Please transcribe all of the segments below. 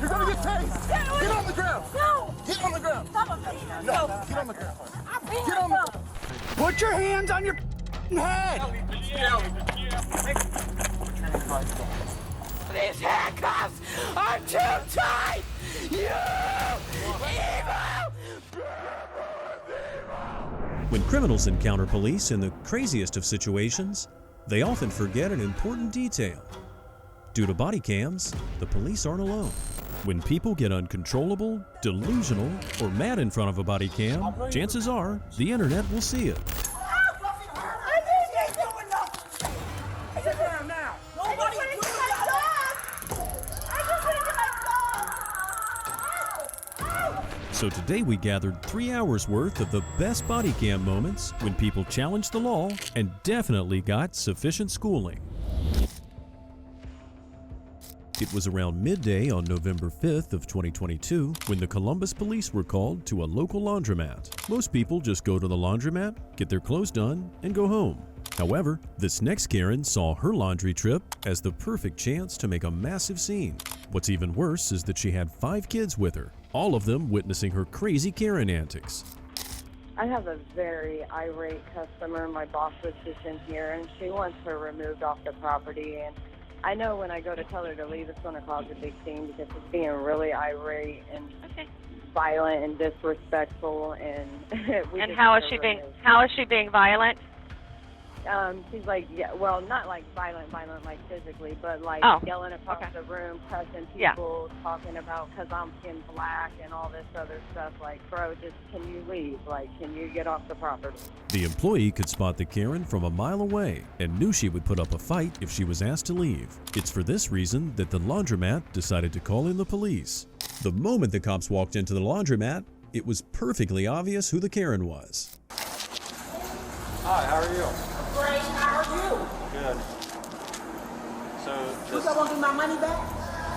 You're gonna get tased. Get on the ground. No. Get on the ground. Stop it. No, get on the ground. I'm being Get on the ground. Put your hands on your head. These handcuffs are too tight. You evil. When criminals encounter police in the craziest of situations, they often forget an important detail. Due to body cams, the police aren't alone. When people get uncontrollable, delusional, or mad in front of a body cam, chances are the internet will see it. So today we gathered 3 hours worth of the best body cam moments when people challenged the law and definitely got sufficient schooling. It was around midday on November 5th of 2022 when the Columbus police were called to a local laundromat. Most people just go to the laundromat, get their clothes done, and go home. However, this next Karen saw her laundry trip as the perfect chance to make a massive scene. What's even worse is that she had 5 kids with her, all of them witnessing her crazy Karen antics. I have a very irate customer. My boss was just in here, and she wants her removed off the property. And I know when I go to tell her to leave, it's going to cause a big scene because she's being really irate and violent and disrespectful. And and how is she being? How is she being violent? She's like, yeah, well, not like violent like physically, but like yelling across the room, cussing people, talking about because I'm in black and all this other stuff. Like, bro, just can you leave? Like, can you get off the property? The employee could spot the Karen from a mile away and knew she would put up a fight if she was asked to leave. It's for this reason that the laundromat decided to call in the police. The moment the cops walked into the laundromat, it was perfectly obvious who the Karen was. Hi, how are you? Great, how are you? Good. So, You don't want to give my money back?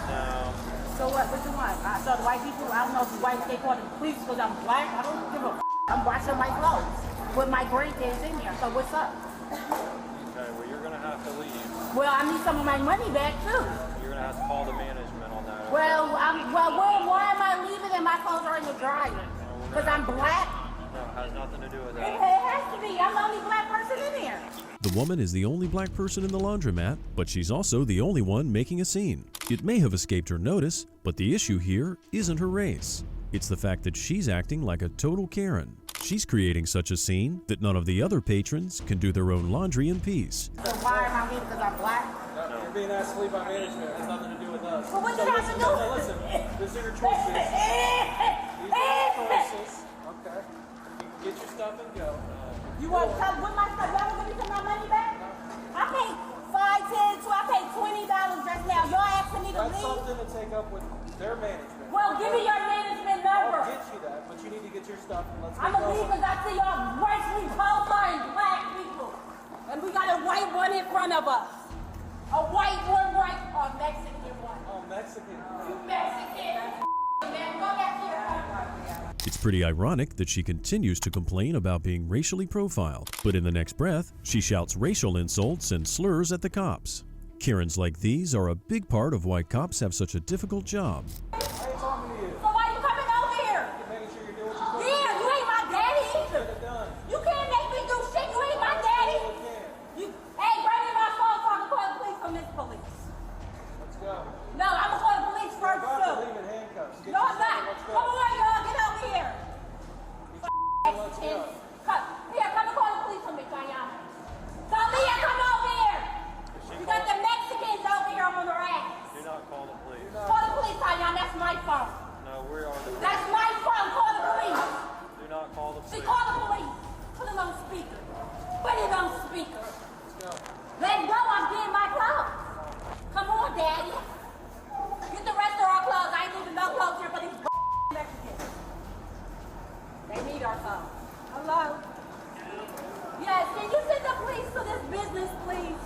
No. So what you want? I saw the white people, I don't know if the white, they call the police because I'm black. I don't give a I'm washing my clothes with my grandkids in here, so what's up? Okay, well, you're going to have to leave. Well, I need some of my money back, too. You're going to have to call the management on that. Well, why am I leaving and my clothes are in the dryer? Because I'm black? No, it has nothing to do with It that. has to be. I'm the only black person in here. The woman is the only black person in the laundromat, but she's also the only one making a scene. It may have escaped her notice, but the issue here isn't her race. It's the fact that she's acting like a total Karen. She's creating such a scene that none of the other patrons can do their own laundry in peace. So why am I leaving because I'm black? No, you're being asked to leave by management. It has nothing to do with us. Well, what does it have to do? No, listen. These are your choices. These are your choices. Okay. You can get your stuff and go. You want to tell what my stuff? Y'all want me to get my money back? I paid $5, $10, I paid $20 just now. Y'all asking me to That's leave? something to take up with their management. Well, give me your management number. I'll get you that, but you need to get your stuff and let's get I'm going to leave going. because I see y'all racially profiling black people. And we got a white one in front of us. A white one, or Mexican one. Oh, Mexican. You Mexican. Man, go back here. It's pretty ironic that she continues to complain about being racially profiled, but in the next breath, she shouts racial insults and slurs at the cops. Karens like these are a big part of why cops have such a difficult job. I ain't talking to you. So why you coming over here? You're making sure you're doing what you're Yeah, you ain't my daddy either. Get it done. You can't make me do shit. You ain't my daddy. Hey, bring me my phone so I can call the police from this police. Let's go. No, I'm gonna call the police first You're about to too. leave in handcuffs. Get No, your I'm stuff not. and let's go. Come on, y'all, get over here. Let's go. Come and call the police on me, Tanya. So, Leah, come over here. You got the Mexicans over here on the ass. Do not call the police. Call the police, Tanya. That's my phone. No, we are the police. That's my phone. Call the police. Do not call the See, police. call the police. Put it on speaker. Put it on speaker. Let's go. Let go. I'm getting my clothes. Come on, Daddy. Get the rest of our clothes. I ain't leaving no clothes here for these Mexicans. They need our clothes. Hello? Yes, can you send the police to this business, please?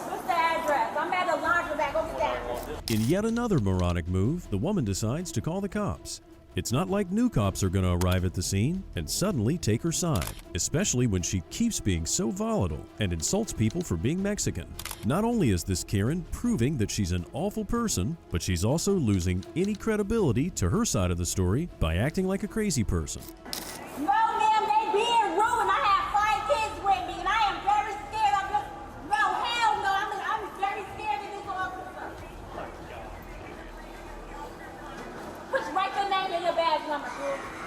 What's the address? I'm at the laundromat. Go get the address. In yet another moronic move, the woman decides to call the cops. It's not like new cops are going to arrive at the scene and suddenly take her side, especially when she keeps being so volatile and insults people for being Mexican. Not only is this Karen proving that she's an awful person, but she's also losing any credibility to her side of the story by acting like a crazy person. No, ma'am, they being rude. I have 5 kids with me, and I am very scared of this. No, hell no, I'm very scared of this officer. Put right the name in your badge number.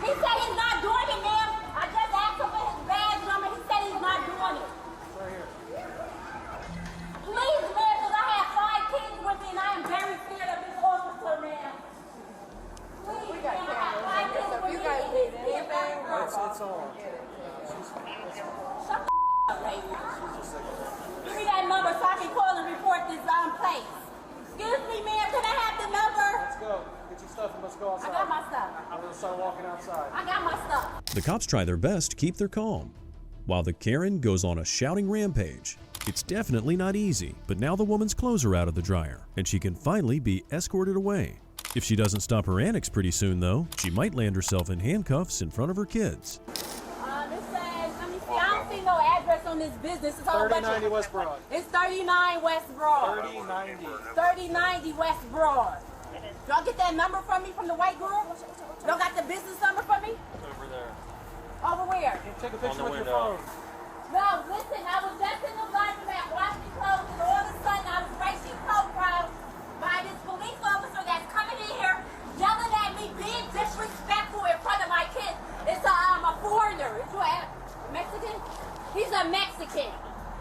He said he's not doing it, ma'am. I just asked him for his badge number. He said he's not doing it. Right here. Please, ma'am, because I have 5 kids with me, and I am very scared of this officer, ma'am. Please, ma'am, I have 5 kids with me. It's on. Shut the up, lady. Give me that number so I can call and report this place. Excuse me, ma'am, can I have the number? Let's go. Get your stuff and let's go outside. I got my stuff. I'm going to start walking outside. I got my stuff. The cops try their best to keep their calm, while the Karen goes on a shouting rampage. It's definitely not easy, but now the woman's clothes are out of the dryer, and she can finally be escorted away. If she doesn't stop her antics pretty soon, though, she might land herself in handcuffs in front of her kids. It says, let me see, I don't see no address on this business. It's a whole bunch of- 3090 West Broad. It's 39 West Broad. 3090. 3090 West Broad. Y'all get that number from me from the white girl? Y'all got the business number from me? Over there. Over where? Take a picture with your phone. No, listen, I was just in the laundromat washing clothes, and all of a sudden I was racing profile by this police officer that's coming in here yelling at me, being disrespectful in front of my kids. It's a foreigner. It's a Mexican? He's a Mexican.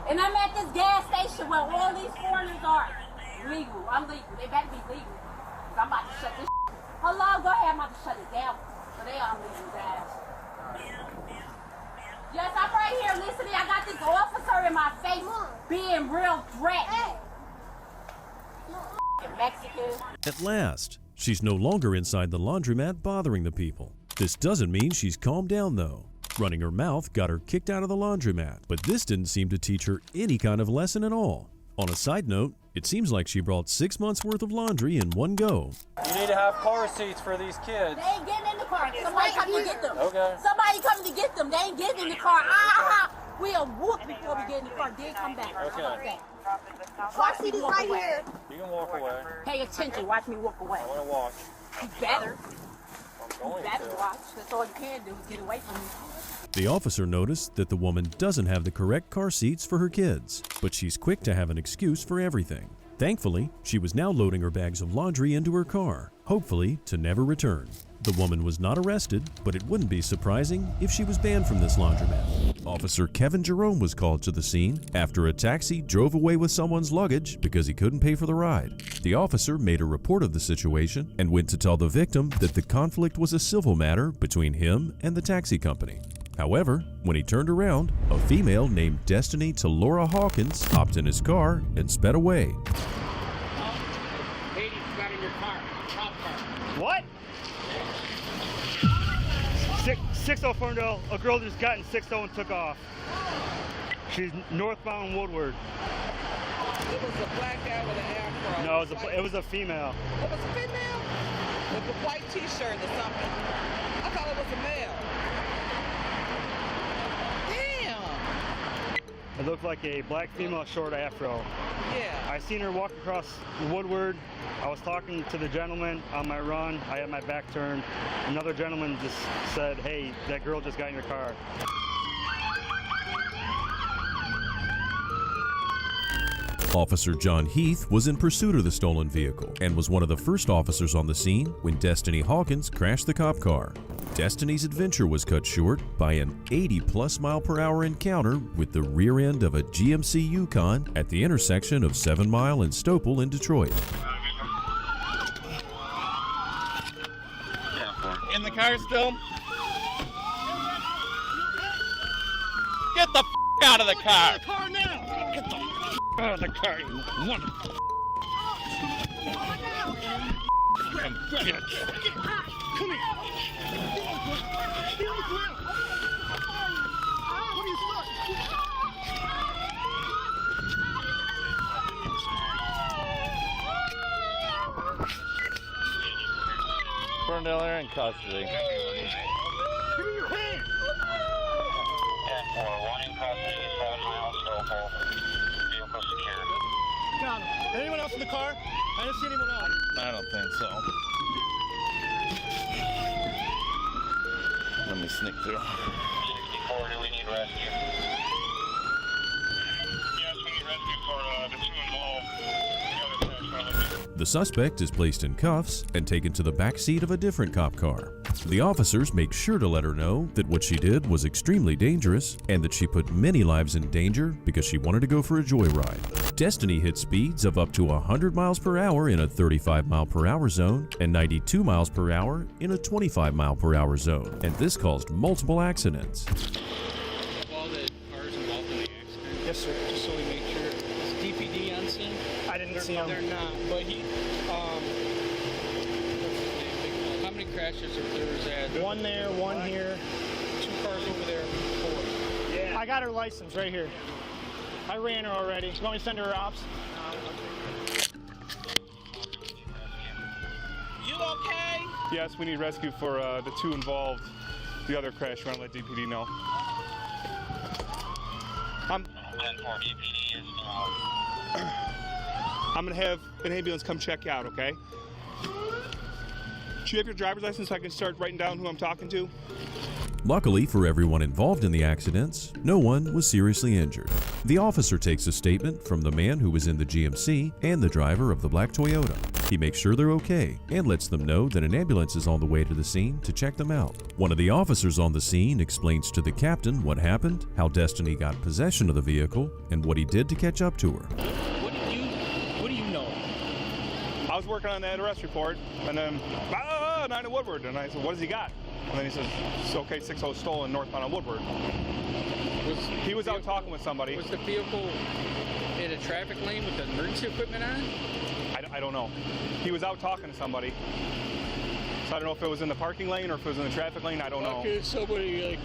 And I'm at this gas station where all these foreigners are. Legal. I'm legal. They better be legal. 'Cause I'm about to shut this Hello, go ahead. I'm about to shut it down. So they are legal, guys. Yes, I'm right here listening. I got this officer in my face being real threatening. Mexican. At last, she's no longer inside the laundromat bothering the people. This doesn't mean she's calmed down, though. Running her mouth got her kicked out of the laundromat, but this didn't seem to teach her any kind of lesson at all. On a side note, it seems like she brought 6 months worth of laundry in one go. You need to have car seats for these kids. They ain't getting in the car. Somebody coming to get them. Okay. Somebody coming to get them. They ain't getting in the car. We'll whoop before we get in the car. Then come back. How about that? Watch me walk away. You can walk away. Pay attention. Watch me walk away. I want to watch. You better. I'm going You better to. watch. That's all you can do is get away from me. The officer noticed that the woman doesn't have the correct car seats for her kids, but she's quick to have an excuse for everything. Thankfully, she was now loading her bags of laundry into her car, hopefully to never return. The woman was not arrested, but it wouldn't be surprising if she was banned from this laundromat. Officer Kevin Jerome was called to the scene after a taxi drove away with someone's luggage because he couldn't pay for the ride. The officer made a report of the situation and went to tell the victim that the conflict was a civil matter between him and the taxi company. However, when he turned around, a female named Destiny Laura Hawkins hopped in his car and sped away. Lady got in your car. Cop car. What? 6-0 Ferndale. A girl just got in 6-0 and took off. She's northbound Woodward. It was a black guy with an afro. No, it was a female. It was a female? With a white t-shirt or something. I thought it was a male. Damn. It looked like a black female short afro. Yeah. I seen her walk across Woodward. I was talking to the gentleman on my run. I had my back turned. Another gentleman just said, "Hey, that girl just got in your car." Officer John Heath was in pursuit of the stolen vehicle and was one of the first officers on the scene when Destiny Hawkins crashed the cop car. Destiny's adventure was cut short by an 80+ mile/hour encounter with the rear end of a GMC Yukon at the intersection of 7 Mile and Stopel in Detroit. In the car still? Get the out of the car! Get the car now! Get the out of the car, you mother bitch! Come here! Get on the ground! What are you doing? Ferndale are in custody. Give me your hand! 10-4, 1 in custody, 7 miles, Stoffel. Vehicle secured. Got him. Anyone else in the car? I didn't see anyone else. I don't think so. Let me sneak through. 64, do we need rescue? Yes, we need rescue for the 2 involved. The suspect is placed in cuffs and taken to the back seat of a different cop car. The officers make sure to let her know that what she did was extremely dangerous and that she put many lives in danger because she wanted to go for a joyride. Destiny hit speeds of up to 100 miles per hour in a 35 mile per hour zone and 92 miles per hour in a 25 mile per hour zone, and this caused multiple accidents. All the cars involved in the accident? Yes, sir. Just so we make sure. Is DPD on scene? I didn't see him. They're not, but he, how many crashes there was at? One there, one here. 2 cars over there, 4. Yeah. I got her license right here. I ran her already. You want me to send her ops? You okay? Yes, we need rescue for the 2 involved. The other crash, we want to let DPD know. 10-4, DPD is I'm going to have an ambulance come check you out, okay? Do you have your driver's license so I can start writing down who I'm talking to? Luckily for everyone involved in the accidents, no one was seriously injured. The officer takes a statement from the man who was in the GMC and the driver of the black Toyota. He makes sure they're okay and lets them know that an ambulance is on the way to the scene to check them out. One of the officers on the scene explains to the captain what happened, how Destiny got possession of the vehicle, and what he did to catch up to her. What do you know? I was working on that arrest report, and then, 9 at Woodward, and I said, what has he got? And then he says, it's okay, 60 stolen northbound on Woodward. He was out talking with somebody. Was the vehicle in a traffic lane with the emergency equipment on? I don't know. He was out talking to somebody. So I don't know if it was in the parking lane or if it was in the traffic lane. I don't know. Okay, somebody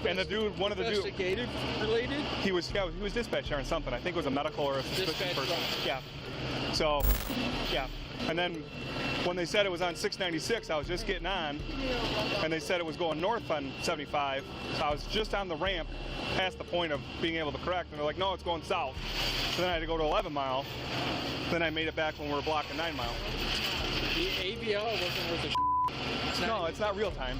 and the dude, one of the dudes. Investigative related? He was dispatcher on something. I think it was a medical or a suspicious person. Yeah. So, yeah. And then when they said it was on 696, I was just getting on, and they said it was going north on 75. So I was just on the ramp past the point of being able to correct, and they're like, no, it's going south. So then I had to go to 11 mile. Then I made it back when we were blocking 9 mile. The ABL wasn't worth a No, it's not real time.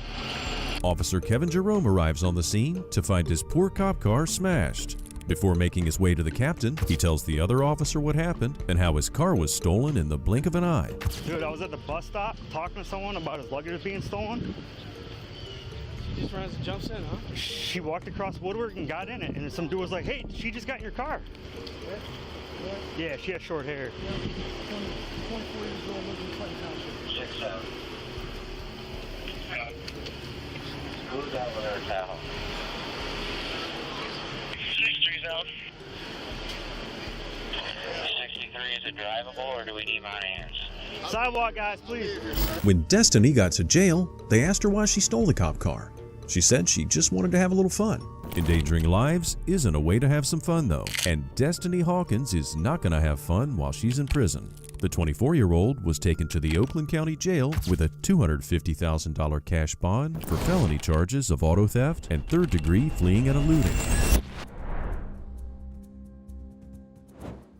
Officer Kevin Jerome arrives on the scene to find his poor cop car smashed. Before making his way to the captain, he tells the other officer what happened and how his car was stolen in the blink of an eye. Dude, I was at the bus stop talking to someone about his luggage being stolen. She just runs and jumps in, huh? She walked across Woodward and got in it, and some dude was like, hey, she just got in your car. Yeah, she has short hair. 24 years old, lives in Clinton Township. 6-7. Who's out with her towel? 63's out. 63, is it drivable or do we need my hands? Sidewalk, guys, please. When Destiny got to jail, they asked her why she stole the cop car. She said she just wanted to have a little fun. Endangering lives isn't a way to have some fun though, and Destiny Hawkins is not going to have fun while she's in prison. The 24-year-old was taken to the Oakland County Jail with a $250,000 cash bond for felony charges of auto theft and third-degree fleeing and eluding.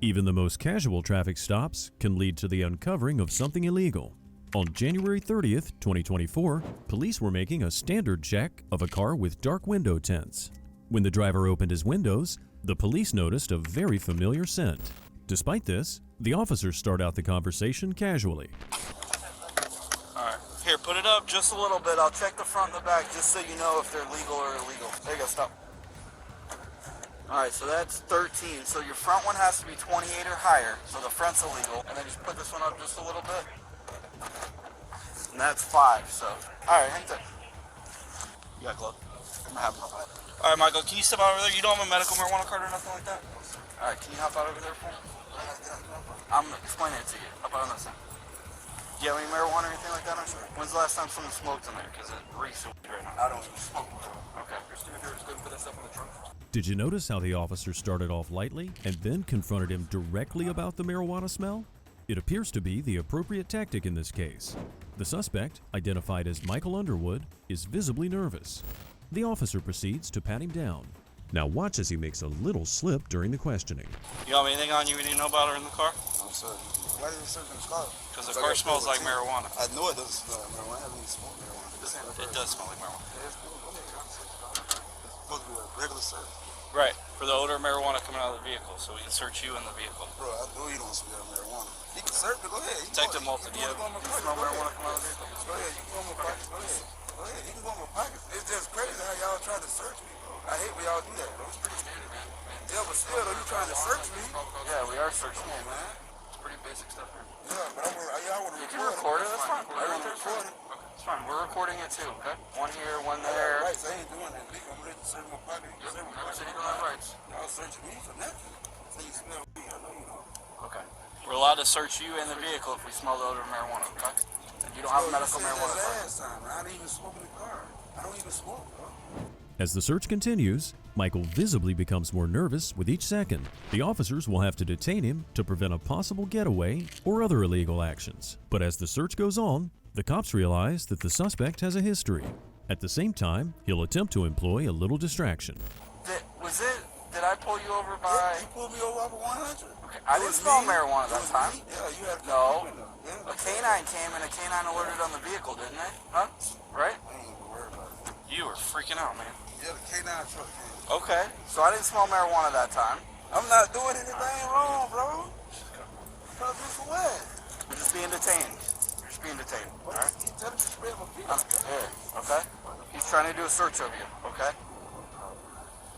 Even the most casual traffic stops can lead to the uncovering of something illegal. On January 30th, 2024, police were making a standard check of a car with dark window tints. When the driver opened his windows, the police noticed a very familiar scent. Despite this, the officers start out the conversation casually. Alright, here, put it up just a little bit. I'll check the front and the back just so you know if they're legal or illegal. There you go, stop. Alright, so that's 13. So your front one has to be 28 or higher, so the front's illegal. And then just put this one up just a little bit. And that's 5, so. Alright, hang tight. You got a glove? I'm gonna have one. Alright, Michael, can you step out over there? You don't have a medical marijuana card or nothing like that? Alright, can you hop out over there for me? I'm explaining it to you. Hop out on this thing. Do you have any marijuana or anything like that? When's the last time someone smoked in there? Because it reeks right now. I don't smoke. Okay. Christina, if you're just going to put that stuff in the trunk. Did you notice how the officer started off lightly and then confronted him directly about the marijuana smell? It appears to be the appropriate tactic in this case. The suspect, identified as Michael Underwood, is visibly nervous. The officer proceeds to pat him down. Now watch as he makes a little slip during the questioning. You have anything on you we need to know about or in the car? No, sir. Why did you search in the car? Because the car smells like marijuana. I know it doesn't smell like marijuana. I haven't even smoked marijuana. It does smell like marijuana. It's supposed to be a regular search. Right, for the odor of marijuana coming out of the vehicle, so we can search you in the vehicle. Bro, I know you don't smell marijuana. You can search me, go ahead. Detective Malta, do you smell marijuana coming out of the vehicle? Go ahead, you can go in my pocket. Go ahead. Go ahead, you can go in my pocket. It's just crazy how y'all trying to search me, bro. I hate when y'all do that, bro. It's pretty scary, man. Yeah, but still, though, you trying to search me. Yeah, we are searching you, man. It's pretty basic stuff here. Yeah, but I want to record it. That's fine. I want to record it. It's fine. We're recording it too, okay? One here, one there. Rights, I ain't doing that. I'm going to search my pocket. Never said you don't have rights. Y'all searching me for nothing. So you smell me, I know you know. Okay. We're allowed to search you in the vehicle if we smell the odor of marijuana, okay? And you don't have a medical marijuana card. Last time, I didn't even smoke in the car. I don't even smoke, bro. As the search continues, Michael visibly becomes more nervous with each second. The officers will have to detain him to prevent a possible getaway or other illegal actions. But as the search goes on, the cops realize that the suspect has a history. At the same time, he'll attempt to employ a little distraction. Did I pull you over by... Yeah, you pulled me over by 100. Okay. I didn't smell marijuana that time. Yeah, you had No. A canine came and a canine alerted on the vehicle, didn't they? Huh? Right? I ain't even worried about it. You were freaking out, man. Yeah, the K9 truck came. Okay, so I didn't smell marijuana that time. I'm not doing anything wrong, bro. Tell me for what? We're just being detained. We're just being detained, all right? He's telling me to spread my feet. Here, okay? He's trying to do a search of you, okay?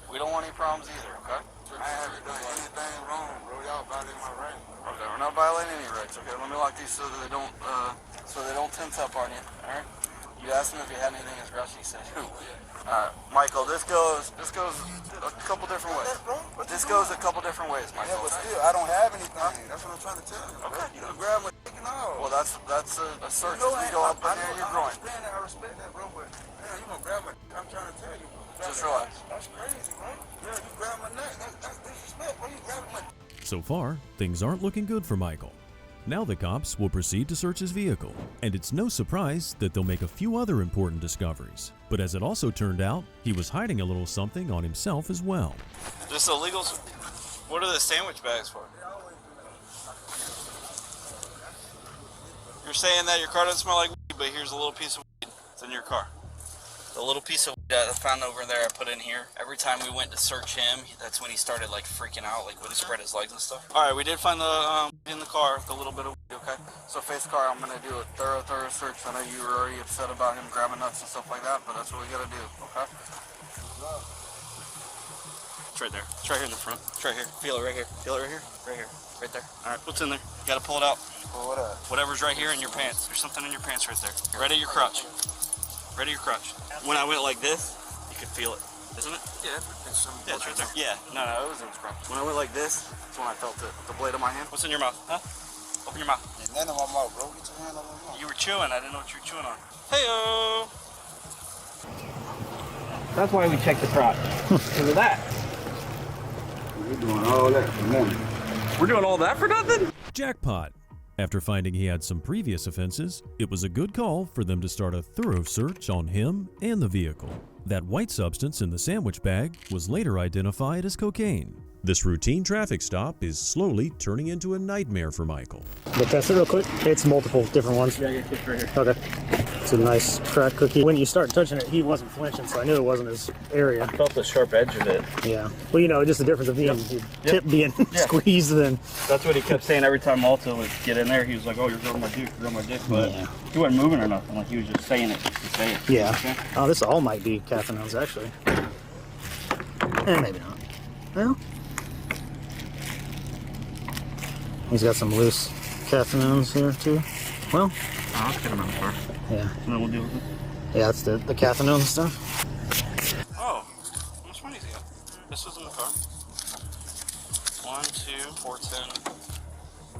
We don't want any problems either, okay? I haven't done anything wrong, bro. Y'all violating my rights. Okay, we're not violating any rights, okay? Let me lock these so that they don't tense up on you, all right? You asked him if he had anything as Rusty said. Michael, this goes a couple different ways. This goes a couple different ways, Michael. Yeah, but still, I don't have anything. That's what I'm trying to tell you. Okay. You can grab my dick and all. Well, that's a search. You go up in there, you're growing. I respect that, bro, but man, you gonna grab my dick. I'm trying to tell you, bro. Just relax. That's crazy, bro. Yeah, you grab my neck. That's disrespect, bro. You grabbing my dick. So far, things aren't looking good for Michael. Now the cops will proceed to search his vehicle, and it's no surprise that they'll make a few other important discoveries. But as it also turned out, he was hiding a little something on himself as well. Just illegals? What are the sandwich bags for? You're saying that your car doesn't smell like weed, but here's a little piece of weed that's in your car. The little piece of weed I found over there I put in here. Every time we went to search him, that's when he started like freaking out, like when he spread his legs and stuff. All right, we did find the in the car, the little bit of weed, okay? So face car, I'm gonna do a thorough search. I know you were already upset about him grabbing nuts and stuff like that, but that's what we gotta do, okay? It's right there. It's right here in the front. It's right here. Feel it right here. Feel it right here. Right here. Right there. All right, what's in there? You gotta pull it out. Pull what up? Whatever's right here in your pants. There's something in your pants right there. Right at your crotch. Right at your crotch. When I went like this, you could feel it, isn't it? Yeah, it's right there. Yeah, no, it was in his crotch. When I went like this, that's when I felt it. The blade of my hand. What's in your mouth? Huh? Open your mouth. There's nothing in my mouth, bro. Get your hand on my mouth. You were chewing. I didn't know what you were chewing on. Hey-o! That's why we check the crotch. Because of that. We're doing all that for nothing. We're doing all that for nothing? Jackpot! After finding he had some previous offenses, it was a good call for them to start a thorough search on him and the vehicle. That white substance in the sandwich bag was later identified as cocaine. This routine traffic stop is slowly turning into a nightmare for Michael. But test it real quick. It's multiple different ones. Yeah, right here. Okay. It's a nice crack cookie. When you start touching it, he wasn't flinching, so I knew it wasn't his area. I felt the sharp edge of it. Yeah. Well, you know, just the difference of being tip being squeezed and... That's what he kept saying every time Malta would get in there. He was like, oh, you're grabbing my dick, But he wasn't moving or nothing. Like, he was just saying it just to say it. Yeah. Okay? Oh, this all might be caffeinones, actually. Maybe not. Well... He's got some loose caffeinones here, too. Well... Oh, let's get him out of the car. Yeah. And then we'll deal with it. Yeah, that's the caffeinone stuff. Oh, how much money is he got? This was in the car. 1, 2, 410,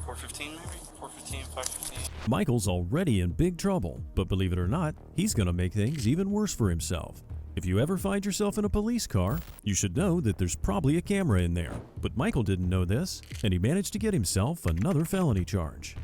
415 maybe? 415, 515. Michael's already in big trouble, but believe it or not, he's going to make things even worse for himself. If you ever find yourself in a police car, you should know that there's probably a camera in there. But Michael didn't know this, and he managed to get himself another felony charge.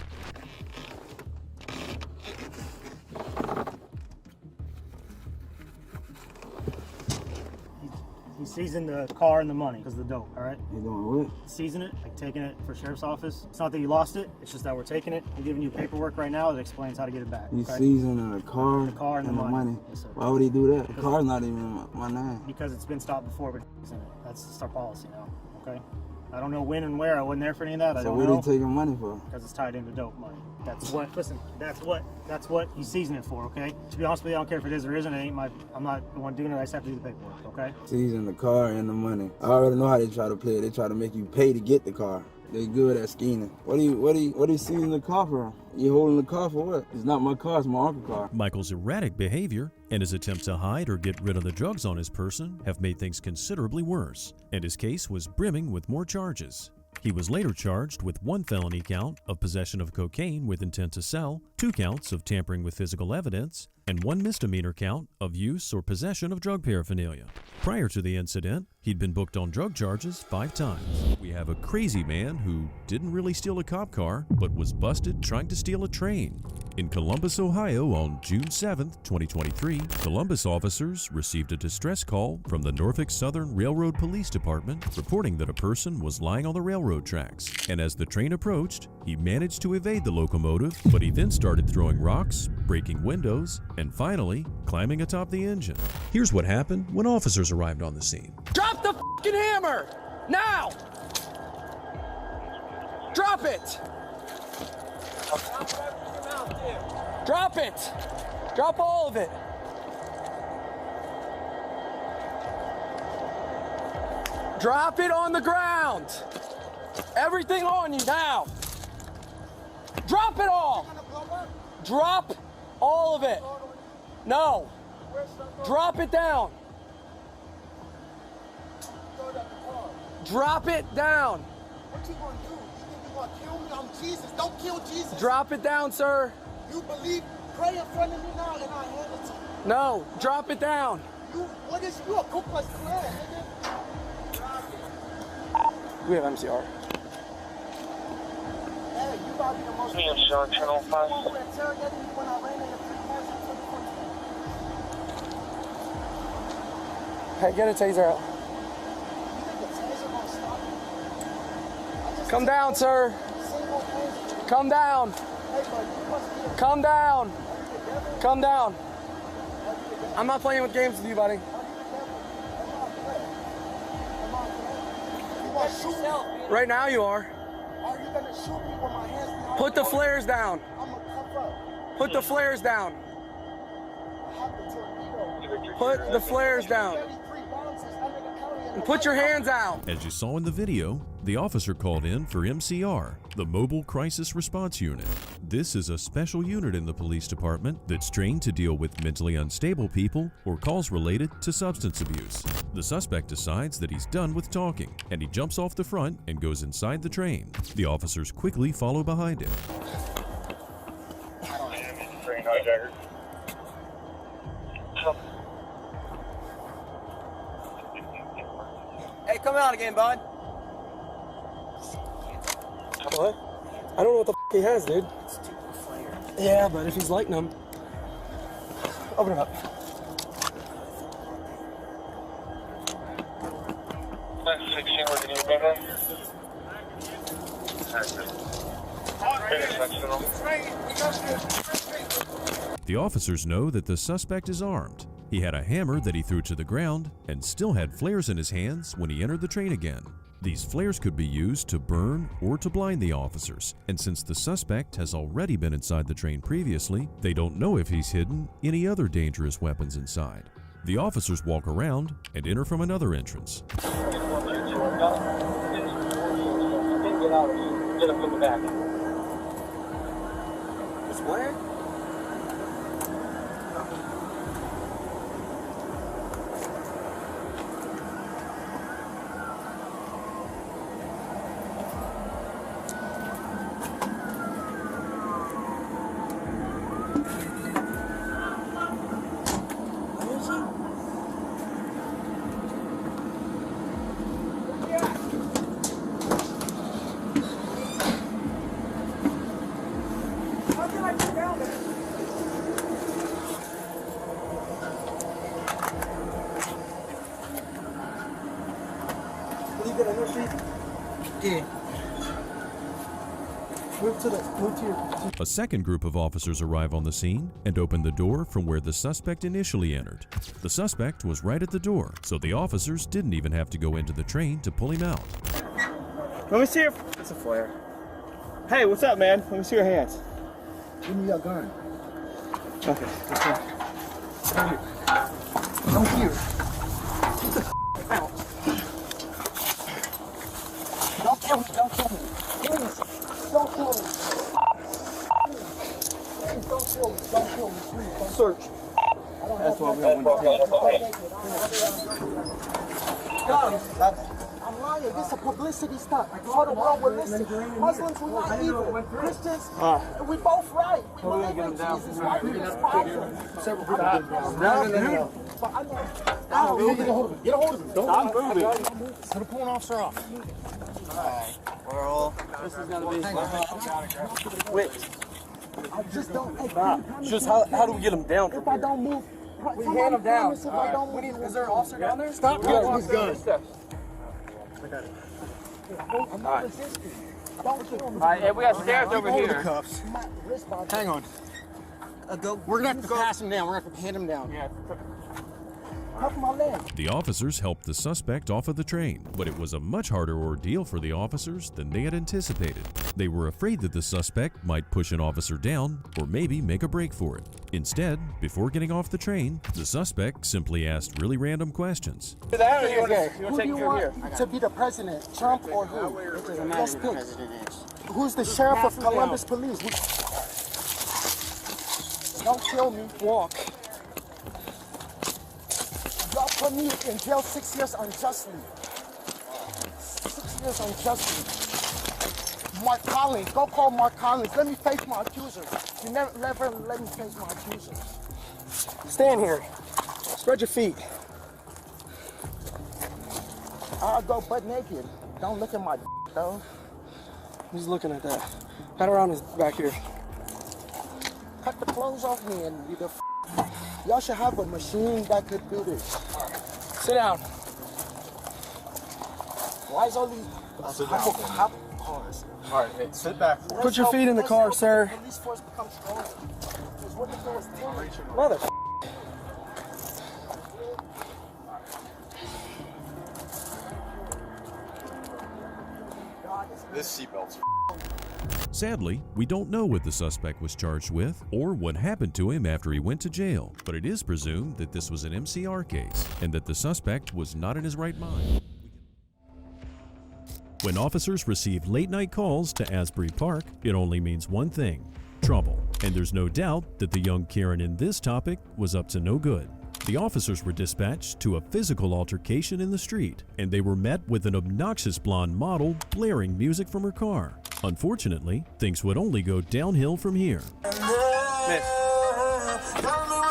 He's seizing the car and the money because of the dope, all right? You doing what? Seizing it, like taking it for sheriff's office. It's not that you lost it, it's just that we're taking it. I'm giving you paperwork right now that explains how to get it back. He's okay? seizing the car and the money. Yes, sir. Why would he do that? The car's not even my name. Because it's been stopped before, but it's in it. That's just our policy now, okay? I don't know when and where. I wasn't there for any of that. I don't know. So what are you taking money for? Because it's tied into dope money. That's what, listen, that's what he's seizing it for, okay? To be honest with you, I don't care if it is or isn't. I'm not the one doing it. I just have to do the paperwork, okay? Seizing the car and the money. I already know how they try to play it. They try to make you pay to get the car. They good at scheming. What are you seizing the car for? You holding the car for what? It's not my car, it's my uncle's car. Michael's erratic behavior and his attempt to hide or get rid of the drugs on his person have made things considerably worse, and his case was brimming with more charges. He was later charged with 1 felony count of possession of cocaine with intent to sell, 2 counts of tampering with physical evidence, and 1 misdemeanor count of use or possession of drug paraphernalia. Prior to the incident, he'd been booked on drug charges 5 times. We have a crazy man who didn't really steal a cop car, but was busted trying to steal a train. In Columbus, Ohio on June 7, 2023, Columbus officers received a distress call from the Norfolk Southern Railroad Police Department reporting that a person was lying on the railroad tracks, and as the train approached, he managed to evade the locomotive, but he then started throwing rocks, breaking windows, and finally climbing atop the engine. Here's what happened when officers arrived on the scene. Drop the fucking hammer! Now! Drop it! Drop it! Drop all of it! Drop it on the ground! Everything on you now! Drop it all! Drop all of it! No! Drop it down! Drop it down! What you gonna do? You think you gonna kill me? I'm Jesus. Don't kill Jesus. Drop it down, sir. You believe? Pray in front of me now and I hand it to you. No, drop it down. What is you a Ku Klux Klan, nigga? We have MCR. Hey, you gotta be the most insurance channel 5. who interrogated me when I ran in the free pass in 2014. Hey, get a taser out. You think the taser gonna stop me? Come down, sir. Come down. Hey, but you must be a Come down. Come down. I'm not playing with games with you, buddy. Right now you are. Are you gonna shoot me with my hands behind Put the flares down. I'm gonna cover up. Put the flares down. Put the flares down. And put your hands out. As you saw in the video, the officer called in for MCR, the Mobile Crisis Response Unit. This is a special unit in the police department that's trained to deal with mentally unstable people or calls related to substance abuse. The suspect decides that he's done with talking, and he jumps off the front and goes inside the train. The officers quickly follow behind him. Train hijacker. Hey, come out again, bud. What? I don't know what the he has, dude. Yeah, but if he's lighting them. Open it up. That's 16 working you, brother. The officers know that the suspect is armed. He had a hammer that he threw to the ground and still had flares in his hands when he entered the train again. These flares could be used to burn or to blind the officers, and since the suspect has already been inside the train previously, they don't know if he's hidden any other dangerous weapons inside. The officers walk around and enter from another entrance. Get up from the back. It's where? Move to your... A second group of officers arrive on the scene and open the door from where the suspect initially entered. The suspect was right at the door, so the officers didn't even have to go into the train to pull him out. Let me see your... It's a flare. Hey, what's up, man? Let me see your hands. Give me your gun. Okay, let's go. Don't hear. Get the out. Don't kill me, don't kill me. Please, don't kill me. Please, don't kill me, don't kill me, please. Don't search. That's what we want to do. I'm lying. This is a publicity stunt. All the world will listen. Muslims, we're not evil. Christians, we both right. We believe in Jesus. Why we responsible? Several people get down. No. But I know. Get a hold of him. Get a hold of him. Don't move. Put a police officer off. Alright, we're all... This is gonna be... Wait. I just don't... Just how do we get him down? If I don't move... We hand him down. Is there an officer down there? Stop. His gun. I'm not resisting. Don't kill me. Alright, we got stairs over here. Cuffs. Hang on. We're gonna have to pass him down. We're gonna have to hand him down. Yeah. Cuff my leg. The officers helped the suspect off of the train, but it was a much harder ordeal for the officers than they had anticipated. They were afraid that the suspect might push an officer down or maybe make a break for it. Instead, before getting off the train, the suspect simply asked really random questions. Who do you want to be the president, Trump or who? It doesn't matter who the president is. Who's the sheriff of Columbus Police? Don't kill me. Walk. Y'all put me in jail 6 years unjustly. 6 years unjustly. Mark Collins, go call Mark Collins. Let me face my accusers. You never let me face my accusers. Stand here. Spread your feet. I'll go butt naked. Don't look at my though. He's looking at that. Pat around his back here. Cut the clothes off me and be the y'all should have a machine that could do this. Sit down. Why is all these cars? All right, hey, sit back. Put your feet in the car, sir. Police force becomes stronger. Because what if there was 10? Mother. This seatbelt's Sadly, we don't know what the suspect was charged with or what happened to him after he went to jail, but it is presumed that this was an MCR case and that the suspect was not in his right mind. When officers receive late-night calls to Asbury Park, it only means one thing: trouble. And there's no doubt that the young Karen in this topic was up to no good. The officers were dispatched to a physical altercation in the street, and they were met with an obnoxious blonde model blaring music from her car. Unfortunately, things would only go downhill from here. Miss,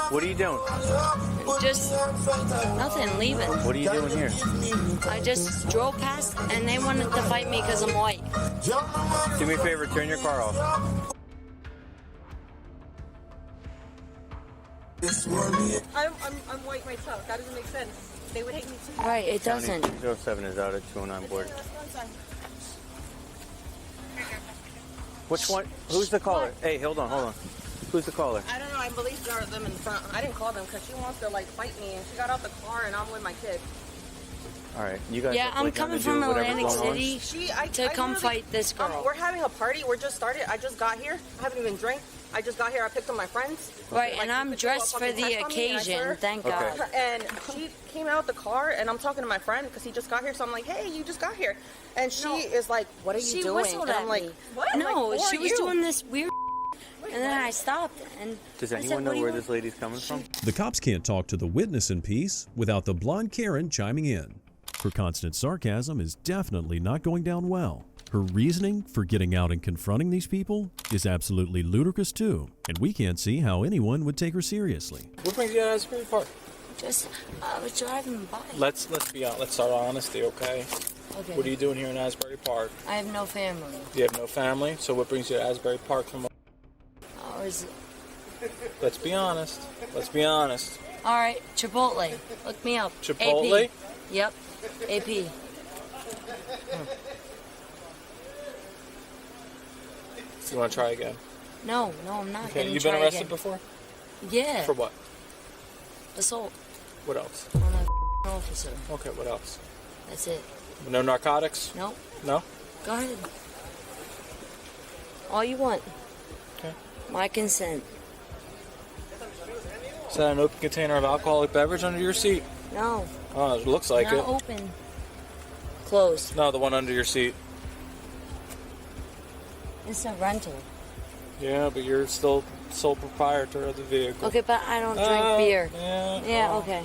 what are you doing? Just nothing, leaving. What are you doing here? I just drove past and they wanted to fight me because I'm white. Do me a favor, turn your car off. I'm white myself. That doesn't make sense. They would hate me too. Right, it doesn't. 07 is out at 209 board. Which one? Who's the caller? Hey, hold on. Who's the caller? I don't know. I believe there are them in front. I didn't call them because she wants to like fight me, and she got out the car, and I'm with my kid. All right, you guys. Yeah, I'm coming from Atlantic City to come fight this girl. We're having a party. We're just started. I just got here. I haven't even drank. I just got here. I picked up my friends. Right, and I'm dressed for the occasion. Thank God. And she came out the car, and I'm talking to my friend because he just got here. So I'm like, "Hey, you just got here," and she is like, "What are you doing?" She whistled at me. "What?" No, she was doing this weird. And then I stopped. And does anyone know where this lady's coming from? The cops can't talk to the witness in peace without the blonde Karen chiming in. Her constant sarcasm is definitely not going down well. Her reasoning for getting out and confronting these people is absolutely ludicrous too, and we can't see how anyone would take her seriously. What brings you to Asbury Park? I was driving by. Let's be out. Let's start honesty, okay? Okay. What are you doing here in Asbury Park? I have no family. You have no family, so what brings you to Asbury Park? Let's be honest. All right, Chipotle. Look me up. Chipotle? AP. Yep, AP. You want to try again? No, I'm not. Okay, gonna you've try been arrested again. before? Yeah. For what? Assault What else? on a officer. Okay, what else? That's it. No narcotics? Nope. No? Go ahead. All you want. Okay. My consent. Is that an open container of alcoholic beverage under your seat? No. Oh, it looks like Not it. open. Closed. No, the one under your seat. It's a rental. Yeah, but you're still sole proprietor of the vehicle. Okay, but I don't drink beer. Yeah. Okay.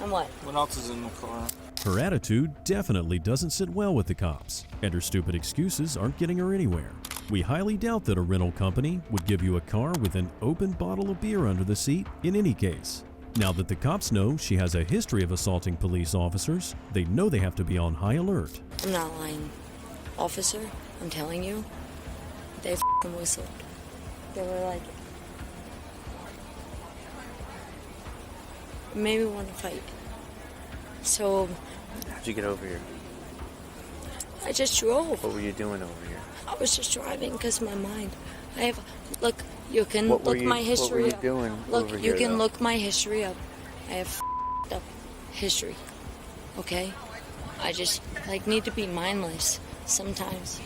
And what? What else is in the car? Her attitude definitely doesn't sit well with the cops, and her stupid excuses aren't getting her anywhere. We highly doubt that a rental company would give you a car with an open bottle of beer under the seat in any case. Now that the cops know she has a history of assaulting police officers, they know they have to be on high alert. I'm not lying. Officer, I'm telling you, they f***ing whistled. They were like, made me want to fight. So How'd you get over here? I just drove. What were you doing over here? I was just driving because my mind. I have, look, you can What were look you- my history what were you up. doing Look, over you here, can though? look my history up. I have up history. Okay? I just need to be mindless sometimes.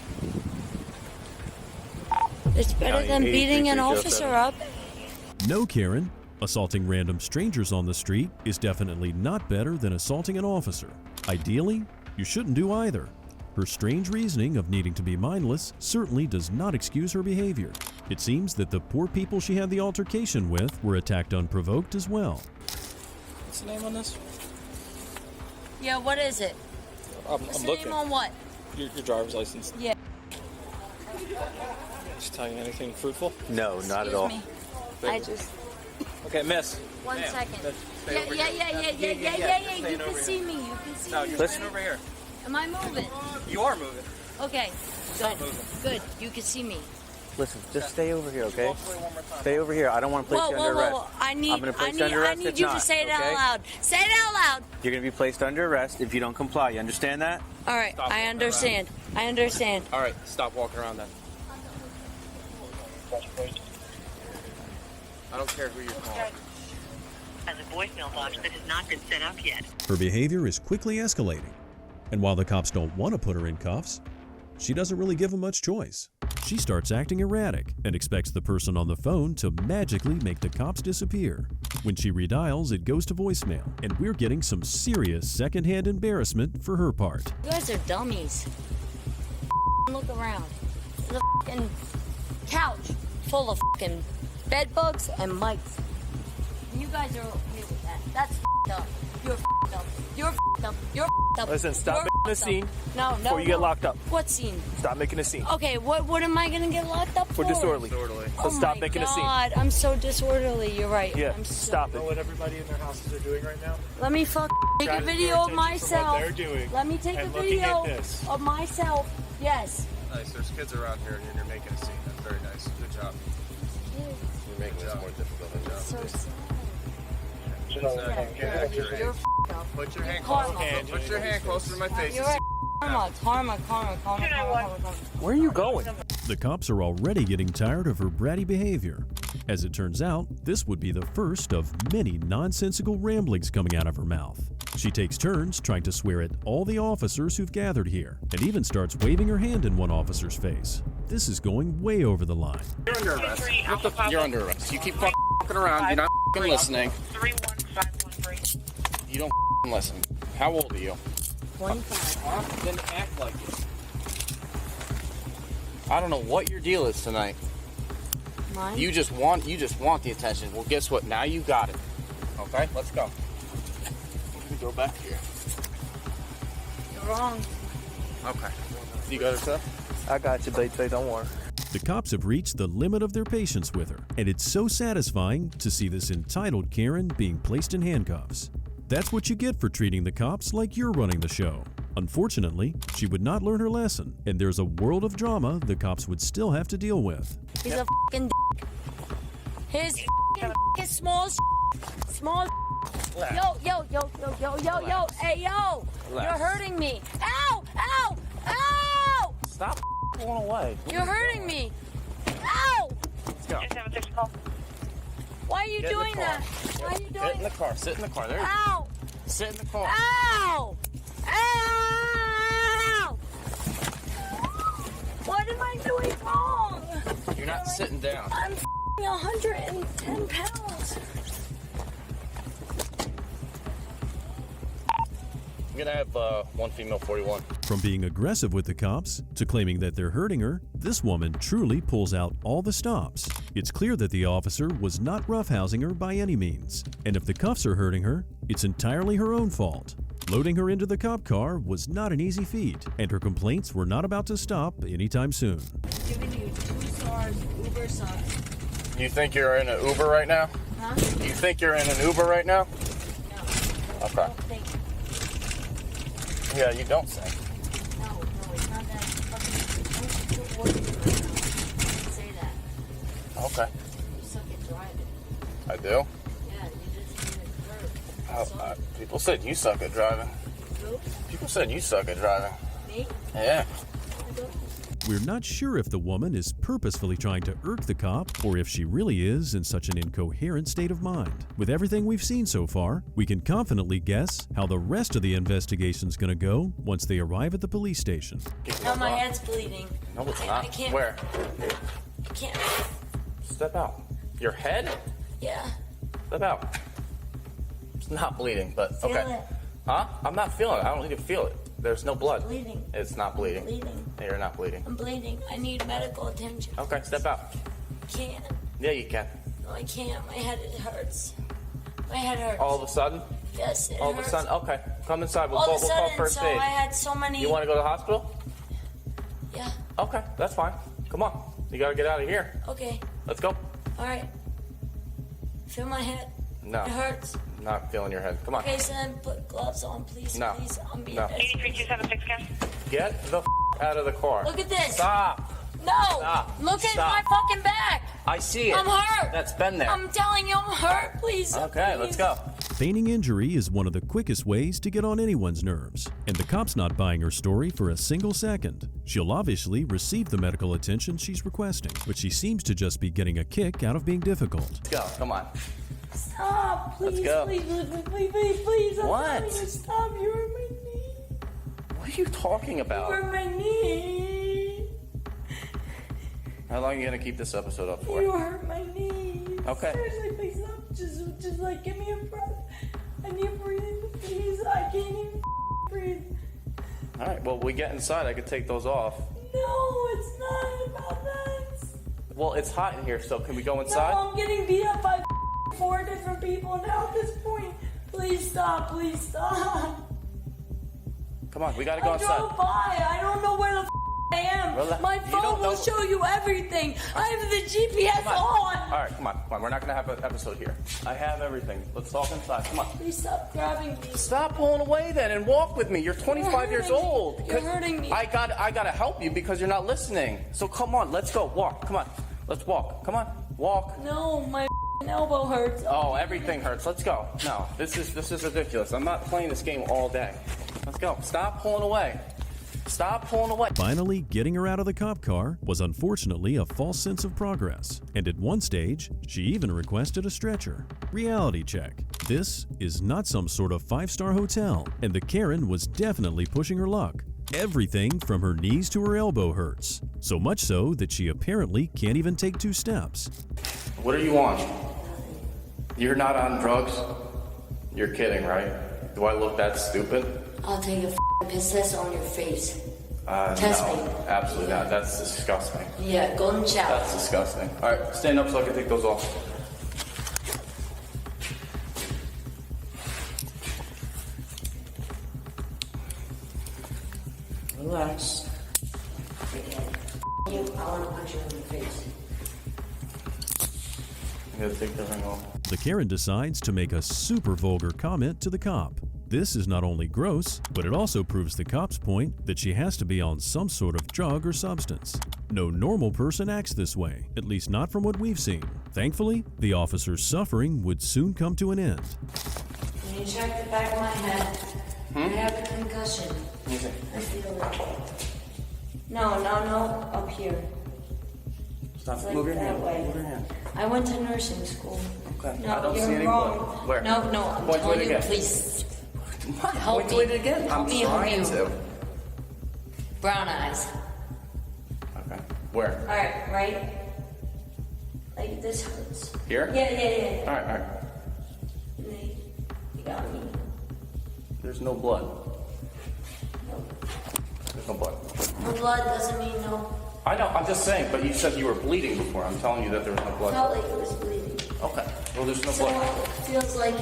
It's better than beating an officer up. No, Karen, assaulting random strangers on the street is definitely not better than assaulting an officer. Ideally, you shouldn't do either. Her strange reasoning of needing to be mindless certainly does not excuse her behavior. It seems that the poor people she had the altercation with were attacked unprovoked as well. What's the name on this? Yeah, what is it? I'm What's the looking. name on what? Your driver's license. Yeah. Just tell you anything fruitful? No, not at Excuse all. me. I just. Okay, miss. One Ma'am, second. stay over here. Yeah. Staying You can over see here. me. You can see No, me. you're staying over here. Am I moving? You are moving. Okay. Stop Good. moving. Good. You can see me. Listen, just stay over here, okay? Stay over here. I don't want to place you under arrest. I I'm need. gonna I place need. you under I arrest need if you not, to say it okay? out loud. Say it out loud. You're going to be placed under arrest if you don't comply. You understand that? All right. Stop I walking understand. I understand. All right, stop walking around then. I don't care who you're calling. As a voicemail box that has not been set up yet. Her behavior is quickly escalating, and while the cops don't want to put her in cuffs, she doesn't really give them much choice. She starts acting erratic and expects the person on the phone to magically make the cops disappear. When she redials, it goes to voicemail, and we're getting some serious secondhand embarrassment for her part. You guys are dummies. Look around. There's a fucking couch full of fucking bed bugs and mice. And you guys are okay with that. That's up. You're up. You're up. You're up. Listen, stop You're making a scene No, before you get locked up. What scene? Stop making a scene. Okay, what am I gonna get locked up for? For disorderly. So stop making a scene. God, I'm so disorderly. You're right. Yeah, I'm so... stop it. Know what everybody in their houses are doing right now? Let me take Try a to video draw of attention from myself. what they're doing Let me take a and looking video at this. of myself. Yes. Nice. There's kids around here, and you're making a scene. That's very nice. Good job. You're making this more difficult. Good job. So sad. You're Put your hand closer. Put your hand closer to my face. You're right. Karma. Where are you going? The cops are already getting tired of her bratty behavior. As it turns out, this would be the first of many nonsensical ramblings coming out of her mouth. She takes turns trying to swear at all the officers who've gathered here, and even starts waving her hand in one officer's face. This is going way over the line. You're under arrest. You're under arrest. You keep fucking around. You're not fucking listening. 31513. You don't listen. How old are you? 25. Then act like it. I don't know what your deal is tonight. Mine? You just want the attention. Well, guess what? Now you got it. Okay, let's go. Go back here. You're wrong. Okay. You got it, sir? I got you, baby. Don't worry. The cops have reached the limit of their patience with her, and it's so satisfying to see this entitled Karen being placed in handcuffs. That's what you get for treating the cops like you're running the show. Unfortunately, she would not learn her lesson, and there's a world of drama the cops would still have to deal with. He's a fucking dick. His fucking is small. Yo. Hey, yo. Relax. You're hurting me. Ow. Stop going away. You're hurting me. Ow! Let's go. Why are you Get in the doing car. that? Why are you Get doing in the car. Sit in the car. There you go. Ow! Sit in the car. Ow! Ow! What am I doing wrong? You're not sitting down. I'm 110 pounds. I'm gonna have one female 41. From being aggressive with the cops to claiming that they're hurting her, this woman truly pulls out all the stops. It's clear that the officer was not roughhousing her by any means, and if the cuffs are hurting her, it's entirely her own fault. Loading her into the cop car was not an easy feat, and her complaints were not about to stop anytime soon. Giving you 2 stars, Uber size. You think you're in an Uber right now? Huh? You think you're in an Uber right now? No. Okay. Yeah, you don't say. No, it's not that fucking. Don't say that. Okay. You suck at driving. I do? Yeah, you just need a curb. People said you suck at driving. Who? People said you suck at driving. Me? Yeah. We're not sure if the woman is purposefully trying to irk the cop or if she really is in such an incoherent state of mind. With everything we've seen so far, we can confidently guess how the rest of the investigation's gonna go once they arrive at the police station. Now my head's bleeding. No, it's I not. can't. Where? I can't. Step out. Your head? Yeah. Step out. It's not bleeding, but Feel okay. it. Huh? I'm not feeling it. I don't need to feel it. There's no blood. I'm bleeding. It's not bleeding. I'm bleeding. You're not bleeding. I'm bleeding. I need medical attention. Okay, step out. Can't. Yeah, you can. No, I can't. My head hurts. My head hurts. All of a sudden? Yes, it All hurts. of a sudden? Okay. Come inside. We'll All call, of a we'll call sudden, first so aid. I had so many. You want to go to the hospital? Yeah. Okay, that's fine. Come on. You got to get out of here. Okay. Let's go. All right. Feel my head. No. It hurts. Not feeling your head. Come on. Okay, so then put gloves on, please. No. Please. I'm being No. 83276 cam. Get the out of the car. Look at this. Stop. No. Stop. Look at Stop. my fucking back. I see it. I'm hurt. That's been there. I'm telling you, I'm hurt. Please. Okay, please. let's go. Feigning injury is one of the quickest ways to get on anyone's nerves, and the cop's not buying her story for a single second. She'll obviously receive the medical attention she's requesting, but she seems to just be getting a kick out of being difficult. Let's go. Come on. Stop, please, Let's go. please. I'm What? telling you, stop. You hurt my knee. What are you talking You about? hurt my knee. How long are you going to keep this episode up for? You hurt my knee. Okay. Seriously, please stop. Just like give me a breath. I need breathing, please. I can't even breathe. All right, well, we get inside. I could take those off. No, it's not about that. Well, it's hot in here, so can we go inside? No, I'm getting beat up by 4 different people now at this point. Please stop. Please stop. Come on, we got to go I inside. drove by. I don't know where the I am. Well, My you phone don't will know- show you everything. I have the GPS Come on. on. All right, come on. We're not going to have an episode here. I have everything. Let's talk inside. Come on. Please stop grabbing me. Stop pulling away then and walk with me. You're 25 years hurting me. old. You're hurting me. I got to help you because you're not listening. So come on, let's go. Walk. Come on. Let's walk. Come on. Walk. No, my elbow hurts. Oh, everything hurts. Let's go. No, this is ridiculous. I'm not playing this game all day. Let's go. Stop pulling away. Stop pulling away. Finally, getting her out of the cop car was unfortunately a false sense of progress, and at one stage, she even requested a stretcher. Reality check. This is not some sort of 5-star hotel, and the Karen was definitely pushing her luck. Everything from her knees to her elbow hurts, so much so that she apparently can't even take 2 steps. What are you on? You're not on drugs? You're kidding, right? Do I look that stupid? I'll take a piss test on your face. Test No, me. absolutely not. That's disgusting. Yeah, golden shower. That's disgusting. All right, stand up so I can take those off. Relax. You, I want to punch you in the face. I'm gonna take the ring off. The Karen decides to make a super vulgar comment to the cop. This is not only gross, but it also proves the cop's point that she has to be on some sort of drug or substance. No normal person acts this way, at least not from what we've seen. Thankfully, the officer's suffering would soon come to an end. Can you check the back of my head? I have a concussion. Let me see. I feel it. No, up here. Stop. Like Move your that hand. way. Move your hand. I went to nursing school. Okay. No, I don't you're see any wrong. blood. Where? No, I'm Point to telling it you, again. please. What? Help Point me. to it again. Help I'm me help trying you. to. Brown eyes. Okay. Where? All right, right? Like this hurts. Here? Yeah. All right. You got me. There's no blood. There's no blood. No blood doesn't mean no. I know. I'm just saying. But you said you were bleeding before. I'm telling you that there was no blood. Felt like it was bleeding. Okay. Well, there's no So blood. it feels like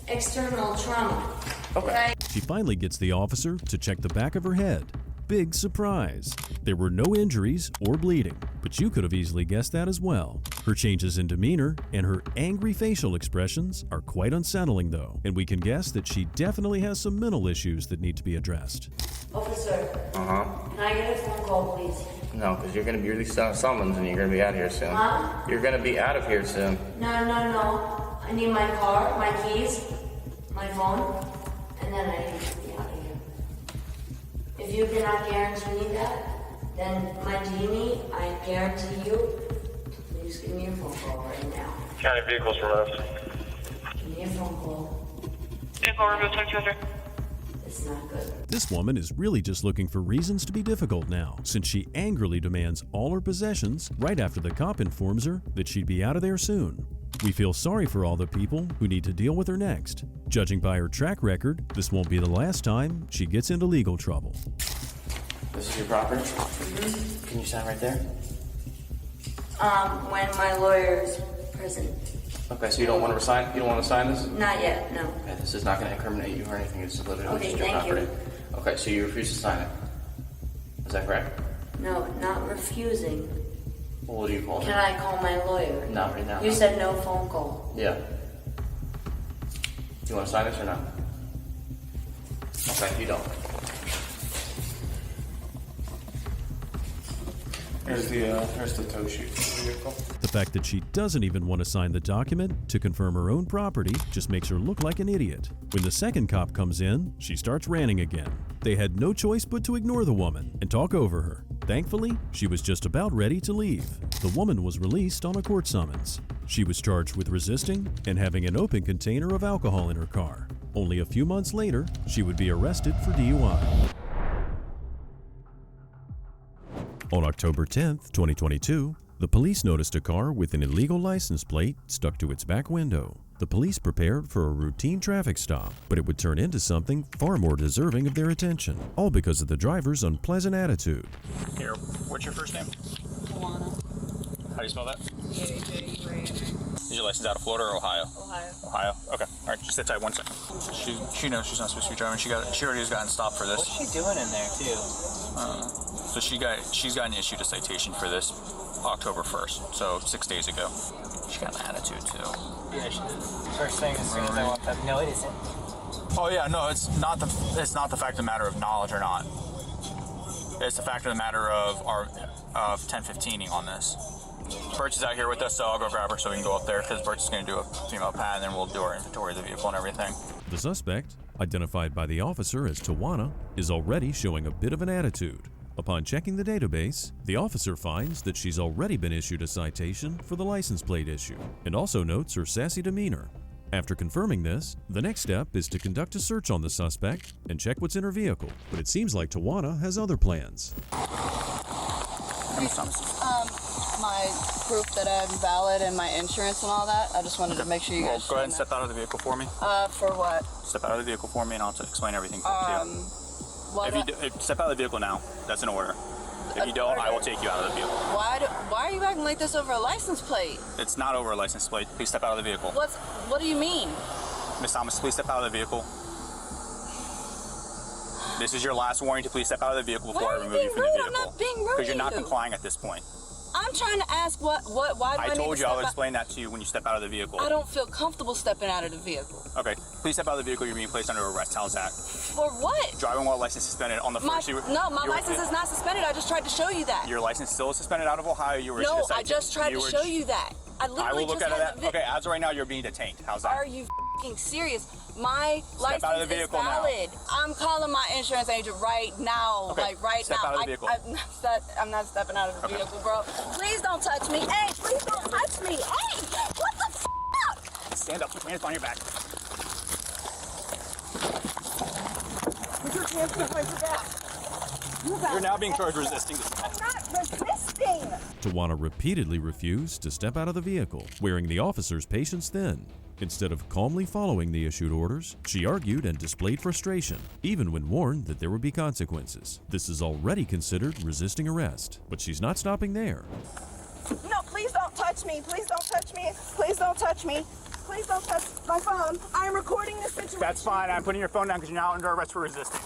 external trauma. Okay. Right? She finally gets the officer to check the back of her head. Big surprise. There were no injuries or bleeding, but you could have easily guessed that as well. Her changes in demeanor and her angry facial expressions are quite unsettling though, and we can guess that she definitely has some mental issues that need to be addressed. Officer, can I get a phone call, please? No, because you're going to be released on summons and you're going to be out of here soon. Huh? You're going to be out of here soon. No. I need my car, my keys, my phone, and then I need to be out of here. If you cannot guarantee me that, then my genie, I guarantee you, please give me a phone call right now. County vehicles removed. Give me a phone call. Vehicle removed, 2200. It's not good. This woman is really just looking for reasons to be difficult now, since she angrily demands all her possessions right after the cop informs her that she'd be out of there soon. We feel sorry for all the people who need to deal with her next. Judging by her track record, this won't be the last time she gets into legal trouble. This is your property? Can you sign right there? When my lawyer's present. Okay, so you don't want to sign? You don't want to sign this? Not yet, no. Okay, this is not going to incriminate you or anything. It's literally Okay, just your thank you. property. Okay, so you refuse to sign it. Is that correct? No, not refusing. Well, what do you call it? Can I call my lawyer? Not right now. You said no phone call. Yeah. Do you want to sign this or not? Okay, you don't. Here's the tow sheet for the vehicle. The fact that she doesn't even want to sign the document to confirm her own property just makes her look like an idiot. When the second cop comes in, she starts ranting again. They had no choice but to ignore the woman and talk over her. Thankfully, she was just about ready to leave. The woman was released on a court summons. She was charged with resisting and having an open container of alcohol in her car. Only a few months later, she would be arrested for DUI. On October 10th, 2022, the police noticed a car with an illegal license plate stuck to its back window. The police prepared for a routine traffic stop, but it would turn into something far more deserving of their attention, all because of the driver's unpleasant attitude. Here, what's your first name? Tawana. How do you spell that? J-A-Y-A. Is your license out of Florida or Ohio? Ohio. Ohio? Okay. All right, just sit tight 1 second. She knows she's not supposed to be driving. She already has gotten stopped for this. What's she doing in there, too? So she's gotten issued a citation for this October 1st, so 6 days ago. She got an attitude too. Yeah, she did. First thing as soon as I walked up. No, it isn't. Oh yeah, no, it's not the fact of the matter of knowledge or not. It's the fact of the matter of our 1015ing on this. Birch is out here with us, so I'll go grab her so we can go up there because Birch is going to do a female pat and then we'll do our inventory of the vehicle and everything. The suspect, identified by the officer as Tawana, is already showing a bit of an attitude. Upon checking the database, the officer finds that she's already been issued a citation for the license plate issue, and also notes her sassy demeanor. After confirming this, the next step is to conduct a search on the suspect and check what's in her vehicle, but it seems like Tawana has other plans. My proof that I'm valid and my insurance and all that. I just wanted to make sure you guys. Go ahead and step out of the vehicle for me. For what? Step out of the vehicle for me, and I'll explain everything to you. Step out of the vehicle now. That's an order. If you don't, I will take you out of the vehicle. Why are you acting like this over a license plate? It's not over a license plate. Please step out of the vehicle. What do you mean? Miss Thomas, please step out of the vehicle. This is your last warning to please step out of the vehicle before I remove you from the vehicle. I'm not being rude. Because you're not complying at this point. I'm trying to ask why do I told you I would explain that to you when you step out of the vehicle. I don't feel comfortable stepping out of the vehicle. Okay, please step out of the vehicle. You're being placed under arrest. How's that? For what? Driving while license suspended on the first. My license is not suspended. I just tried to show you that. Your license still is suspended out of Ohio. I just tried to show you that. I literally will look just at had that. Okay, as of right now, you're being detained. How's that? Are you f***ing serious. My Step out of license the is vehicle now. valid. I'm calling my insurance agent right now. Okay, Like right step now. out of the vehicle. I'm not stepping out of the vehicle, bro. Please don't touch me. Hey, please don't touch me. Hey, what the f***? Stand up, put your hands behind your back. Put your hands behind your back. You're now being charged resisting. I'm not resisting. Tawana repeatedly refused to step out of the vehicle, wearing the officer's patience thin. Instead of calmly following the issued orders, she argued and displayed frustration, even when warned that there would be consequences. This is already considered resisting arrest, but she's not stopping there. No, please don't touch me. Please don't touch me. Please don't touch me. Please don't touch my phone. I'm recording this situation. That's fine. I'm putting your phone down because you're now under arrest for resisting.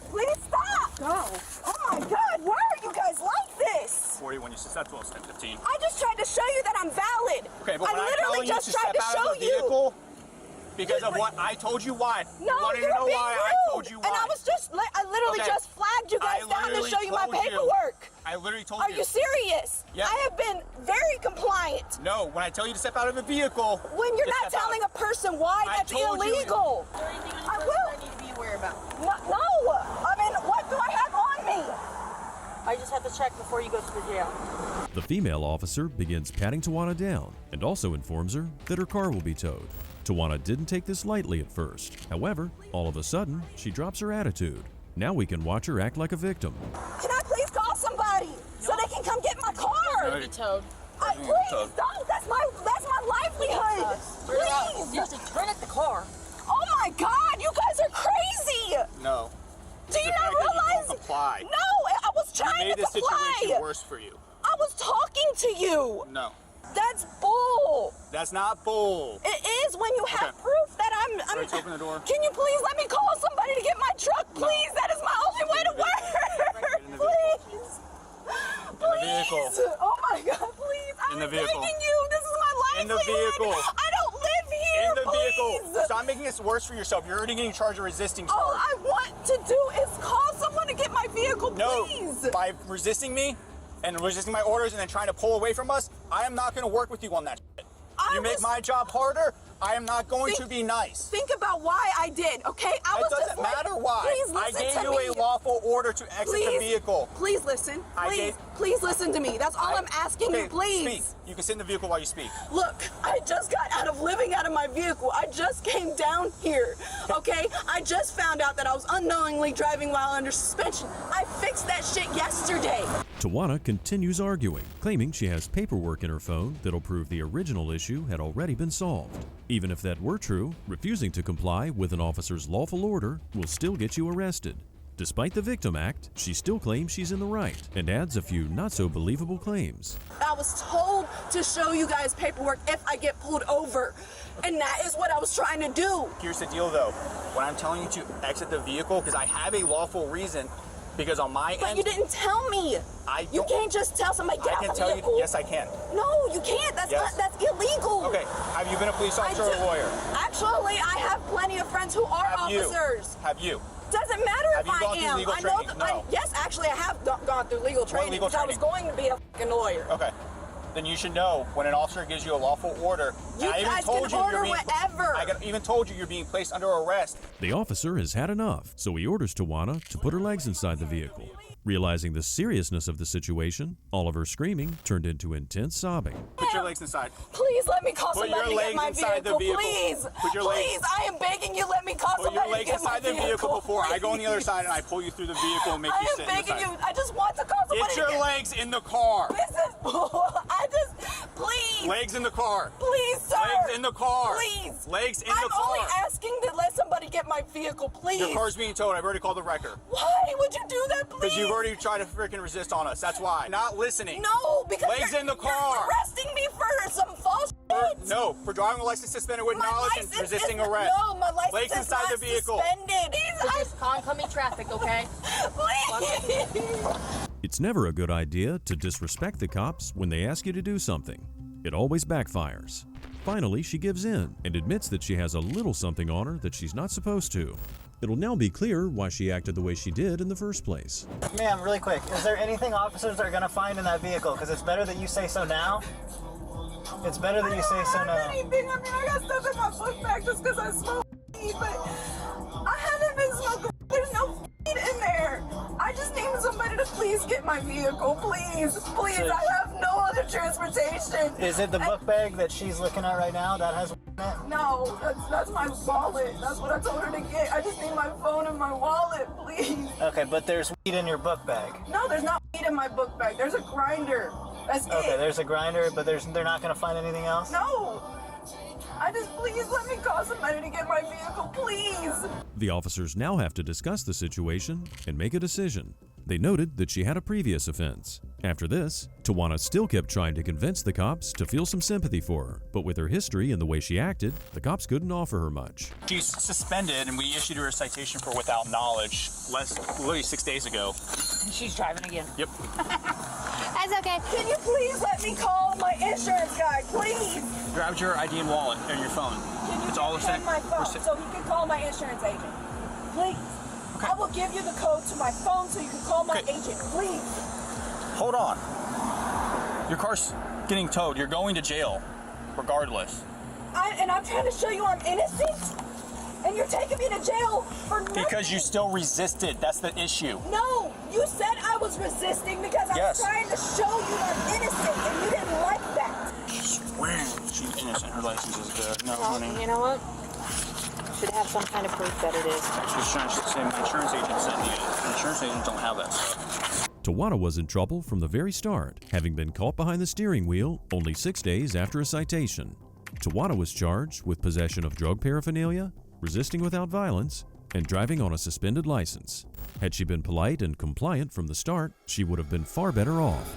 Please stop. Go. Oh my God, why are you guys like this? 41, you step 12, step 15. I just tried to show you that I'm valid. Okay, but when I I'm literally telling you just to tried step to out show of the you. vehicle, because of what I told you why. No, you wanted you're to know being why rude. I told you why. And I was just, I literally Okay. just flagged you guys I down to literally show you my told you. paperwork. I literally told Are you. you serious? Yeah. I have been very compliant. No, when I tell you to step out of the vehicle. When you're just not step out. telling a person why, I that's told you. illegal. I will. I need to be aware about. No, I mean, what do I have on me? I just have to check before you go to the jail. The female officer begins patting Tawana down and also informs her that her car will be towed. Tawana didn't take this lightly at first. However, all of a sudden, she drops her attitude. Now we can watch her act like a victim. Can I please call somebody so they can come get my car? It'll be towed. Please don't. That's my livelihood. Please. You have to turn at the car. Oh my God, you guys are crazy. No. Do you not realize? Comply. No, I was trying You made to this comply. situation worse for you. I was talking to you. No. That's bull. That's not bull. It is when you have proof that I'm. Let's open the door. Can you please let me call somebody to get my truck, please? That is my only way to work. Please. Please. Oh my God, please. I'm begging you. This is my livelihood. In the vehicle. I don't live here. In the please. vehicle. Stop making this worse for yourself. You're already getting charged with resisting charge. All I want to do is call someone to get my vehicle, please. No, by resisting me and resisting my orders and then trying to pull away from us, I am not going to work with you on that shit. You make my job harder, I am not going to be nice. Think about why I did, okay? It doesn't matter why. Please I listen gave to you me. a lawful order to exit the vehicle. Please listen. Please listen to me. That's all I'm asking you, please. Speak. You can sit in the vehicle while you speak. Look, I just got out of living out of my vehicle. I just came down here, okay? I just found out that I was unknowingly driving while under suspension. I fixed that shit yesterday. Tawana continues arguing, claiming she has paperwork in her phone that'll prove the original issue had already been solved. Even if that were true, refusing to comply with an officer's lawful order will still get you arrested. Despite the Victim Act, she still claims she's in the right and adds a few not-so-believable claims. I was told to show you guys paperwork if I get pulled over, and that is what I was trying to do. Here's the deal, though. When I'm telling you to exit the vehicle, because I have a lawful reason, because on my end... But you didn't tell me. You can't just tell somebody get out the vehicle. Yes, I can. No, you can't. That's that's illegal. Okay. Have you been a police officer or a lawyer? Actually, I have plenty of friends who are officers. Have you? Doesn't matter Have if you gone I through am. legal I know training? that. No. Yes, actually, I have gone through legal training legal because I was going to be a fucking lawyer. Okay. Then you should know when an officer gives you a lawful order. You guys can order whatever. I even told you you're being placed under arrest. The officer has had enough, so he orders Tawana to put her legs inside the vehicle. Realizing the seriousness of the situation, all of her screaming turned into intense sobbing. Put your legs inside. Please let me call Put somebody your to get my legs inside vehicle. the vehicle. Please. Put your legs. Please, I am begging you, let me call Put your somebody legs to get my inside the vehicle before I go on the other side and I pull you through the vehicle and make you sit I am inside. begging you. I just want to call somebody. Get your legs in the car. This is I just please. Legs in the car. Please, sir. Legs in the car. Please. Legs in the I'm car. only asking to let somebody get my vehicle, please. Your car's being towed. I've already called the wrecker. Why would you do that, please? Because you've already tried to freaking resist on us. That's why. Not listening. No, because legs in the car. You're arresting me for some false shit. No, for driving a license suspended with knowledge and resisting arrest. No, my license legs is inside not the vehicle. Suspended. Just oncoming traffic, okay? Please. It's never a good idea to disrespect the cops when they ask you to do something. It always backfires. Finally, she gives in and admits that she has a little something on her that she's not supposed to. It'll now be clear why she acted the way she did in the first place. Ma'am, really quick, is there anything officers are going to find in that vehicle? Because it's better that you say so now. It's better that you say so now. Anything. I mean, I got stuff in my book bag just because I smoke weed, but I haven't been smoking. There's no weed in there. I just need somebody to please get my vehicle, please. Please, So- I have no other transportation. Is it the book bag that she's looking at right now that has in it? No, that's my wallet. That's what I told her to get. I just need my phone and my wallet, please. Okay, but there's weed in your book bag. No, there's not weed in my book bag. There's a grinder. That's Okay, it. there's a grinder, but they're not going to find anything else? No. I just, please let me call somebody to get my vehicle, please. The officers now have to discuss the situation and make a decision. They noted that she had a previous offense. After this, Tawana still kept trying to convince the cops to feel some sympathy for her, but with her history and the way she acted, the cops couldn't offer her much. She's suspended, and we issued her a citation for without knowledge literally 6 days ago. She's driving again. Yep. That's okay. Can you please let me call my insurance guy, please? Grab your ID and wallet and your phone. Can you It's all give me my phone so he can call my insurance agent? Please. I will give you the code to my phone so you can call my agent, please. Hold on. Your car's getting towed. You're going to jail, regardless. And I'm trying to show you I'm innocent? And you're taking me to jail for nothing? Because you still resisted. That's the issue. No, you said I was resisting because I was trying to show you I'm innocent and you didn't like that. She's innocent. Her license is good. No, Well, honey. you know what? Should have some kind of proof that it is. She's trying to say my insurance agent sent me it. The insurance agents don't have that stuff. Tawana was in trouble from the very start, having been caught behind the steering wheel only 6 days after a citation. Tawana was charged with possession of drug paraphernalia, resisting without violence, and driving on a suspended license. Had she been polite and compliant from the start, she would have been far better off.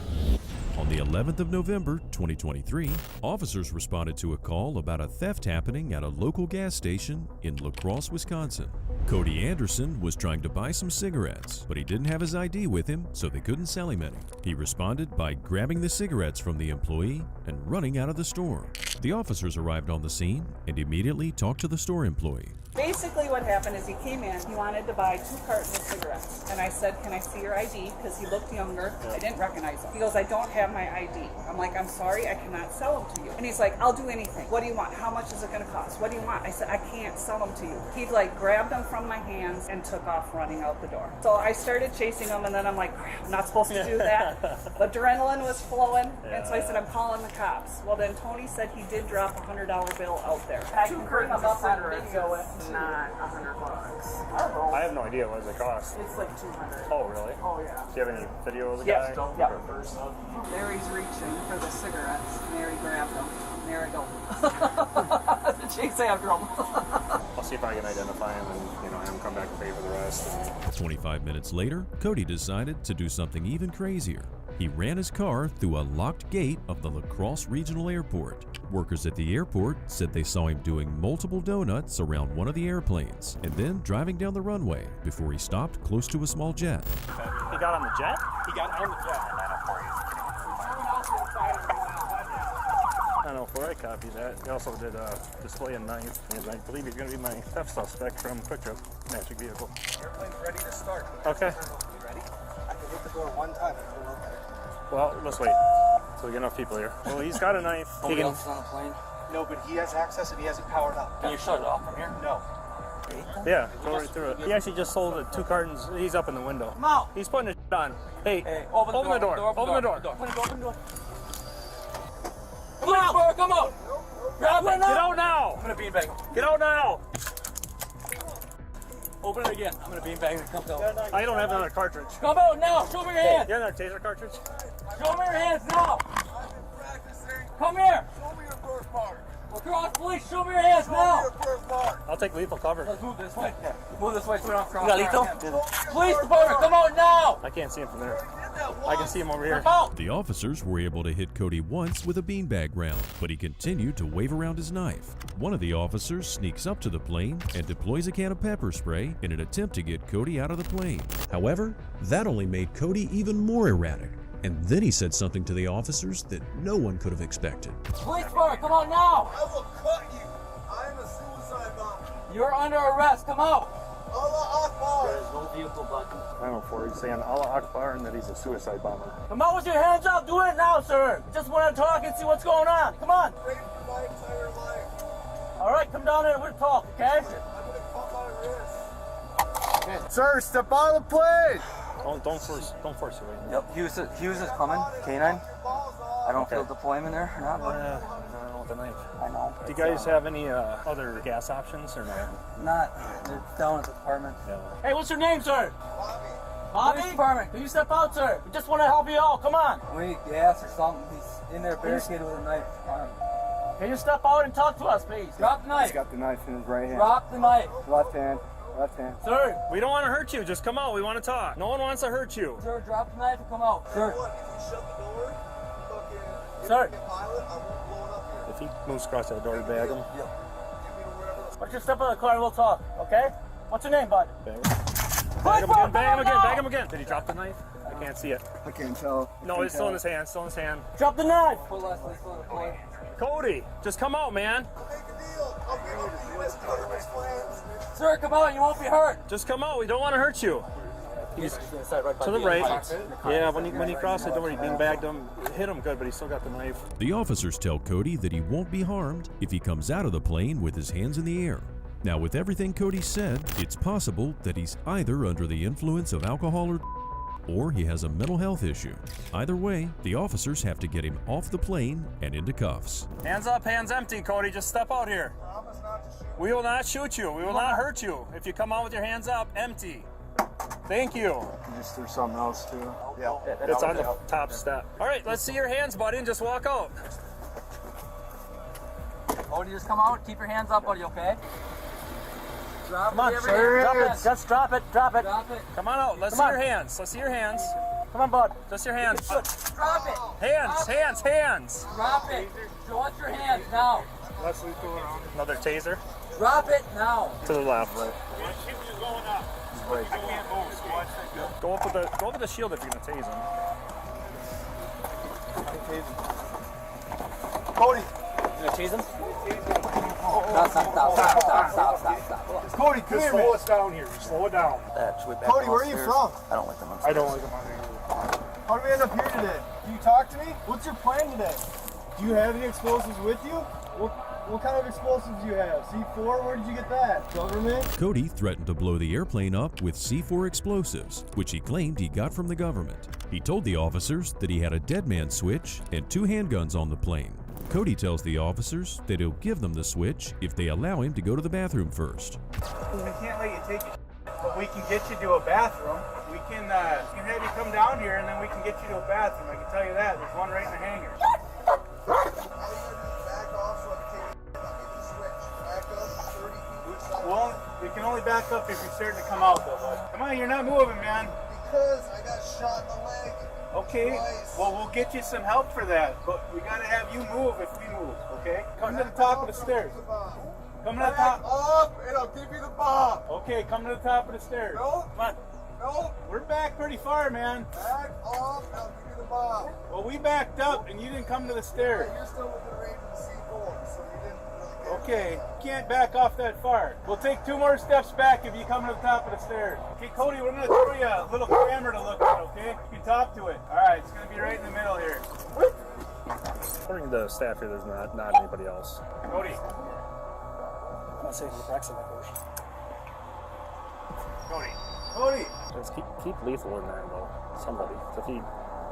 On the 11th of November, 2023, officers responded to a call about a theft happening at a local gas station in La Crosse, Wisconsin. Cody Anderson was trying to buy some cigarettes, but he didn't have his ID with him, so they couldn't sell him any. He responded by grabbing the cigarettes from the employee and running out of the store. The officers arrived on the scene and immediately talked to the store employee. Basically what happened is he came in, he wanted to buy 2 cartons of cigarettes. And I said, can I see your ID? Because he looked younger. I didn't recognize him. He goes, I don't have my ID. I'm like, I'm sorry, I cannot sell them to you. And he's like, I'll do anything. What do you want? How much is it going to cost? What do you want? I said, I can't sell them to you. He like grabbed them from my hands and took off running out the door. So I started chasing him and then I'm like, crap, I'm not supposed to do that. But adrenaline was flowing. And so I said, I'm calling the cops. Well, then Tony said he did drop a $100 bill out there. I can bring him up on video. Not $100. I have no idea what does it cost. It's like $200. Oh, really? Oh, yeah. Do you have any video of the Yes. guy? Yeah. There he's reaching for the cigarettes. And there he grabbed them. And there I go. Chase after him. I'll see if I can identify him and have him come back and pay for the rest. 25 minutes later, Cody decided to do something even crazier. He ran his car through a locked gate of the La Crosse Regional Airport. Workers at the airport said they saw him doing multiple donuts around one of the airplanes and then driving down the runway before he stopped close to a small jet. He got on the jet? He got on the jet. 904, I copied that. He also did display a knife, and I believe he's going to be my theft suspect from Quick Trip Magic Vehicle. Airplane's ready to start. Okay. You ready? I can hit the door one time and it'll open. Well, let's wait. So we get enough people here. Well, he's got a knife. Nobody else is on the plane? No, but he has access and he has it powered up. Can you shut it off from here? No. Yeah, go right through it. He actually just sold 2 cartons. He's up in the window. Come out. He's putting it on. Hey, open the door. Open the door. Open the door. Come out, come out. Grab it now. Get out now. I'm gonna beanbag. Get out now. Open it again. I'm gonna beanbag and come out. I don't have another cartridge. Come out now. Show me your hands. You have another taser cartridge? Show me your hands now. Come here. Show me your birthmark. Across, police. Show me your hands now. I'll take lethal cover. Let's move this way. Move this way so we don't cross. You got lethal? Police department, come out now. I can't see him from there. I can see him over here. The officers were able to hit Cody once with a beanbag round, but he continued to wave around his knife. One of the officers sneaks up to the plane and deploys a can of pepper spray in an attempt to get Cody out of the plane. However, that only made Cody even more erratic. And then he said something to the officers that no one could have expected. Police department, come out now. I will cut you. I am a suicide bomber. You're under arrest. Come out. There's no vehicle button. 904, he's saying Allah Akbar and that he's a suicide bomber. Come on with your hands up. Do it now, sir. Just want to talk and see what's going on. Come on. All right, come down here and we'll talk, okay? Sir, step out of the plane. Don't force it. Yep, Hughes is coming. K9. I don't feel deployment there or not. No, the knife. I know. Do you guys have any other gas options or no? Not. They're down at the department. Yeah. Hey, what's your name, sir? Bobby? Police department. Can you step out, sir? We just want to help you out. Come on. We need gas or something. He's in there barricaded with a knife. Can you step out and talk to us, please? Drop the knife. He's got the knife in his right hand. Drop the knife. Left hand. Left hand. Sir. We don't want to hurt you. Just come out. We want to talk. No one wants to hurt you. Sir, drop the knife and come out. Sir. Sir. If he moves across that door, bag him. Yep. Why don't you step out of the car and we'll talk, okay? What's your name, bud? Bag him again. Bag him again. Bag him again. Did he drop the knife? I can't see it. I can't tell. No, it's still in his hand. Still in his hand. Drop the knife. Put Leslie still in the plane. Cody, just come out, man. Sir, come out. You won't be hurt. Just come out. We don't want to hurt you. He's to the right. Yeah, when he crossed the door, he beanbagged him, hit him good, but he still got the knife. The officers tell Cody that he won't be harmed if he comes out of the plane with his hands in the air. Now, with everything Cody said, it's possible that he's either under the influence of alcohol or he has a mental health issue. Either way, the officers have to get him off the plane and into cuffs. Hands up, hands empty, Cody. Just step out here. We will not shoot you. We will not hurt you. If you come out with your hands up, empty. Thank you. You just threw something else too. Yeah. It's on the top step. All right, let's see your hands, buddy, and just walk out. Cody, just come out. Keep your hands up, buddy, okay? Drop Come on, it. sir. Drop it. Just drop it. Drop it. Drop it. Come on out. Let's see your hands. Let's see your hands. Come on, bud. Just your hands. Drop it. Hands. Drop it. Show us your hands now. Leslie's going around. Another taser. Drop it now. To the left. Right. I can't move. Go up with the shield if you're gonna tase him. Cody. You gonna tase him? Stop. Cody, come here, Slow us down here. Slow it down. Cody, where are you from? I don't like them. I don't like them on here. How did we end up here today? Can you talk to me? What's your plan today? Do you have any explosives with you? What kind of explosives do you have? C4? Where did you get that? Government? Cody threatened to blow the airplane up with C4 explosives, which he claimed he got from the government. He told the officers that he had a dead man switch and 2 handguns on the plane. Cody tells the officers that he'll give them the switch if they allow him to go to the bathroom first. I can't let you take it, but we can get you to a bathroom. We can have you come down here and then we can get you to a bathroom. I can tell you that. There's one right in the hangar. Well, we can only back up if you're starting to come out, though, bud. Come on, you're not moving, man. Because I got shot in the leg. Okay, well, we'll get you some help for that, but we gotta have you move if we move, okay? Come to the top of the stairs. Come to the top. Up, and I'll give you the bomb. Okay, come to the top of the stairs. No. Come on. No. We're back pretty far, man. Back off, and I'll give you the bomb. Well, we backed up, and you didn't come to the stairs. You're still within range of the C4, so you didn't really get Okay, you can't back off that far. We'll take 2 more steps back if you come to the top of the stairs. Okay, Cody, we're gonna throw you a little camera to look at, okay? You can talk to it. All right, it's gonna be right in the middle here. According to the staff here, there's not anybody else. Cody. I'm not saying the accident goes. Cody. Just keep lethal in there, though. Somebody. If he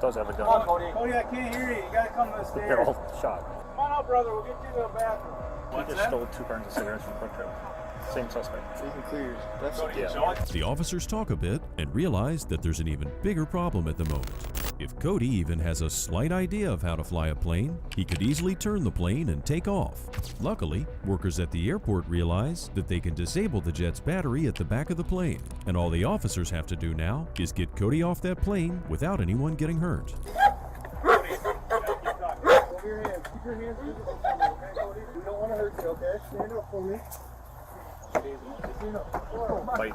does have a gun. Come on, Cody. Cody, I can't hear you. You gotta come to the stairs. They're all shot. Come on out, brother. We'll get you to the bathroom. He just stole 2 cartons of cigarettes from Quick Trip. Same suspect. So you can clear your... That's yeah. The officers talk a bit and realize that there's an even bigger problem at the moment. If Cody even has a slight idea of how to fly a plane, he could easily turn the plane and take off. Luckily, workers at the airport realize that they can disable the jet's battery at the back of the plane, and all the officers have to do now is get Cody off that plane without anyone getting hurt. Over your hands. Keep your hands visible from me, okay, Cody? We don't want to hurt you, okay? Stand up for me. Stand up. Fight.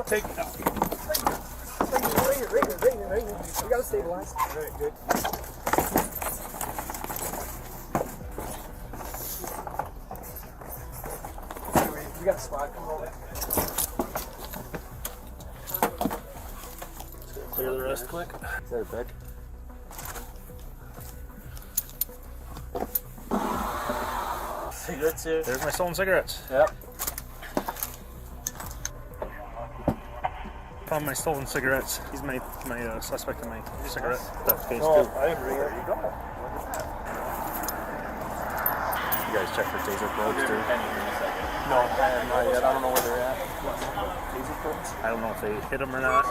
Take it out. Right here. You gotta stabilize. All right, good. We got a spot. Come over. wrist quick? Is that a bed? Cigarettes here. There's my stolen cigarettes. Yep. Found my stolen cigarettes. He's my suspect in my cigarette theft case, No, too. I agree. There you go. You guys check for taser probes, too? No, not yet. I don't know where they're at. Taser probes? I don't know if they hit him or not.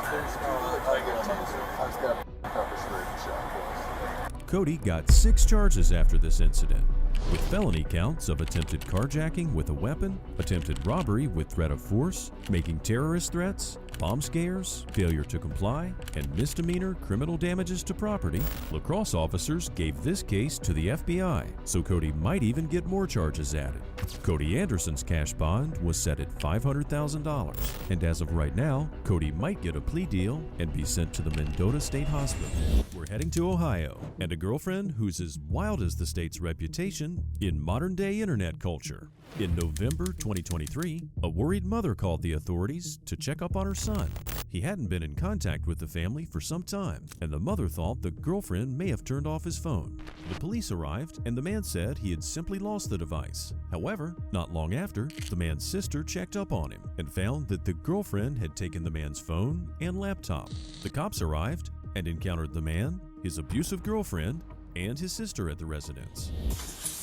Cody got 6 charges after this incident, with felony counts of attempted carjacking with a weapon, attempted robbery with threat of force, making terrorist threats, bomb scares, failure to comply, and misdemeanor criminal damages to property. La Crosse officers gave this case to the FBI, so Cody might even get more charges added. Cody Anderson's cash bond was set at $500,000, and as of right now, Cody might get a plea deal and be sent to the Mendota State Hospital. We're heading to Ohio, and a girlfriend who's as wild as the state's reputation in modern-day internet culture. In November 2023, a worried mother called the authorities to check up on her son. He hadn't been in contact with the family for some time, and the mother thought the girlfriend may have turned off his phone. The police arrived, and the man said he had simply lost the device. However, not long after, the man's sister checked up on him and found that the girlfriend had taken the man's phone and laptop. The cops arrived and encountered the man, his abusive girlfriend, and his sister at the residence.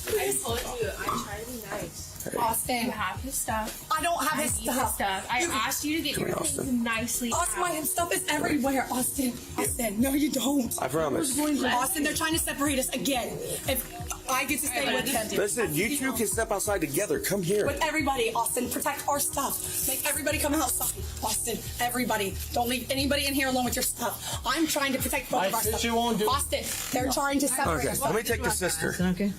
I told you, I try to be nice. Austin, you have his stuff. I don't have his stuff. I asked you to get your things nicely. Austin, my stuff is everywhere. Austin, no, you don't. I promise. Austin, they're trying to separate us again. If I get to stay with them. Listen, you two can step outside together. Come here. With everybody, Austin, protect our stuff. Make everybody come outside. Austin, everybody. Don't leave anybody in here alone with your stuff. I'm trying to protect both of our stuff. Austin, they're trying to separate us. Let me take the sister. Okay.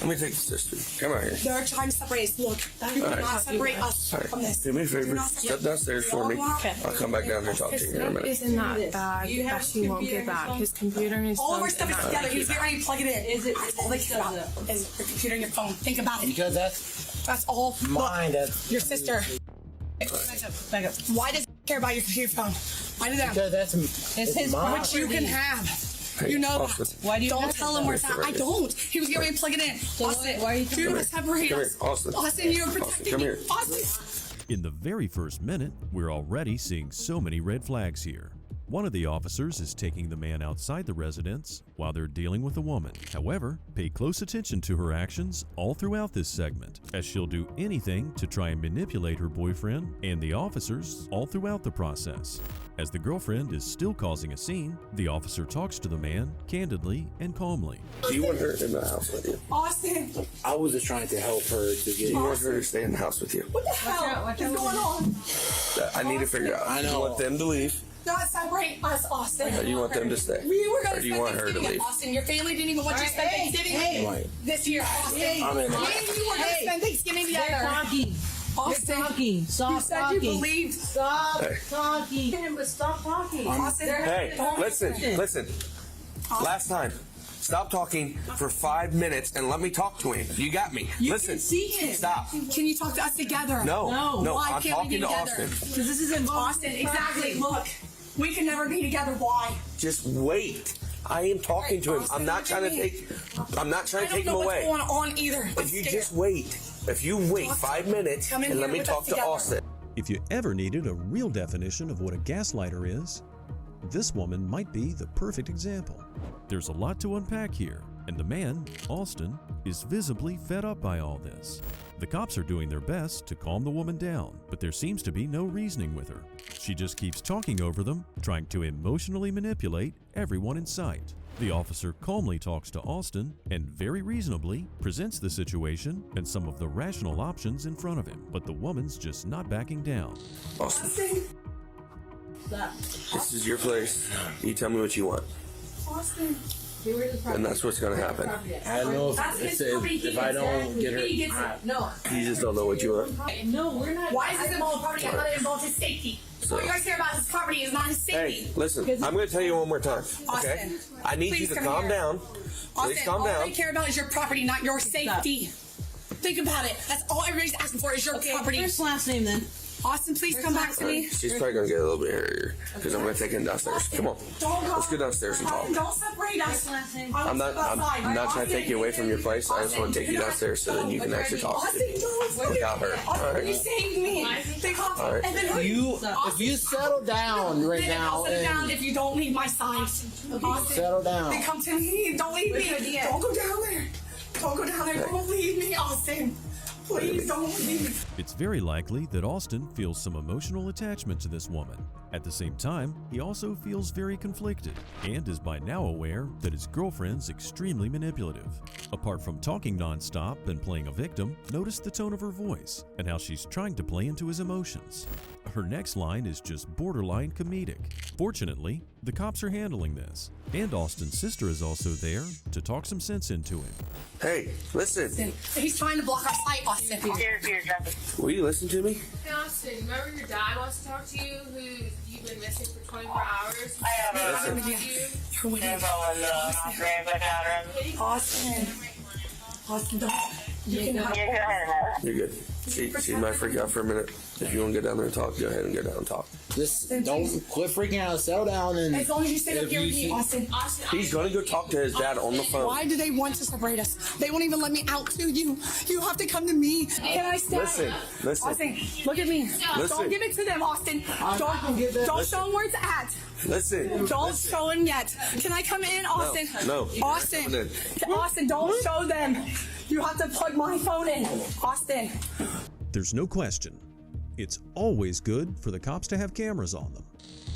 Let me take the sister. Come out here. They're trying to separate us. Look, you cannot separate us from this. Do me a favor. Step downstairs for me. I'll come back down here and talk to you in a minute. Isn't that bad that she won't get back? His computer and his phone. All of our stuff is together. He's getting ready to plug it in. That's all they care about is your computer and your phone. Think about it. Because that's all. mine. Look, That's your sister. Back up. Why does he care about your computer phone? Why do that? because that's It's his mine. which you can have. You know that. Why do you don't tell him where it's at. I don't. He was getting ready to plug it in. Austin, why are you trying to separate Come us? here, Austin. Austin, you're protecting come me. here. Austin. In the very first minute, we're already seeing so many red flags here. One of the officers is taking the man outside the residence while they're dealing with a woman. However, pay close attention to her actions all throughout this segment, as she'll do anything to try and manipulate her boyfriend and the officers all throughout the process. As the girlfriend is still causing a scene, the officer talks to the man candidly and calmly. Do you want her in the house with you? Austin. I was just trying to help her to Do get. you want her to stay in the house with you? What the hell is going on? I need to figure out. I Do you know. want them to leave? Not separate us, Austin. Or do you want them to stay? We were going Or to do you spend want her to Thanksgiving leave? at Austin. Your family didn't even want you to spend Thanksgiving Right. this year, Austin. I'm in. Me and you were going to spend Thanksgiving together. Austin, talking. Stop you said talking. you believed. Stop Hey. talking. But stop talking. Austin, Hey, listen. Last time. Stop talking for 5 minutes and let me talk to him. You got me. You Listen. can see him. Stop. Can you talk to us together? No. Why I'm can't we be talking to together? Austin. Because this is Austin. Exactly. Look, we can never be together. Why? Just wait. I am talking to him. I'm not trying to take him away. I don't know what's going on either. If you just wait. If you wait 5 minutes Come in and let here me with talk us to together. Austin. If you ever needed a real definition of what a gaslighter is, this woman might be the perfect example. There's a lot to unpack here, and the man, Austin, is visibly fed up by all this. The cops are doing their best to calm the woman down, but there seems to be no reasoning with her. She just keeps talking over them, trying to emotionally manipulate everyone in sight. The officer calmly talks to Austin and very reasonably presents the situation and some of the rational options in front of him, but the woman's just not backing down. Austin. This is your place. You tell me what you want. Austin. And that's what's going to happen. I know if I don't get her. No. You just don't know what you want. No, we're not. Why is this involved property? I thought it involved his safety. What you guys care about his property is not his safety. Hey, listen, I'm going to tell you one more time. Okay? Austin, I need you to come calm here. down. Please Austin, calm all down. I care about is your property, not your safety. Think about it. That's all everybody's asking for is your property. First last name then. Austin, please come back to me. She's probably gonna get a little bit hurt because I'm gonna take him downstairs. Come on, let's go downstars and talk. Don't separate us. I'm not trying to take you away from your place. I just want to take you downstairs so then you can actually talk without her. All right. You saved me. All right. If you settle down right now, I'll settle down if you don't leave my side. Settle down. They come to me. Don't leave me. Don't go down there. Don't go down there. Don't leave me, Austin. Please don't leave. It's very likely that Austin feels some emotional attachment to this woman. At the same time, he also feels very conflicted and is by now aware that his girlfriend's extremely manipulative. Apart from talking nonstop and playing a victim, notice the tone of her voice and how she's trying to play into his emotions. Her next line is just borderline comedic. Fortunately, the cops are handling this, and Austin's sister is also there to talk some sense into him. Hey, listen. He's trying to block our sight, Austin. Will you listen to me? Hey Austin, remember your dad wants to talk to you, who you've been missing for 24 hours? Austin, don't. You're good. She might freak out for a minute. If you want to go down there and talk, go ahead and go down and talk. Just don't quit freaking out. Settle down and. As long as you stay up here with me, Austin. He's gonna go talk to his dad on the phone. Why do they want to separate us? They won't even let me out to you. You have to come to me. Can I stay? Listen. Austin, look at me. Listen. Don't give it to them, Austin. Don't show them where it's at. Listen. Don't show him yet. Can I come in, Austin? No. Austin, don't show them. You have to plug my phone in, Austin. There's no question. It's always good for the cops to have cameras on them.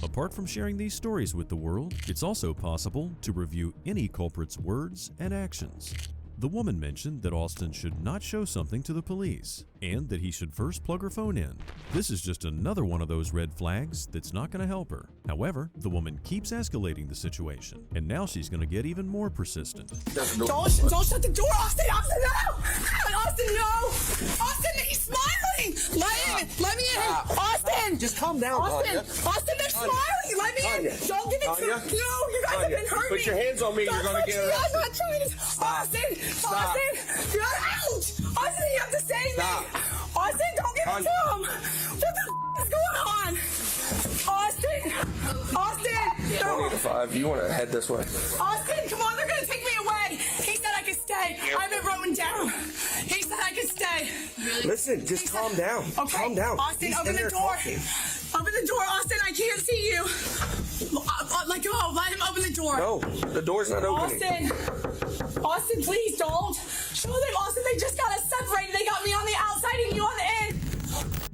Apart from sharing these stories with the world, it's also possible to review any culprit's words and actions. The woman mentioned that Austin should not show something to the police and that he should first plug her phone in. This is just another one of those red flags that's not going to help her. However, the woman keeps escalating the situation, and now she's going to get even more persistent. Don't shut the door, Austin! Austin, no! Austin, no! Austin, he's smiling! Let me in! Austin! Just calm down, Austin, they're smiling! Let me in! Don't give it to me! No, you guys have been hurting me! Put your hands on me, you're going to get arrested. I'm not trying to... Austin, you're out! Austin, you have to save me! Austin, don't give it to him! What the is going on? Austin! 20 to 5. You want to head this way? Austin, come on, they're going to take me away! He said I could stay. I have it written down. He said I could stay. Listen, just calm down. Okay. Calm down. Austin, open the door. Open the door, Austin. I can't see you. Let go. Let him open the door. No, the door's not opening. Austin, please don't. Show them, Austin. They just got us separated. They got me on the outside and you on the end.